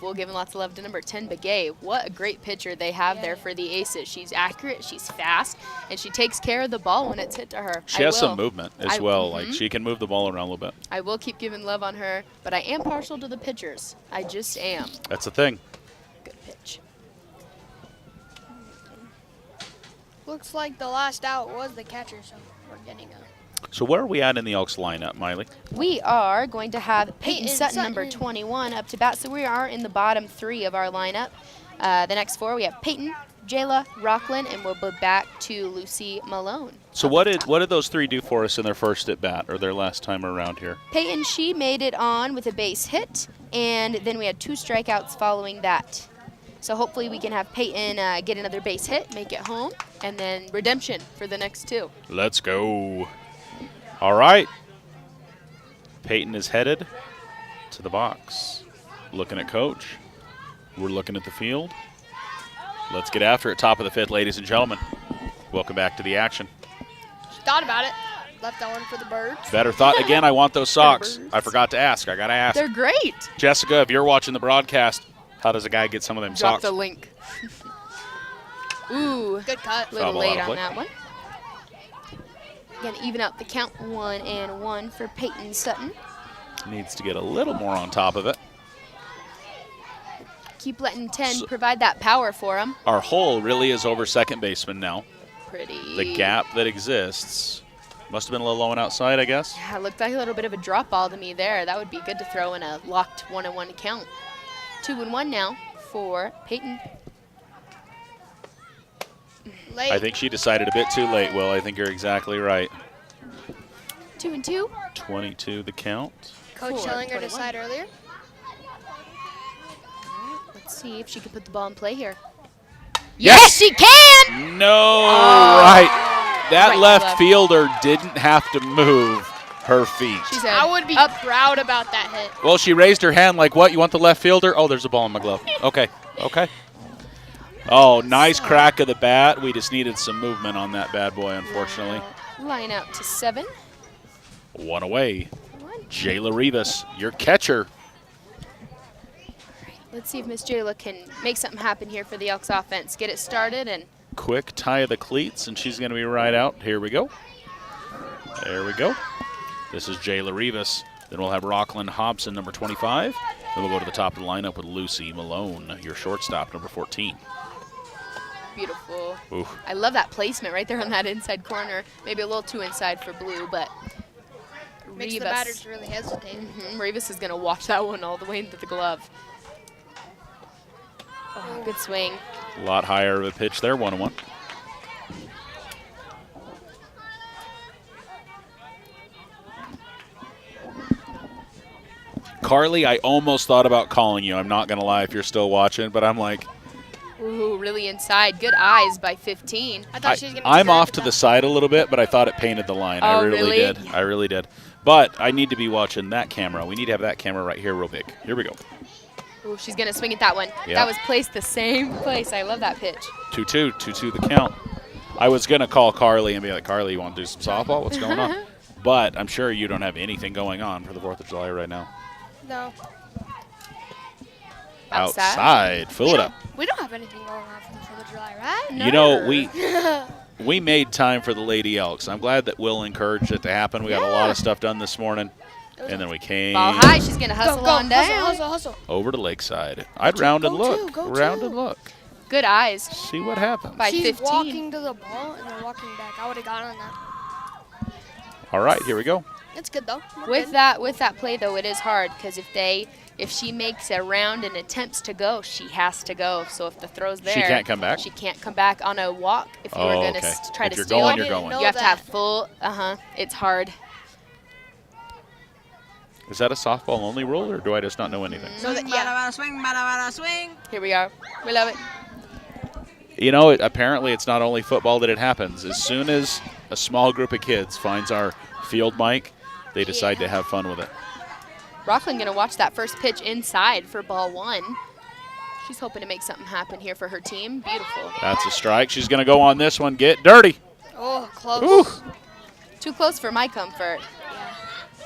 we'll give lots of love to number 10, Begay. What a great pitcher they have there for the Aces. She's accurate, she's fast, and she takes care of the ball when it's hit to her. She has some movement as well. Like, she can move the ball around a little bit. I will keep giving love on her, but I am partial to the pitchers. I just am. That's the thing. Good pitch. Looks like the last out was the catcher, so we're getting a. So where are we at in the Elks lineup, Miley? We are going to have Peyton Peyton Sutton, number Sutton. 21, up to bat. So we are in the bottom 3 of our lineup. The next 4, we have Peyton, Jayla, Rockland, and we'll be back to Lucy Malone. So what did those 3 do for us in their first at bat or their last time around here? Peyton, she made it on with a base hit, and then we had 2 strikeouts following that. So hopefully we can have Peyton get another base hit, make it home, and then redemption for the next 2. Let's go. All right. Peyton is headed to the box. Looking at coach. We're looking at the field. Let's get after it. Top of the 5th, ladies and gentlemen. Welcome back to the action. She thought about it. Left that one for the birds. Better thought. Again, I want those socks. I forgot to ask. I got to ask. They're great. Jessica, if you're watching the broadcast, how does a guy get some of them Drop socks? the link. Ooh, Good cut. a little Foul late out of on play. that one. Gonna even out the count, 1-1 for Peyton Sutton. Needs to get a little more on top of it. Keep letting 10 provide that power for him. Our hole really is over second baseman now. Pretty. The gap that exists must have been a little low and outside, I guess. Yeah, it looked like a little bit of a drop ball to me there. That would be good to throw in a locked 1-1 count. 2-1 now for Peyton. Late. I think she decided a bit too late, Will. I think you're exactly right. 2-2. 22 the count. Coach 4, telling her to 21. decide earlier. Let's see if she can put the ball in play here. Yes! She can! No, right. That Right left left. fielder didn't have to move her feet. She said, I would be proud about that hit. Well, she raised her hand like, what? You want the left fielder? Oh, there's a ball in my glove. Okay, okay. Oh, nice crack of the bat. We just needed some movement on that bad boy, unfortunately. Line out to 7. One away. Jayla Rivas, your catcher. Let's see if Miss Jayla can make something happen here for the Elks offense. Get it started and Quick tie of the cleats, and she's going to be right out. Here we go. There we go. This is Jayla Rivas. Then we'll have Rockland Hobson, number 25. Then we'll go to the top of the lineup with Lucy Malone, your shortstop, number 14. beautiful. Ooh. I love that placement right there on that inside corner. Maybe a little too inside for blue, but Makes the batters really hesitate. Rivas is going to watch that one all the way into the glove. Oh, good swing. A lot higher of a pitch there, 1-1. Carly, I almost thought about calling you. I'm not going to lie if you're still watching, but I'm like, Ooh, really inside. Good eyes by 15. I thought she was going to. I'm off to the side a little bit, but I thought it painted the line. I Oh, really really? did. I really did. But I need to be watching that camera. We need to have that camera right here real big. Here we go. Ooh, she's going to swing at that one. Yep. That was placed the same place. I love that pitch. 2-2. 2-2 the count. I was going to call Carly and be like, Carly, you want to do some softball? What's going on? But I'm sure you don't have anything going on for the 4th of July right now. No. Outside. Fill it up. We don't have anything going on for the 4th of July, right? You know, we made time for the Lady Elks. I'm glad that Will encouraged it to happen. We got a lot of stuff done this morning. And then we came Ball high. She's going to hustle on down. Hustle. over to Lakeside. I'd round and look. Round and look. Good eyes See what happens. by She's 15. walking to the ball and then walking back. I would have got on that. All right, here we go. It's good though. We're With good. that play though, it is hard because if she makes a round and attempts to go, she has to go. So if the throw's there, She can't come back? She can't come back on a walk. If you were Oh, going to okay. try If to you're steal, going, I you're didn't going. know you have to have that. full. It's hard. Is that a softball only rule, or do I just not know anything? So that, yeah. Swing, bada, bada, swing. Here we are. We love it. You know, apparently it's not only football that it happens. As soon as a small group of kids finds our field mic, they decide to have fun with it. Rockland going to watch that first pitch inside for ball 1. She's hoping to make something happen here for her team. Beautiful. That's a strike. She's going to go on this one. Get dirty. Oh, close. Ooh. Too close for my comfort.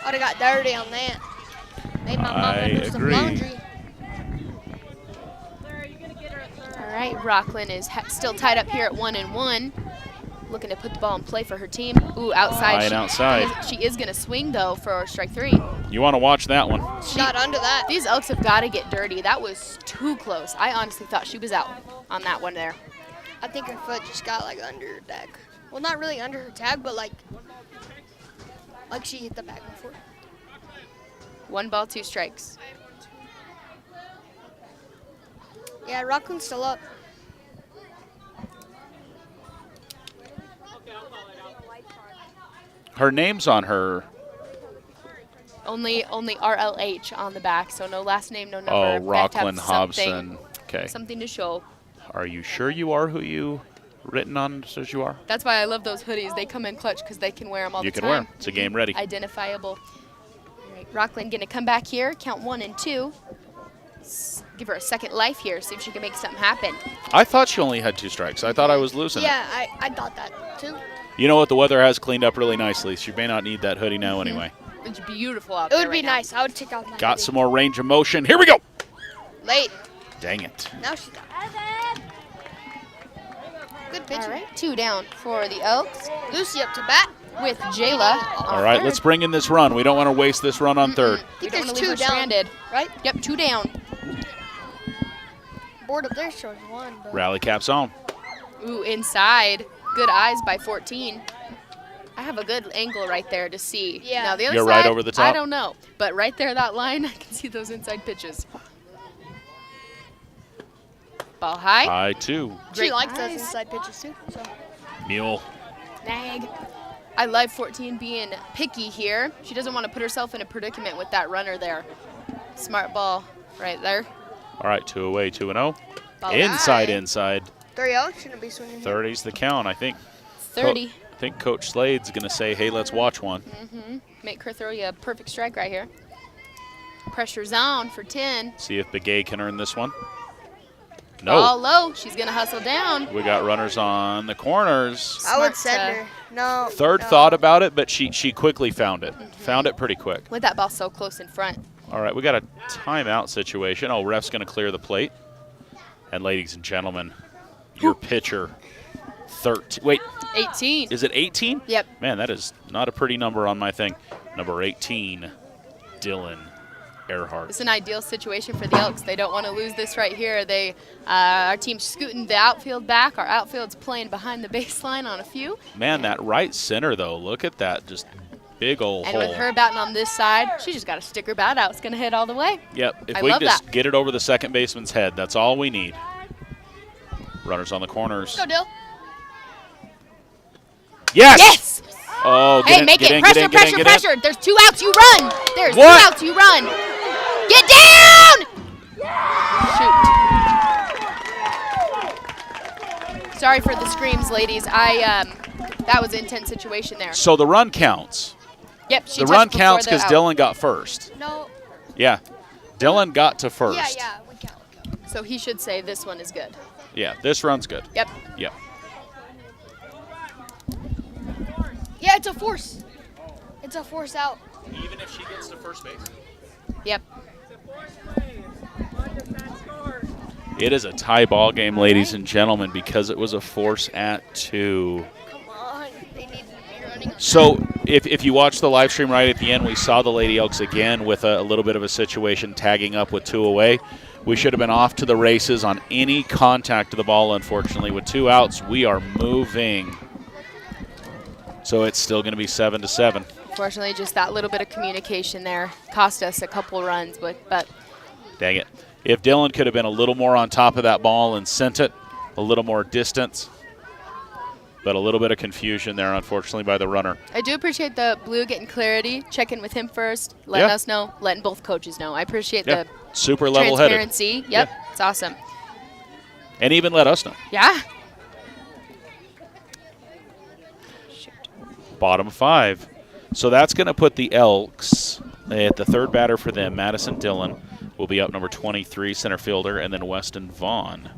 I'd have got dirty on that. Made my mama do some agree. laundry. All right, Rockland is still tied up here at 1-1. Looking to put the ball in play for her team. Ooh, outside. High and outside. She is going to swing, though, for strike 3. You want to watch that one. She got under that. These Elks have got to get dirty. That was too close. I honestly thought she was out on that one there. I think her foot just got like under her tag. Well, not really under her tag, but like she hit the bag before. 1 ball, 2 strikes. Yeah, Rockland's still up. Her name's on her. Only RLH on the back, so no last name, no number. Oh, Have to have Rockland something- Hobson. Okay. Something to show. Are you sure you are who you written on says you are? That's why I love those hoodies. They come in clutch because they can wear them all You the can time. wear 'em. It's a game ready. Identifiable. All right, Rockland going to come back here, count 1 and 2. Give her a second life here, see if she can make something happen. I thought she only had 2 strikes. I thought I was losing it. Yeah, I thought that too. You know what? The weather has cleaned up really nicely. She may not need that hoodie now anyway. It's beautiful out It there would be right now. nice. I would take off my Got hoodie. some more range of motion. Here we go. Late. Dang it. Now she's out. Good pitch. All right, 2 down for the Elks Lucy up to bat. with Jayla. All right, let's bring in this run. We don't want to waste this run on third. I We think don't there's want to leave 2 her down. stranded. Right? Yep, 2 down. Board up there shows 1. But Rally caps on. Ooh, inside. Good eyes by 14. I have a good angle right there to see. Yeah. Now the other You're side, right over the top? I don't know. But right there, that line, I can see those inside pitches. Ball high. High 2. she Great likes those eyes. inside pitches too. So Mule. Snag. I love 14 being picky here. She doesn't want to put herself in a predicament with that runner there. Smart ball right there. All right, 2 away, 2-0. Ball Inside, high. inside. 3 out shouldn't be swinging. 30's the count, I think. 30. I think Coach Slade's going to say, hey, let's watch one. Make her throw you a perfect strike right here. Pressure zone for 10. See if Begay can earn this one. Ball No. low. She's going to hustle down. We got runners on the corners. I would Smart, send her. No. Third no. thought about it, but she quickly found it. Found it pretty quick. With that ball so close in front. All right, we got a timeout situation. Oh, ref's going to clear the plate. And ladies and gentlemen, your pitcher, 13. Wait, 18. is it 18? Yep. Man, that is not a pretty number on my thing. Number 18, Dylan Earhart. It's an ideal situation for the Elks. They don't want to lose this right here. They, our team's scooting the outfield back. Our outfield's playing behind the baseline on a few. Man, that right center, though, look at that. Just big old And hole. with her batting on this side, she just got to stick her bat out. It's going to hit all the way. Yep, if I we love just that. get it over the second baseman's head, that's all we need. Runners on the corners. Go, Dill. Yes! Yes! Oh, get Hey, in, make get it. in, Pressure, get in, get pressure, in, get in. pressure. There's 2 outs, you run. There's What? 2 outs, you run. Get down! Shoot. Sorry for the screams, ladies. That was an intense situation there. So the run counts. Yep, she The touched run before counts the because out. Dylan got first. No. Yeah, Dylan got to first. Yeah, we count. So he should say this one is good. Yeah, this run's good. Yep. Yep. Yeah, it's a force. It's a force out. Even if she gets to first base. Yep. It is a tie ball game, ladies and gentlemen, because it was a force at 2. Come on. They need to be running. So if you watch the live stream right at the end, we saw the Lady Elks again with a little bit of a situation tagging up with 2 away. We should have been off to the races on any contact to the ball, unfortunately. With 2 outs, we are moving. So it's still going to be 7-7. Unfortunately, just that little bit of communication there cost us a couple runs, but Dang it. If Dylan could have been a little more on top of that ball and sent it a little more distance, but a little bit of confusion there, unfortunately, by the runner. I do appreciate the blue getting clarity, checking with him first, letting Yeah. us know, letting both coaches know. I appreciate Yeah. the Super level-headed. transparency. Yep, it's awesome. And even let us know. Yeah. Bottom 5. So that's going to put the Elks at the third batter for them. Madison Dillon will be up, number 23, center fielder, and then Weston Vaughn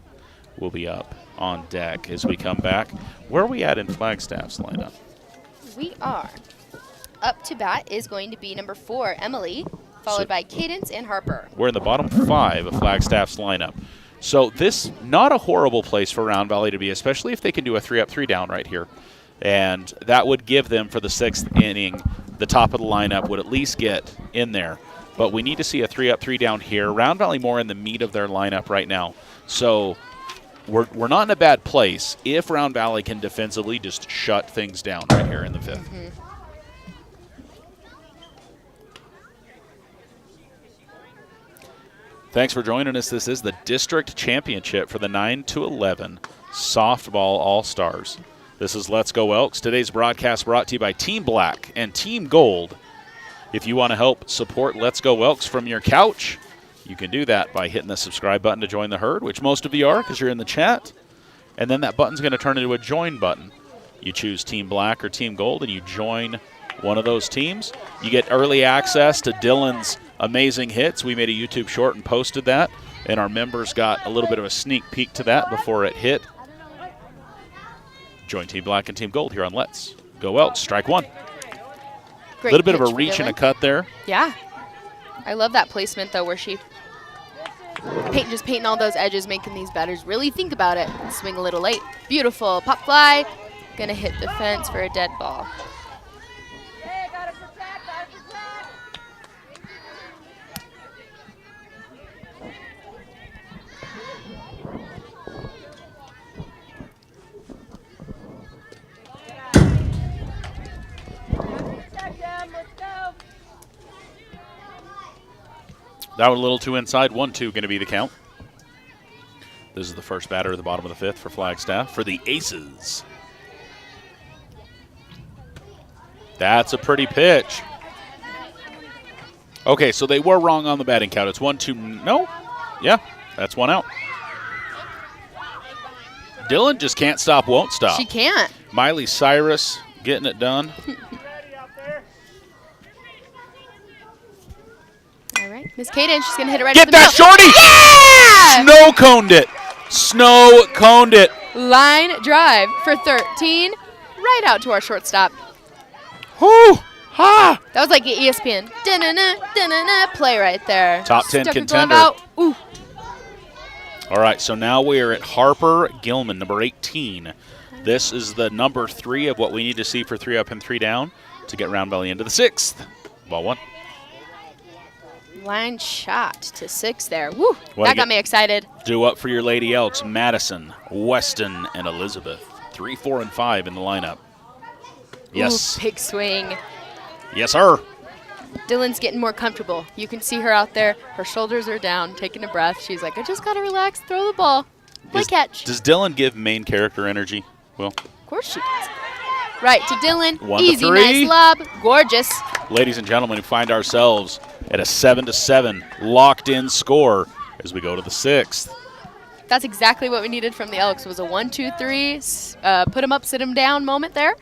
will be up on deck as we come back. Where are we at in Flagstaff's lineup? We are. Up to bat is going to be number 4, Emily, followed by Cadence and Harper. We're in the bottom 5 of Flagstaff's lineup. So this, not a horrible place for Round Valley to be, especially if they can do a 3-up, 3-down right here. And that would give them, for the 6th inning, the top of the lineup would at least get in there. But we need to see a 3-up, 3-down here. Round Valley more in the meat of their lineup right now. So we're not in a bad place if Round Valley can defensively just shut things down right here in the 5th. Thanks for joining us. This is the district championship for the 9-11 softball all-stars. This is Let's Go Elks. Today's broadcast brought to you by Team Black and Team Gold. If you want to help support Let's Go Elks from your couch, you can do that by hitting the subscribe button to join the herd, which most of you are because you're in the chat. And then that button's going to turn into a join button. You choose Team Black or Team Gold, and you join one of those teams. You get early access to Dylan's amazing hits. We made a YouTube short and posted that, and our members got a little bit of a sneak peek to that before it hit. Join Team Black and Team Gold here on Let's Go Elks. Strike 1. A little bit of a reach and a cut there. Yeah. I love that placement, though, where she just painting all those edges, making these batters really think about it. Swing a little late. Beautiful. Pop fly. Going to hit the fence for a dead ball. That was a little too inside. 1-2 going to be the count. This is the first batter at the bottom of the 5th for Flagstaff for the Aces. That's a pretty pitch. Okay, so they were wrong on the batting count. It's 1-2. No? Yeah, that's 1 out. Dylan just can't stop, won't stop. She can't. Miley Cyrus getting it done. All right. Miss Cadence, she's going to hit it right Get to the that middle. shorty! Snow coned it. Snow coned it. Line drive for 13. Right out to our shortstop. Whoo! Ha! That was like an ESPN da-na-na, play right there. Top 10 Stuck her glove contender. out. Ooh. All right, so now we are at Harper Gilman, number 18. This is the number 3 of what we need to see for 3-up and 3-down to get Round Valley into the 6th. Ball 1. Line shot to 6 there. Woo! Well, That got me excited. Due up for your Lady Elks, Madison, Weston, and Elizabeth. 3, 4, and 5 in the lineup. Yes. Ooh, big swing. Yes, sir. Dylan's getting more comfortable. You can see her out there. Her shoulders are down, taking a breath. She's like, I just got to relax, throw the ball, play catch. Does Dylan give main character energy? Well, Of course she does. Right to Dylan. 1 to Easy, 3. nice lob. Gorgeous. ladies and gentlemen, we find ourselves at a 7-7 locked-in score as we go to the 6th. That's exactly what we needed from the Elks. Was a 1-2-3, put him up, sit him down moment there.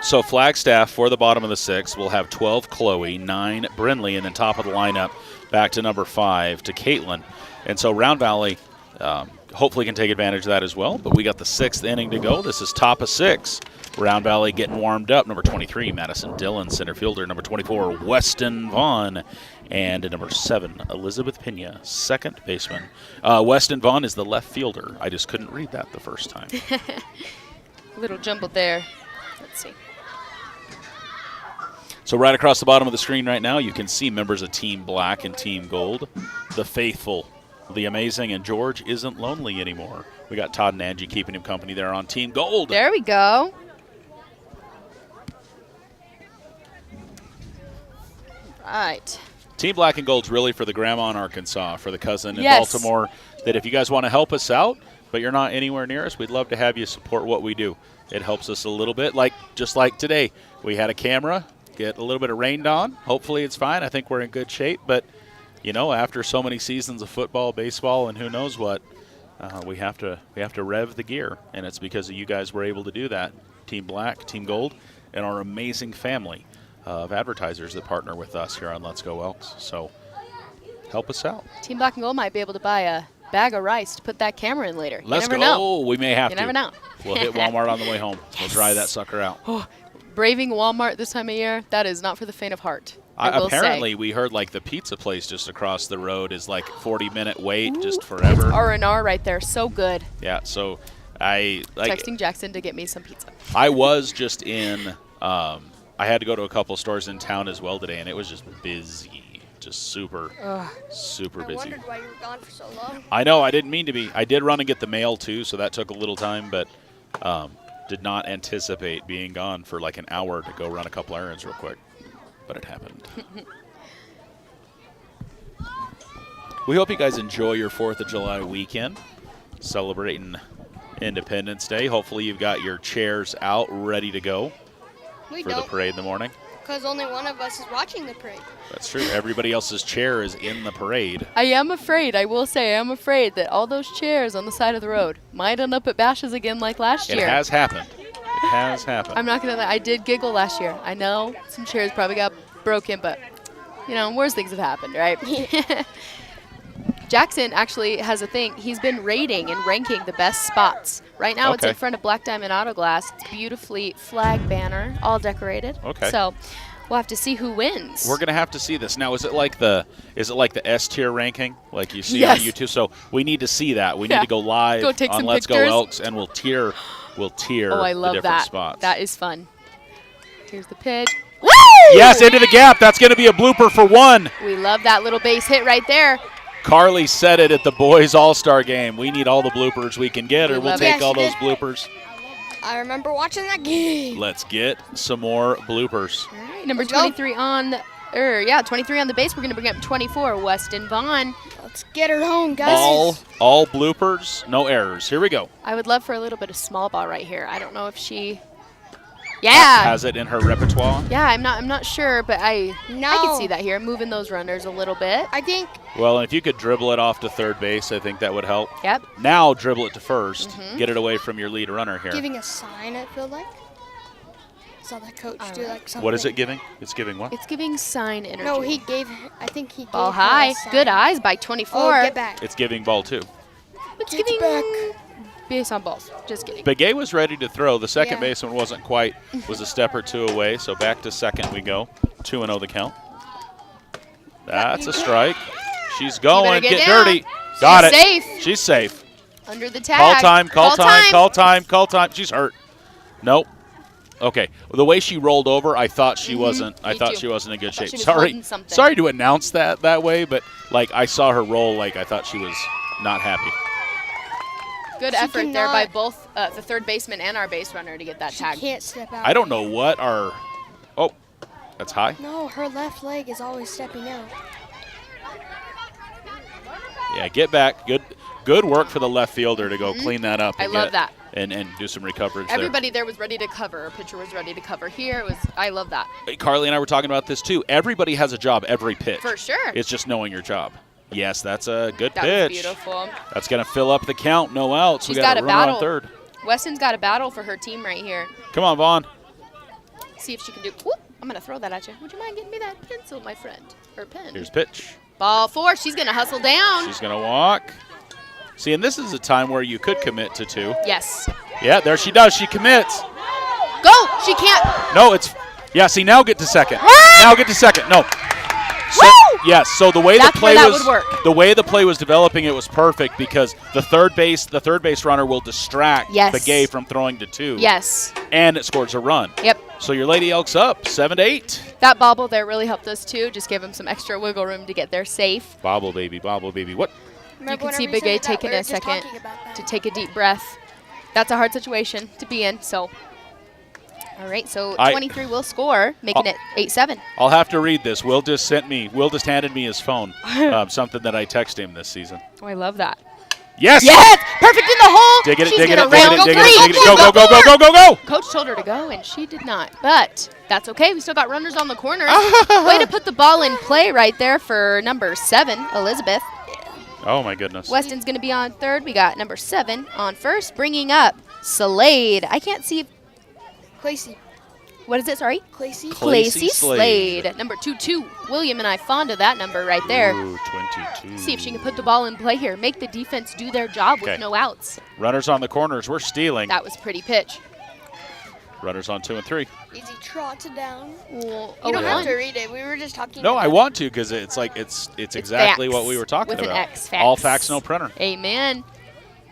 So Flagstaff for the bottom of the 6th will have 12 Chloe, 9 Brinley, and then top of the lineup back to number 5 to Caitlin. And so Round Valley hopefully can take advantage of that as well. But we got the 6th inning to go. This is top of 6. Round Valley getting warmed up. Number 23, Madison Dillon, center fielder. Number 24, Weston Vaughn. And number 7, Elizabeth Pena, second baseman. Weston Vaughn is the left fielder. I just couldn't read that the first time. A little jumbled there. Let's see. So right across the bottom of the screen right now, you can see members of Team Black and Team Gold, the faithful, the amazing, and George isn't lonely anymore. We got Todd and Angie keeping him company there on Team Gold. There we go. Right. Team Black and Gold's really for the grandma in Arkansas, for the cousin in Yes. Baltimore, that if you guys want to help us out, but you're not anywhere near us, we'd love to have you support what we do. It helps us a little bit, just like today. We had a camera, get a little bit of rained on. Hopefully it's fine. I think we're in good shape. But, after so many seasons of football, baseball, and who knows what, we have to rev the gear. And it's because you guys were able to do that. Team Black, Team Gold, and our amazing family of advertisers that partner with us here on Let's Go Elks. So help us out. Team Black and Gold might be able to buy a bag of rice to put that camera in later. Let's you never go. know. We may have to. You never know. We'll hit Walmart on the way home. Yes. We'll dry that sucker out. Oh, braving Walmart this time of year, that is not for the faint of heart. Apparently, we heard the pizza place just across the road is 40-minute wait, just forever. It's R&R right there. So good. Yeah, so I texting Jackson to get me some pizza. I was just in. I had to go to a couple stores in town as well today, and it was just busy. Just super busy. I wondered why you were gone for so long. I know, I didn't mean to be. I did run and get the mail too, so that took a little time, but did not anticipate being gone for an hour to go run a couple errands real quick. But it happened. We hope you guys enjoy your 4th of July weekend, celebrating Independence Day. Hopefully you've got your chairs out ready to go We for the don't, parade in the morning. because only one of us is watching the parade. That's true. Everybody else's chair is in the parade. I am afraid, I will say, I am afraid that all those chairs on the side of the road might end up at Bashes again like last It year. has happened. It has happened. I'm not going to lie. I did giggle last year. I know some chairs probably got broken, but, worse things have happened, right? Jackson actually has a thing. He's been rating and ranking the best spots. Right now it's in front of Black Diamond Auto Glass. It's beautifully flag banner, all decorated. Okay. So we'll have to see who wins. We're gonna have to see this now. Is it like the S tier ranking, like you see Yes. on YouTube? So we need to see that. We need to go live Go take on some Let's pictures. Go Elks, and we'll tier Oh, I the love different that. spots. That is fun. Here's the pitch. Woo! Yes, into the gap. That's going to be a blooper for one. We love that little base hit right there. Carly said it at the boys' all-star game. We need all the bloopers we can get, or We we'll love take it. all Yes, those you did. bloopers. I remember watching that game. Let's get some more bloopers. All right, number Let's go. 23 on the 23 on the base. We're going to bring up 24, Weston Vaughn. Let's get her home, guys. All bloopers, no errors. Here we go. I would love for a little bit of small ball right here. I don't know if she Yeah. Has it in her repertoire. Yeah, I'm not sure, but I can No. see that here, moving those runners a little bit. I think Well, if you could dribble it off to third base, I think that would help. Yep. Now dribble it to first. Mhm. Get it away from your lead runner here. giving a sign, it feel like. Saw the coach do like something. What is it giving? It's giving what? It's giving sign energy. No, he gave. I think he gave Ball her a high. sign. Good eyes by 24. Oh, get back. It's giving ball two. It's Get giving back. base on balls. Just kidding. Begay was ready to throw. The second Yeah. baseman wasn't quite. Was a step or two away. So back to second we go. 2-0 the count. That's a strike. She's going. get Get down. dirty. Got it. Safe. She's safe. Under the tag. Call time. Call time. Call time. Call time. She's hurt. Nope. Okay. Well, the way she rolled over, I thought she wasn't. I Me thought too. she wasn't in good I thought shape. she was Sorry. holding something. Sorry to announce that way, but like I saw her roll, like I thought she was not happy. Good She effort there by cannot- both the third baseman and our base runner to get that She tag. can't step out. I don't know what our. Oh, that's high. No, her left leg is always stepping out. Yeah, get back. Good work for the left fielder to go clean that up. I and love get- that. And do some recoverage there. Everybody there was ready to cover. Our pitcher was ready to cover here. It was. I love that. Hey, Carly and I were talking about this too. Everybody has a job every pitch. For sure. It's just knowing your job. Yes, that's a good That pitch. was beautiful. That's going to fill up the count. No outs. She's We got got a a runner on battle. third. Weston's got a battle for her team right here. Come on, Vaughn. See if she can do. Whoop, I'm gonna throw that at you. Would you mind getting me that pencil, my friend, or pen? Here's pitch. Ball four. She's gonna hustle down. She's going to walk. See, and this is a time where you could commit to two. Yes. Yeah, there she does. She commits. Go. She can't. No, it's. Yeah, see, now get to second. Run! Now get to second. No. So, Woo! yes, so the way That's the play where that was would work. the way the play was developing, it was perfect because the third base runner will distract Yes. Begay from throwing to two. Yes. And it scores a run. Yep. So your Lady Elks up 7-8. That bobble there really helped us too. Just gave them some extra wiggle room to get there safe. Bobble baby, bobble baby. What? Remember You can see whenever Big A said that, taking we were a just second talking about that. to take a deep breath. That's a hard situation to be in. So, all right. So 23 will score, making it 8-7. I'll have to read this. Will just handed me his phone. Something that I texted him this season. Oh, I love that. Yes. Yes, perfect in the hole. Digging it, She's digging gonna it, digging round it, digging it, three. digging it. Go, go, go, go, go, go, go. Coach told her to go, and she did not. But that's okay. We still got runners on the corners. Way to put the ball in play right there for number 7, Elizabeth. Oh, my goodness. Weston's going to be on third. We got number 7 on first, bringing up Slade. I can't see. Clacy. What is it? Sorry? Clacy. Clacy Slade. Slade. Number 22. William and I fond of that number right there. Ooh, 22. See if she can put the ball in play here. Make the defense do their job Okay. with no outs. Runners on the corners. We're stealing. That was pretty pitch. Runners on 2 and 3. Easy trot down. Well, You don't yeah. have to read it. We were just talking. No, I about want to because it's like it's exactly facts. what we were talking With an about. X, facts. All facts, no printer. Amen.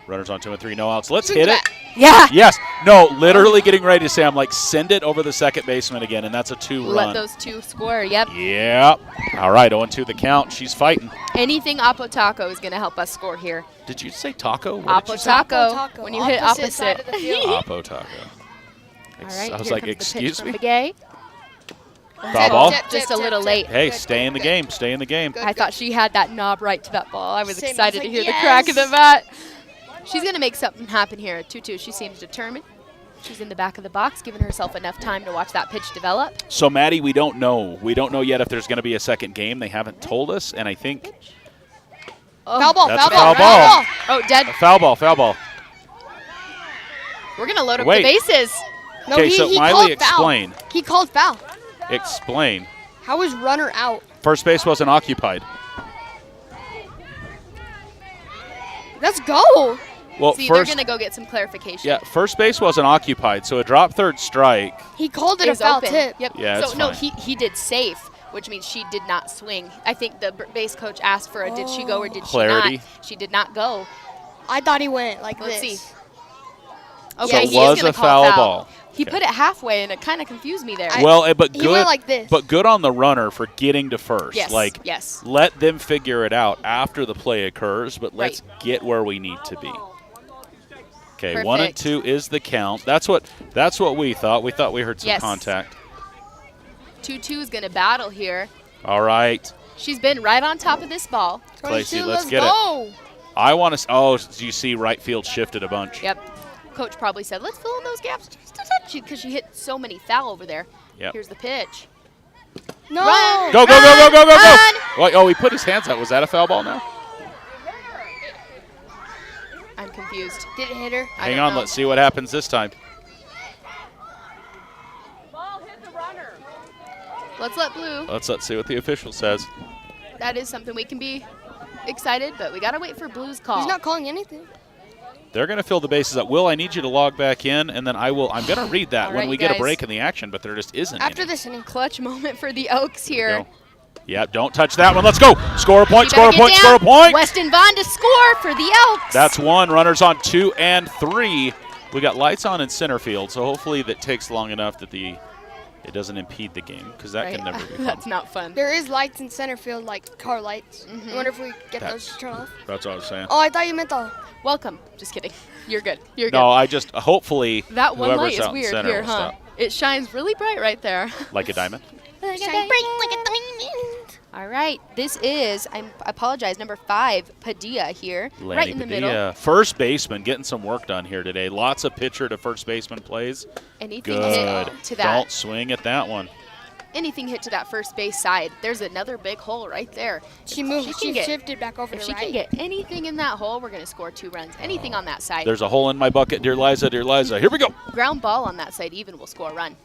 Runners on 2 and 3. No outs. Let's hit it. Yeah. Yes. No, literally getting ready to say, I'm like, send it over the second baseman again, and that's a 2-run. Let those 2 score. Yep. Yep. All right, 0-2 the count. She's fighting. Anything Oppo Taco is going to help us score here. Did you say taco? What did Oppo you say? Taco. Oppo Taco. When you hit Opposite side opposite. of the field. Oppo taco. All right. I was here like, comes the pitch excuse from me? Begay. Foul ball? Just a little late. Hey, Good, stay good, in the good. game. Stay in the game. Good. I thought she had that knob right to that ball. I was Same, I was excited to like, hear the crack of the yes. bat. She's going to make something happen here at 2-2. She seems determined. She's in the back of the box, giving herself enough time to watch that pitch develop. So, Maddie, we don't know. We don't know yet if there's going to be a second game. They haven't told us, and I think Foul ball. That's Foul a ball. foul ball. Oh, dead. a foul ball, foul ball. We're going to load up Wait. the bases. No, Okay, he, so he Miley, called explain. Foul. He called foul. Explain. How was runner out? First base wasn't occupied. Let's go. Well, See, they're first, going to go get some clarification. yeah, first base wasn't occupied, so a drop third strike. He called it It a was foul open. tip. Yep. Yeah, so it's no, fine. he did safe, which means she did not swing. I think the base coach asked for a did she go or did Clarity. she not. She did not go. I thought he went like Let's this. see. So Okay, it he was is going a to call foul foul. ball. He Okay. put it halfway, and it kind of confused me there. Well, but He good. went like this. But good on the runner for getting to first. Yes, Like, yes. let them figure it out after the play occurs. But let's get where we need to be. Okay, 1 and Perfect. 2 is the count. That's what we thought. We thought we heard some Yes. contact. 2-2 is going to battle here. All right, She's been right on top of this ball. Clacy, 22, let's let's get go. it. I want to. Oh, you see, right field shifted a bunch. Yep. Coach probably said, let's fill in those gaps just a touch because she hit so many foul over there. Yep. Here's the pitch. No. Run. Go, go, go, go, go, go, go! Run. Wait, oh, he put his hands out. Was that a foul ball now? I'm confused. Did it hit her? I Hang don't on, know. let's see what happens this time. Let's see what the official says. That is something we can be excited, but we got to wait for Blue's call. He's not calling anything. They're going to fill the bases up. Will, I need you to log back in, and then I'm going to read that All when right, we you get a guys. break in the action, but there just isn't After any. this inning. Clutch moment for the Elks here. Go. Yeah, don't touch that one. Let's go. Score a point, You score a better point, get score a down. point. Weston Vaughn to score for the Elks. That's one. Runners on 2 and 3. We got lights on in center field, so hopefully that takes long enough that it doesn't impede the game, because that can Right. never be fun. That's not fun. There is lights in center field, like car lights. Mm-hmm. I wonder if we get That's- those to turn off. That's what I was saying. Oh, I thought you meant the. Welcome. Just kidding. You're good. You're good. No, I just hopefully That one whoever's light is out in weird center here, will huh? stop. It shines really bright right there. Like a diamond. Shine bright like a diamond. All right. This is, I apologize, number 5, Padilla here. right in the middle. Padilla, first baseman, getting some work done here today. Lots of pitcher to first baseman plays. Anything Good. hit to that. Don't swing at that one. Anything hit to that first base side. There's another big hole right there. She moved. She She, can get- shifted back over If to she right. can get anything in that hole, we're going to score 2 runs. Anything on that side. There's a hole in my bucket, dear Liza, dear Liza. Here we go. Ground ball on that side even will score a run.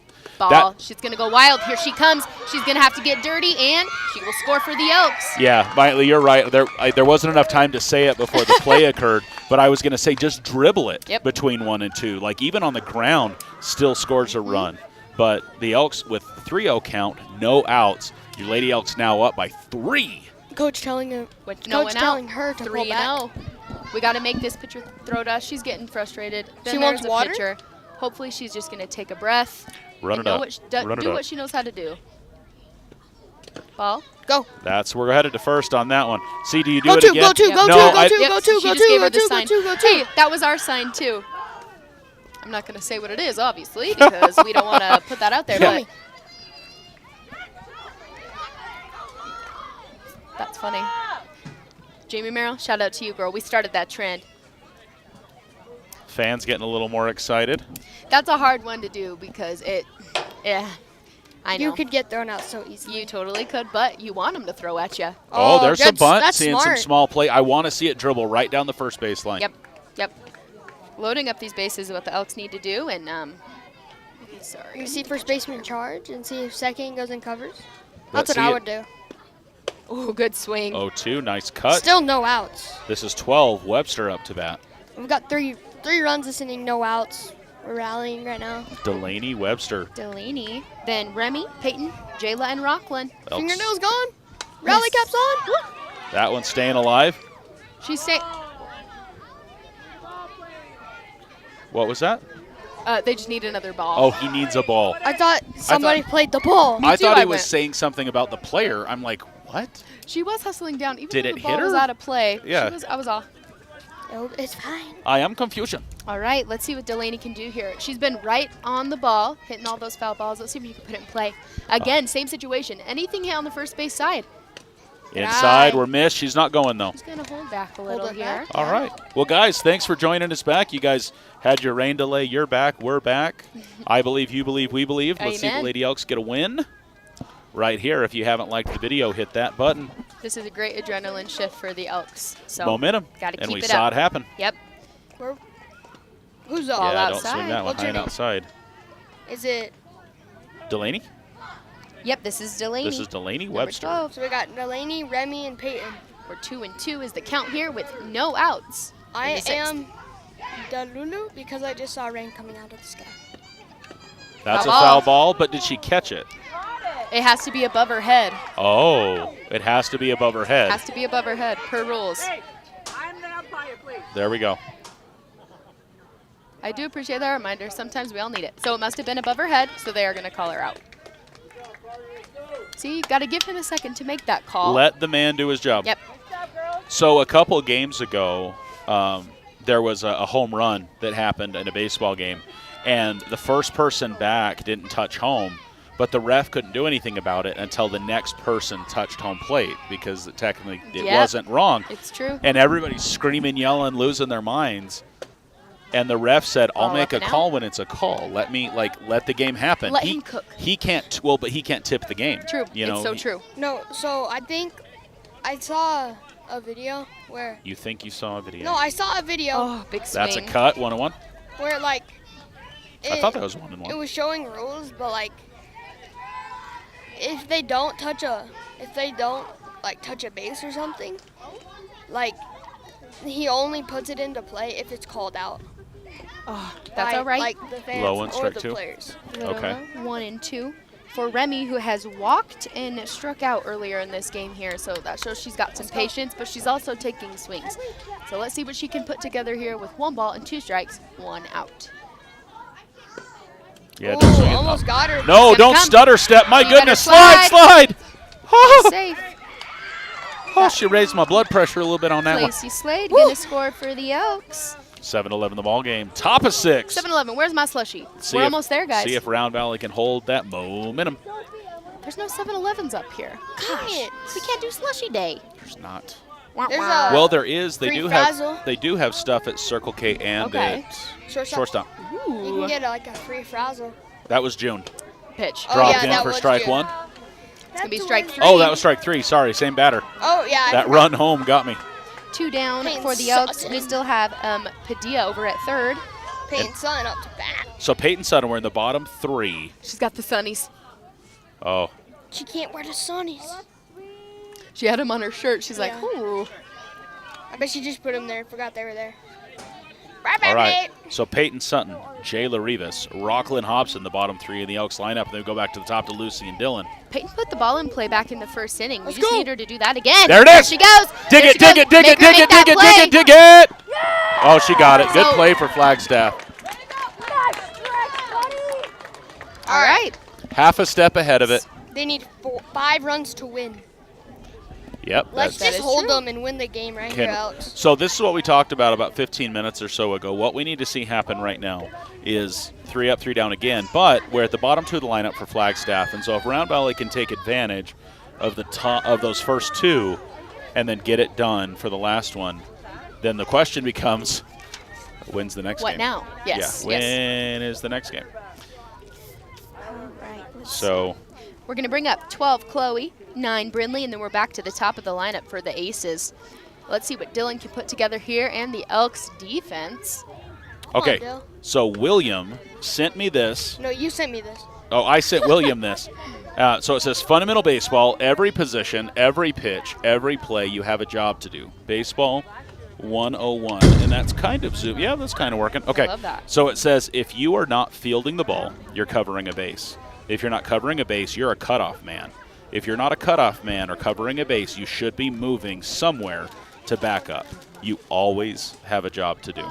Ball. She's going to go wild. Here she comes. She's going to have to get dirty, and she will score for the Elks. Yeah, Miley, you're right. There wasn't enough time to say it before the play occurred, but I was going to say just dribble it Yep. between 1 and 2. Like even on the ground, still scores a run. But the Elks with 3-0 count, no outs. Your Lady Elks now up by 3. Coach telling him. With no Coach one out. telling her to pull 3-0. back. We got to make this pitcher throw to us. She's getting frustrated. Then She wants there's a water? pitcher. Hopefully she's just going to take a breath. Run and it know up. what Run it do up. what she knows how to do. Ball. Go. We're headed to first on that one. See, do you do Go it two. again? Go two. Yep. Go No, two. I- Go two. Yep, Go two. she Go just two. gave Go her the two. Go sign. two. Go two. Hey, that was our sign too. I'm not going to say what it is, obviously, because we don't want to put that out there. Show But me. that's funny. Jamie Merrill, shout out to you, girl. We started that trend. Fans getting a little more excited. That's a hard one to do because I know. You could get thrown out so easily. You totally could, but you want them to throw at you. Oh, there's some bunt. That's Seeing smart. some small play. I want to see it dribble right down the first baseline. Yep. Loading up these bases is what the Elks need to do, and sorry. You see first baseman charge and see if second goes and covers. That's Let's what see I it. would do. Oh, good swing. 0-2, nice cut. Still no outs. This is 12. Webster up to bat. We've got three runs this inning, no outs. We're rallying right now. Delaney, Webster. Delaney, then Remy, Peyton, Jayla, and Rockland. Elks. Fingernails gone. Rally caps on. That one's staying alive. She's staying. What was that? They just need another ball. Oh, he needs a ball. I thought somebody played the ball. I too, thought he I was went. saying something about the player. I'm like, what? She was hustling down, even Did though it the hit ball was her? out of play. Yeah. I was off. Oh, it's fine. I am confusion. All right, let's see what Delaney can do here. She's been right on the ball, hitting all those foul balls. Let's see if you can put it in play. Again, same situation. Anything hit on the first base side. Inside, we're missed. She's not going, though. She's going to hold back a little it here. back. All right. Well, guys, thanks for joining us back. You guys had your rain delay. You're back. We're back. I believe, you believe, we believe. Let's see if the Amen. Lady Elks get a win. Right here. If you haven't liked the video, hit that button. This is a great adrenaline shift for the Elks. So Momentum. Gotta And keep we it saw up. it happen. Yep. Who's All up? Yeah, don't outside. swing that one. What's your High and name? outside. Is it? Delaney? Yep, this is Delaney. This is Delaney Number Webster. 12. So we got Delaney, Remy, and Peyton. We're 2-2 is the count here with no outs. I in the sixth. am Dalulu because I just saw rain coming out of the sky. That's Foul a foul ball. ball, but did she catch it? It has to be above her head. Oh, it has to be above her head. Has to be above her head, per rules. There we go. I do appreciate that reminder. Sometimes we all need it. So it must have been above her head, so they are going to call her out. See, you got to give him a second to make that call. Let the man do his job. Yep. So a couple games ago, there was a home run that happened in a baseball game, and the first person back didn't touch home, but the ref couldn't do anything about it until the next person touched home plate because technically it Yep. wasn't wrong. It's true. And everybody's screaming, yelling, losing their minds. And the ref said, "I'll Ball make a up and call when it's a call. Let the game happen." Let him cook. He can't. Well, but he can't tip the game. True. You know, it's so he- true. No, so I think I saw a video where. You think you saw a video? No, I saw a video Oh, big swing. That's a cut. 1-1. where like. I thought that was 1-1. It was showing rules, but like, if they don't touch a base or something, like, he only puts it into play if it's called out. Oh, that's by, all right. Like the fans Low one, or strike the two. players. Okay. 1 and 2 for Remy, who has walked and struck out earlier in this game here. So that shows she's got some patience, but she's also taking swings. So let's see what she can put together here with 1 ball and 2 strikes, 1 out. Yeah, Ooh, don't swing it. almost got her. No, Gonna don't come. stutter step. My You gotta goodness. Slide, slide. Oh, Safe. oh, she raised my blood pressure a little bit on that one. Lacey Slade gonna score for the Elks. 7-11 the ball game. Top of 6. 7-11. Where's my slushie? See We're if- almost there, guys. See if Round Valley can hold that momentum. There's no 7-Elevens up here. Gosh, it. we can't do slushy day. There's not. Wah, There's wah. a- Well, there is. They Free do frazzle. have. They do have stuff at Circle K and Okay. at Shortstop. Shortstop. You Ooh. can get like a free frazzle. That was June. Pitch. Oh, Dropped yeah, in that for was strike good. 1. It's gonna be strike 3. Oh, that was strike 3. Sorry, same batter. Oh yeah. I That forgot. run home got me. 2 down Peyton for the Elks. Sutton. We still have Padilla over at third. Peyton Sutton up to bat. So Peyton Sutton, we're in the bottom 3. She's got the sunnies. Oh, She can't wear the sunnies. She had them on her shirt. She's like, Yeah. ooh. I bet she just put them there. Forgot they were there. all right. So Peyton Sutton, Jayla Rivas, Rockland Hobson, the bottom 3 in the Elks lineup. And then we go back to the top to Lucy and Dylan. Peyton put the ball in play back in the first inning. We Let's just go. need her to do that again. There it is. She goes. Dig There it, she dig goes. it, dig Make it, her dig it, make that dig it, dig play. it, dig it. Oh, she got it. Good So- play for Flagstaff. All right. Half a step ahead of it. They need 5 runs to win. Yep. Let's That just is hold true. them and win the game right here, Can- Alex. So this is what we talked about 15 minutes or so ago. What we need to see happen right now is 3 up, 3 down again. But we're at the bottom 2 of the lineup for Flagstaff, and so if Round Valley can take advantage of the of those first 2, and then get it done for the last one, then the question becomes, when's the next game? What now? Yes. Yeah, when is the next game? All right. So We're going to bring up 12 Chloe, 9 Brindley, and then we're back to the top of the lineup for the Aces. Let's see what Dylan can put together here and the Elks defense. okay, Dill. so William sent me this. No, you sent me this. Oh, I sent William this. So it says fundamental baseball, every position, every pitch, every play, you have a job to do. Baseball 101. And that's kind of zoom. Yeah, that's kind of working. Okay. love that. So it says if you are not fielding the ball, you're covering a base. If you're not covering a base, you're a cutoff man. If you're not a cutoff man or covering a base, you should be moving somewhere to back up. You always have a job to do.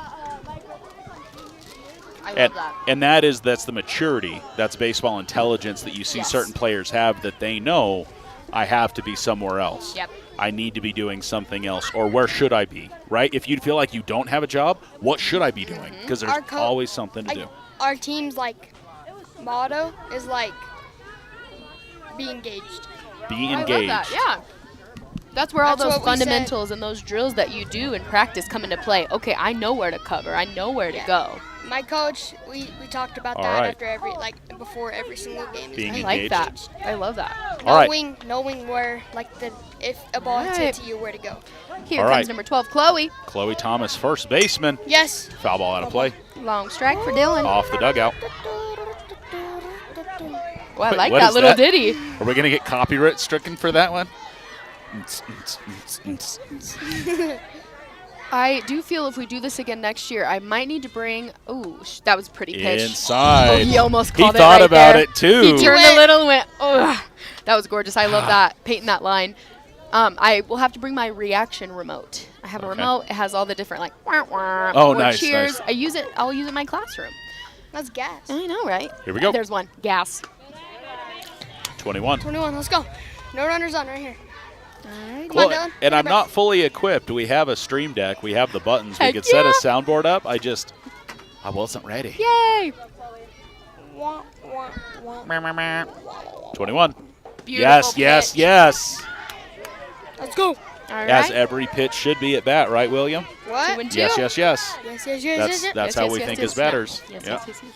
I love that. And that's the maturity, that's baseball intelligence that you see Yes. certain players have, that they know I have to be somewhere else. Yep. I need to be doing something else, or where should I be, right? If you feel like you don't have a job, what should I be doing? Because there's Our co- always something to do. Our team's like motto is like be engaged. Be I engaged. love that. Yeah. That's where all That's those what we said. fundamentals and those drills that you do in practice come into play. Okay, I know where to cover. I know where to go. My coach, we talked about All that right. after before every single game. It's Being like I like engaged. that. I love that. All right. knowing where, like if a ball hits Right. it to you, where to go. Here All comes right. number 12, Chloe. Chloe Thomas, first baseman. Yes. Foul ball out of play. Long strike for Dylan. Off the dugout. Oh, I Wait, like what that is little that? ditty. Are we going to get copyright stricken for that one? I do feel if we do this again next year, I might need to bring. Oh, that was a pretty pitch. Inside. Oh, he almost He called it thought right about there. it, too. He turned a little and went, oh, that was gorgeous. I love that, painting that line. I will have to bring my reaction remote. I have a Okay. remote. It has all the different, like, wah, wah, Oh, or nice, cheers. nice. I'll use it in my classroom. That's gas. I know, right? Here we go. There's one. Gas. 21. 21. Let's go. No runners on right here. All right. Come on, Well, Dylan. and I'm Come not fully equipped. We have a stream deck. We have the buttons. We Heck could set a yeah. soundboard up. I wasn't ready. Yay! Wah, wah, wah. 21. Beautiful Yes, yes, pitch. yes. Let's go. All right. As every pitch should be at bat, right, William? What? 2 and 2. Yes, yes, yes. Yes, yes, yes, yes, yes. That's how we think as batters. Yes, Yeah. yes, yes, yes.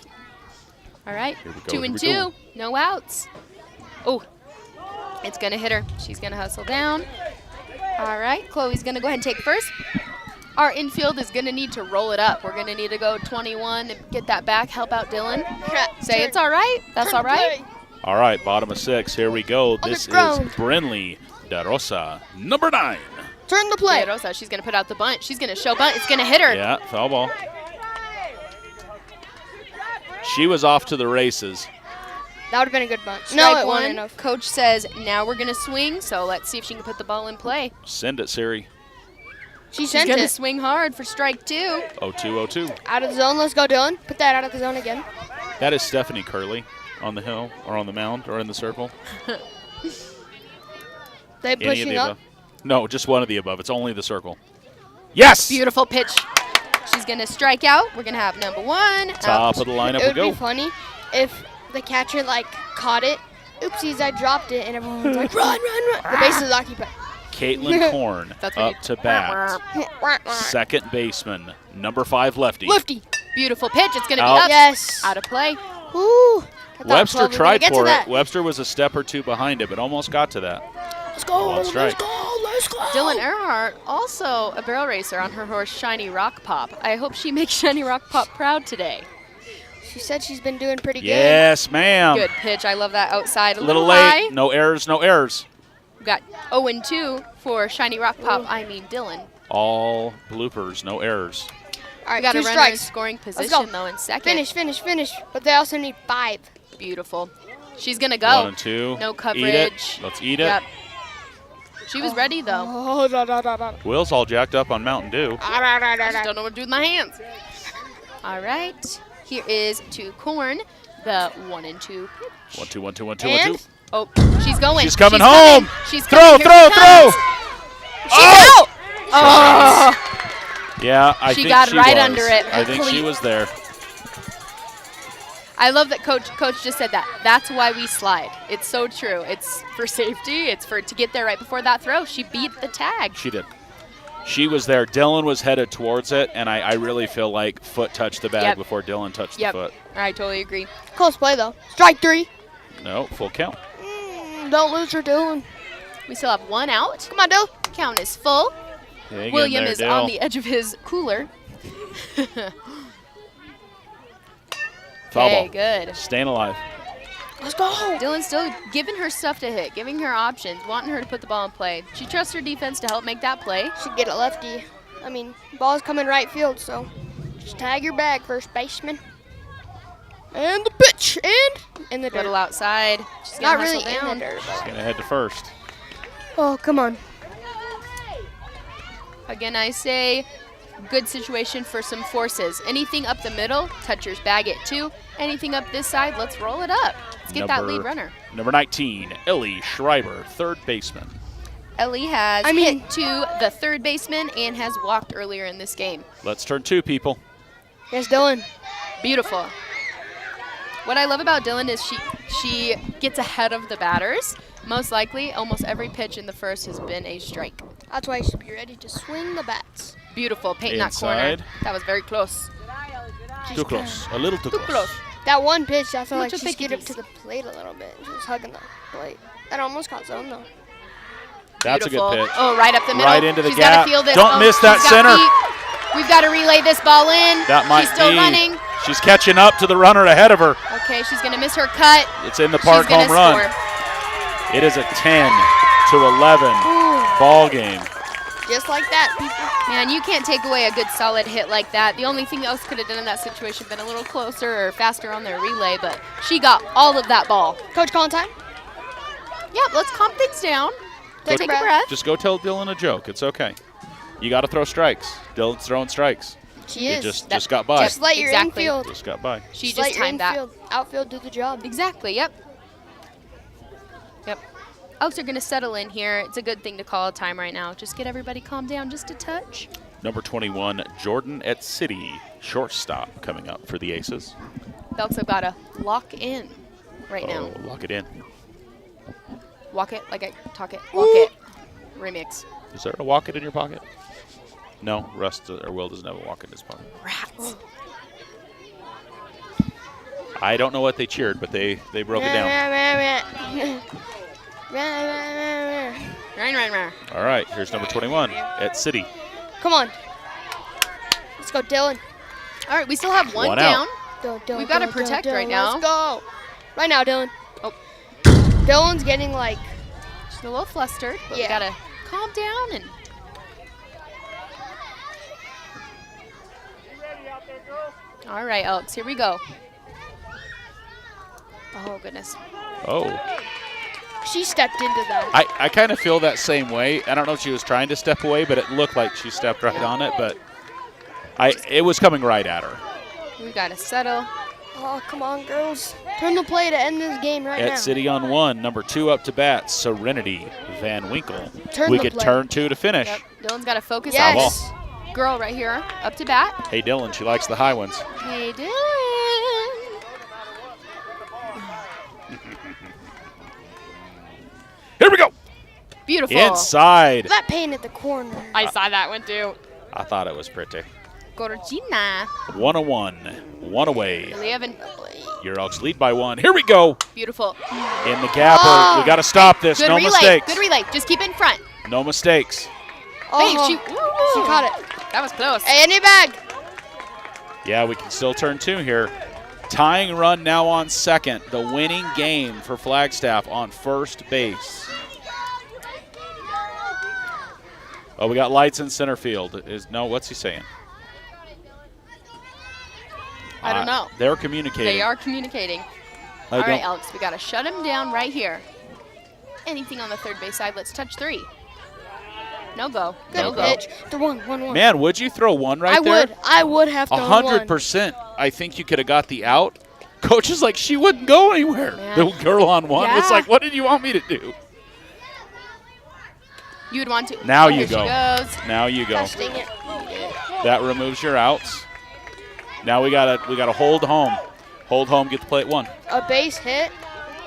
All right. Here we go, 2 here and we 2. go. No outs. Oh, it's going to hit her. She's going to hustle down. All right. Chloe's going to go ahead and take first. Our infield is going to need to roll it up. We're going to need to go 21 and get that back. Help out Dylan. Say it's all right. That's all right. All right, bottom of 6. Here we go. This is ground. Brinley Da Rosa, number 9. Turn the play. Rosa, she's going to put out the bunt. She's going to show bunt. It's going to hit her. Yeah, foul ball. She was off to the races. That would have been a good bunt. Strike No, it one. wasn't enough. Coach says now we're going to swing, so let's see if she can put the ball in play. Send it, Siri. She She's sent going to it. swing hard for strike 2. 0202. Out of the zone. Let's go, Dylan. Put that out of the zone again. That is Stephanie Curley on the hill or on the mound or in the circle. They Any of pushing the up. above. No, just one of the above. It's only the circle. Yes! Beautiful pitch. She's going to strike out. We're going to have number 1. Top out. of the lineup It we would be go. funny if the catcher caught it. Oopsies, I dropped it, and everyone's like, run, run, run. The base is occupied. Caitlin Korn That's what up to bat. Second baseman, number 5 lefty. Lefty. Beautiful pitch. It's going to be Out. up. Yes. Out of play. Woo. I thought Webster 12 was gonna tried get to for it. that. Webster was a step or two behind it, but almost got to that. Let's go. One strike. Let's go. Let's go. Dylan Earhart, also a barrel racer on her horse Shiny Rock Pop. I hope she makes Shiny Rock Pop proud today. She said she's been doing pretty Yes, ma'am. Good pitch. I love that outside. A little high. late. No errors, no errors. We got 0 and 2 for Shiny Rock Pop. I mean Dylan. All bloopers, no errors. good. All We right, got 2 a runner in strikes. scoring go. position though in second. Finish, finish, finish. But they also need 5. Beautiful. She's gonna go. 1 and 2. No Eat coverage. it. Let's eat it. Yep. She was ready though. Oh, da, da, da, da. Will's all jacked up on Mountain Dew. I just don't know what to do with my hands. All right. Here is to Corn, the 1 and 2 pitch. 1 2 1 2 1 2 1 2. And? Oh, she's going. She's coming home. She's Throw, coming. Here throw, she throw. comes. She's out. Oh. Yeah, I She think got she right was. under it. I think she was there. I love that Coach just said that. That's why we slide. It's so true. It's for safety. It's to get there right before that throw. She beat the tag. She did. She was there. Dylan was headed towards it, and I really feel like foot touched the bag before Dylan touched the foot. I totally agree. Close play, though. Strike 3. No, full count. Don't lose her, Dylan. We still have 1 out. Come on, Dylan. Count is full. Hang William in there, is Dyl. on the edge of his cooler. Foul Okay, ball. good. Staying alive. Let's go. Dylan's still giving her stuff to hit, giving her options, wanting her to put the ball in play. She trusts her defense to help make that play. Should get a lefty. I mean, ball's coming right field, so just tag your bag, first baseman. And the pitch, and in the dirt. Little outside. She's Not gonna really hustle in the down. dirt. She's going to head to first. Oh, come on. Again, I say good situation for some forces. Anything up the middle, touchers bag it too. Anything up this side, let's roll it up. Let's get that lead runner. Number 19, Ellie Schreiber, third baseman. Ellie has hit to the third baseman and has walked earlier in this game. Let's turn 2, people. Yes, Dylan. Beautiful. What I love about Dylan is she gets ahead of the batters. Most likely, almost every pitch in the first has been a strike. That's why you should be ready to swing the bats. Beautiful, painting that corner. Inside. That was very close. Too close. A little too close. That one pitch, I felt like Mucho she skidded up piquis. to the plate a little bit. She was hugging the plate. That almost caught zone, though. That's Beautiful. a good pitch. Oh, right up the middle. Right into the She's gap. Gotta feel this. Don't miss that she's got center. feet. We've got to relay this ball in. That might She's still be. running. She's catching up to the runner ahead of her. Okay, she's going to miss her cut. It's in the park She's gonna home run. score. It is a 10-11 ball game. Just like that, people. Man, you can't take away a good solid hit like that. The only thing else could have done in that situation been a little closer or faster on their relay, but she got all of that ball. Coach, calling time? Yep, let's calm things down. Take a Take a breath. breath. Just go tell Dylan a joke. It's okay. You got to throw strikes. Dylan's throwing strikes. She It is. just got by. Just let your Exactly. infield. Just got by. She Just just let your timed that. infield, outfield do the job. Exactly, yep. Yep. Elks are going to settle in here. It's a good thing to call a time right now. Just get everybody calmed down just a touch. Number 21, Jordan at City, shortstop coming up for the Aces. The Elks have got to lock in right now. Oh, lock it in. Walk it like I talk it. Walk it. Remix. Is there a walk it in your pocket? No, Russ or Will doesn't have a walk in his pocket. Rats. I don't know what they cheered, but they broke it down. All right, here's number 21 at City. Come on. Let's go, Dylan. All right, we still have one One down. out. Dylan, We've gotta Dylan, protect Dylan, right now. Let's go. Right now, Dylan. Oh. Dylan's getting like, She's a little flustered, but Yeah. we got to calm down and all right, Elks, here we go. Oh, goodness. Oh, she stepped into that. I kind of feel that same way. I don't know if she was trying to step away, but it looked like she stepped right on it. But it was coming right at her. We got to settle. Oh, come on, girls. Turn the play to end this game right now. At City on 1, number 2 up to bat, Serenity Van Winkle. Turn We the could play. turn 2 to finish. Yep. Dylan's got to focus Yes. on this girl right here, up to bat. Hey, Dylan, she likes the high ones. Hey, Dylan. Here we go. Beautiful. Inside. That pain at the corner. I saw that one too. I thought it was pretty. Gorgina. 1-1, 1 away. 11. Your Elks lead by 1. Here we go. Beautiful. In the gapper. We got to stop this. Good No relay. mistakes. Good relay. Just keep it in front. No mistakes. Hey, Oh, she caught it. That was close. Hey, any bag. Yeah, we can still turn 2 here. Tying run now on second. The winning game for Flagstaff on first base. Oh, we got lights in center field. What's he saying? I don't know. They're communicating. They are communicating. I All right, don't- Elks, we got to shut him down right here. Anything on the third base side, let's touch 3. No go. Good No go. pitch. The one. Man, would you throw 1 right there? I would have thrown 100%. I think you could have got the out. Coach is like, she wouldn't go anywhere. Man. The girl on 1 was Yeah. like, what did you want me to do? You would want to. Now Here you she go. goes. Now you go. Testing it. That removes your outs. Now we gotta hold home. hold home, get the play at 1. A base hit.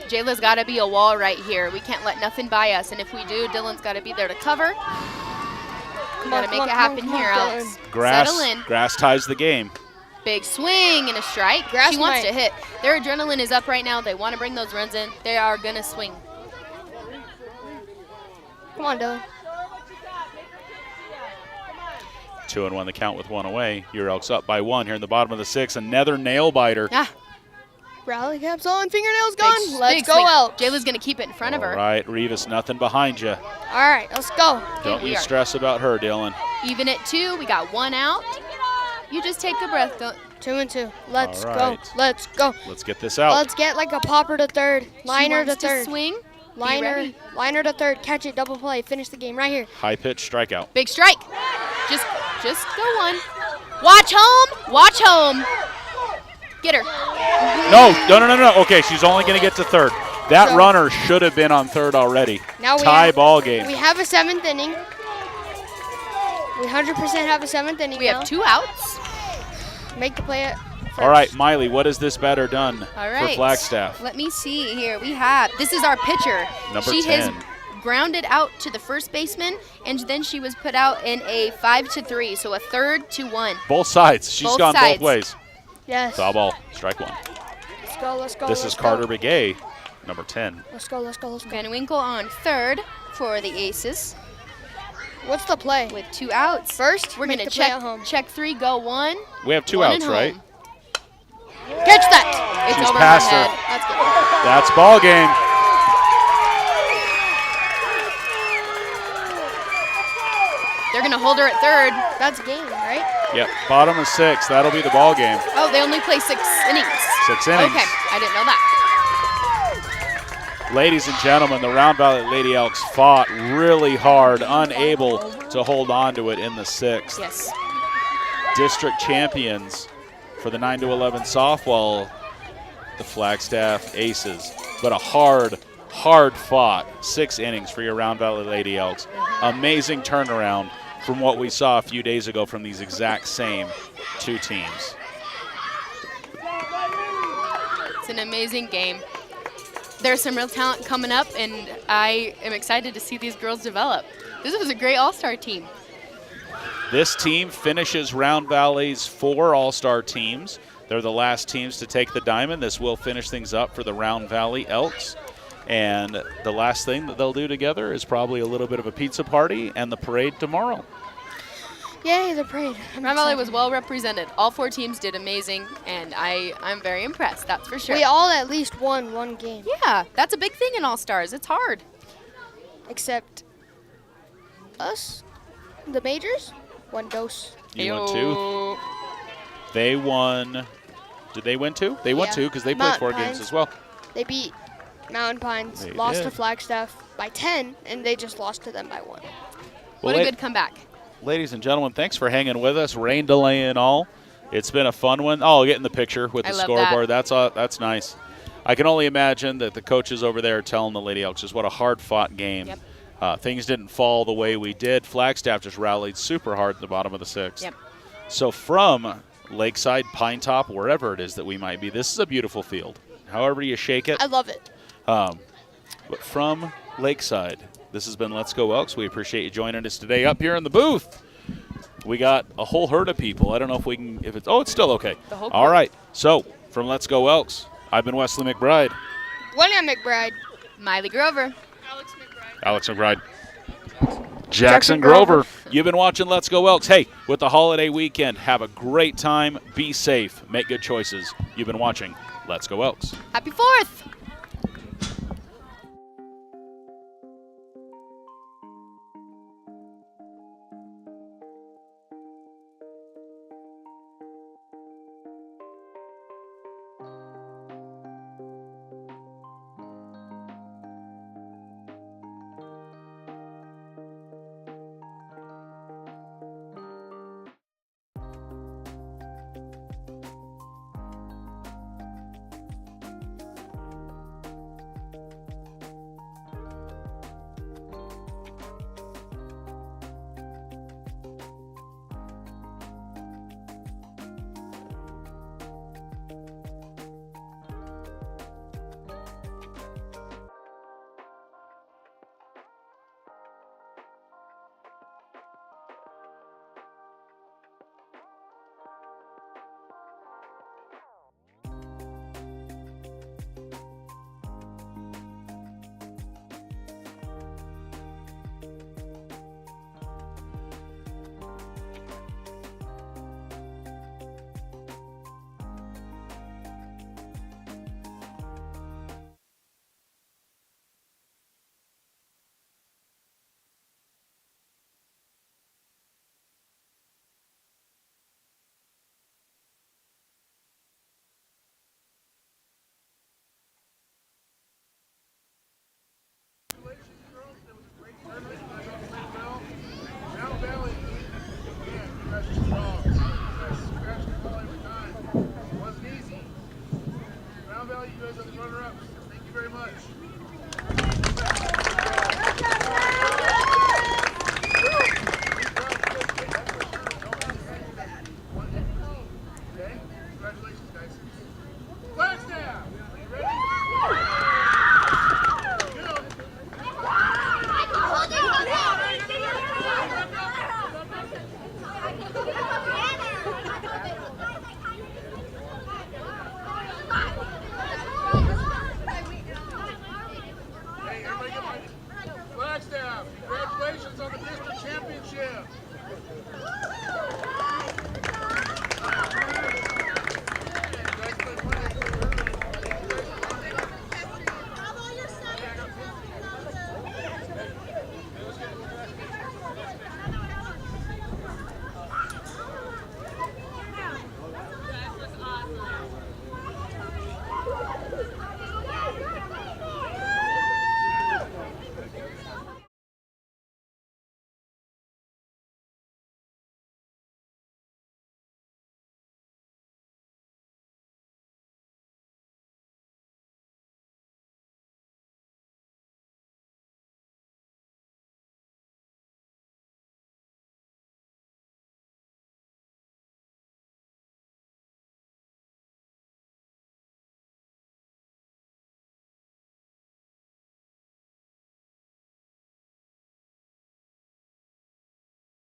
Jayla's got to be a wall right here. We can't let nothing by us. And if we do, Dylan's got to be there to cover. Got to make it happen here, Alex. Settle in. Grass ties the game. Big swing and a strike. Grass she wants might. to hit. Their adrenaline is up right now. They want to bring those runs in. They are going to swing. Come on, Dylan. 2-1 the count with 1 away. Your Elks up by 1 here in the bottom of the 6th. Another nail biter. Ah, Rally caps on, fingernails gone. big Let's go, swing. Elks. Jayla's going to keep it in front of her. All right, Revis, nothing behind you. All right, let's go. Don't we you are. stress about her, Dylan. Even at 2, we got 1 out. You just take a breath. Don't. 2 and 2. Let's All go. right. Let's go. Let's get this out. Let's get like a popper to third, liner She wants to third, swing. liner, ready. liner to third. Catch it, double play, finish the game right here. High pitch strikeout. Big strike. Just go 1. Watch home. Watch home. Get her. No. Okay, she's only going to get to third. That So- runner should have been on third already. Now we Tie have- ball game. We have a 7th inning. We 100% have a 7th inning We now. have 2 outs. Make the play at first. All right, Miley, what has this batter done All right. for Flagstaff? Let me see here. We have, this is our pitcher. Number she 10. has grounded out to the first baseman, and then she was put out in a 5-3, so a 3rd to 1. Both sides. She's Both gone sides. both ways. Yes. Foul ball, strike 1. Let's go, let's go. This let's is Carter go. Begay, number 10. Let's go, let's go, let's go. Van Winkle on 3rd for the Aces What's the play? with 2 outs. First, We're make going to the play at home. check 3, go 1. We have 2 1 outs, and right? home. Catch that. It's She's over past her her. head. That's good. That's ball game. They're going to hold her at 3rd. That's game, right? Yep, bottom of 6. That'll be the ball game. Oh, they only play 6 innings. 6 innings. Okay, I didn't know that. Ladies and gentlemen, the Round Valley Lady Elks fought really hard, unable to hold on to it in the 6th. Yes. District champions for the 9-11 softball, the Flagstaff Aces. But a hard fought 6 innings for your Round Valley Lady Elks. Amazing turnaround from what we saw a few days ago from these exact same 2 teams. It's an amazing game. There's some real talent coming up, and I am excited to see these girls develop. This was a great all-star team. This team finishes Round Valley's 4 all-star teams. They're the last teams to take the diamond. This will finish things up for the Round Valley Elks. And the last thing that they'll do together is probably a little bit of a pizza party and the parade tomorrow. Yay, the parade. Round Valley was well represented. All 4 teams did amazing, and I'm very impressed, that's for sure. We all at least won 1 game. Yeah, that's a big thing in All-Stars. It's hard. Except us, the majors, 1 dose. You won 2. They won. Did they win 2? They won Yeah. 2 because they played Mountain 4 Pines. games as well. They beat Mountain Pines, They lost did. to Flagstaff by 10, and they just lost to them by 1. What a good comeback. Ladies and gentlemen, thanks for hanging with us. Rain delay and all. It's been a fun one. Oh, getting the picture with I the love scoreboard. That's nice. I can only imagine that the coaches over there are telling the Lady Elks just what a hard-fought game. Yep. Things didn't fall the way we did. Flagstaff just rallied super hard at the bottom of the 6th. Yep. So from Lakeside, Pine Top, wherever it is that we might be, this is a beautiful field. However you shake it. I love it. But from Lakeside, this has been Let's Go Elks. We appreciate you joining us today up here in the booth. We got a whole herd of people. I don't know if we can, it's still okay. The whole All right. So from Let's Go Elks, I've been Wesley McBride. William McBride. Miley Grover. Alex McBride. Jackson Grover. You've been watching Let's Go Elks. Hey, with the holiday weekend, have a great time. Be safe. Make good choices. You've been watching Let's Go Elks. Happy 4th.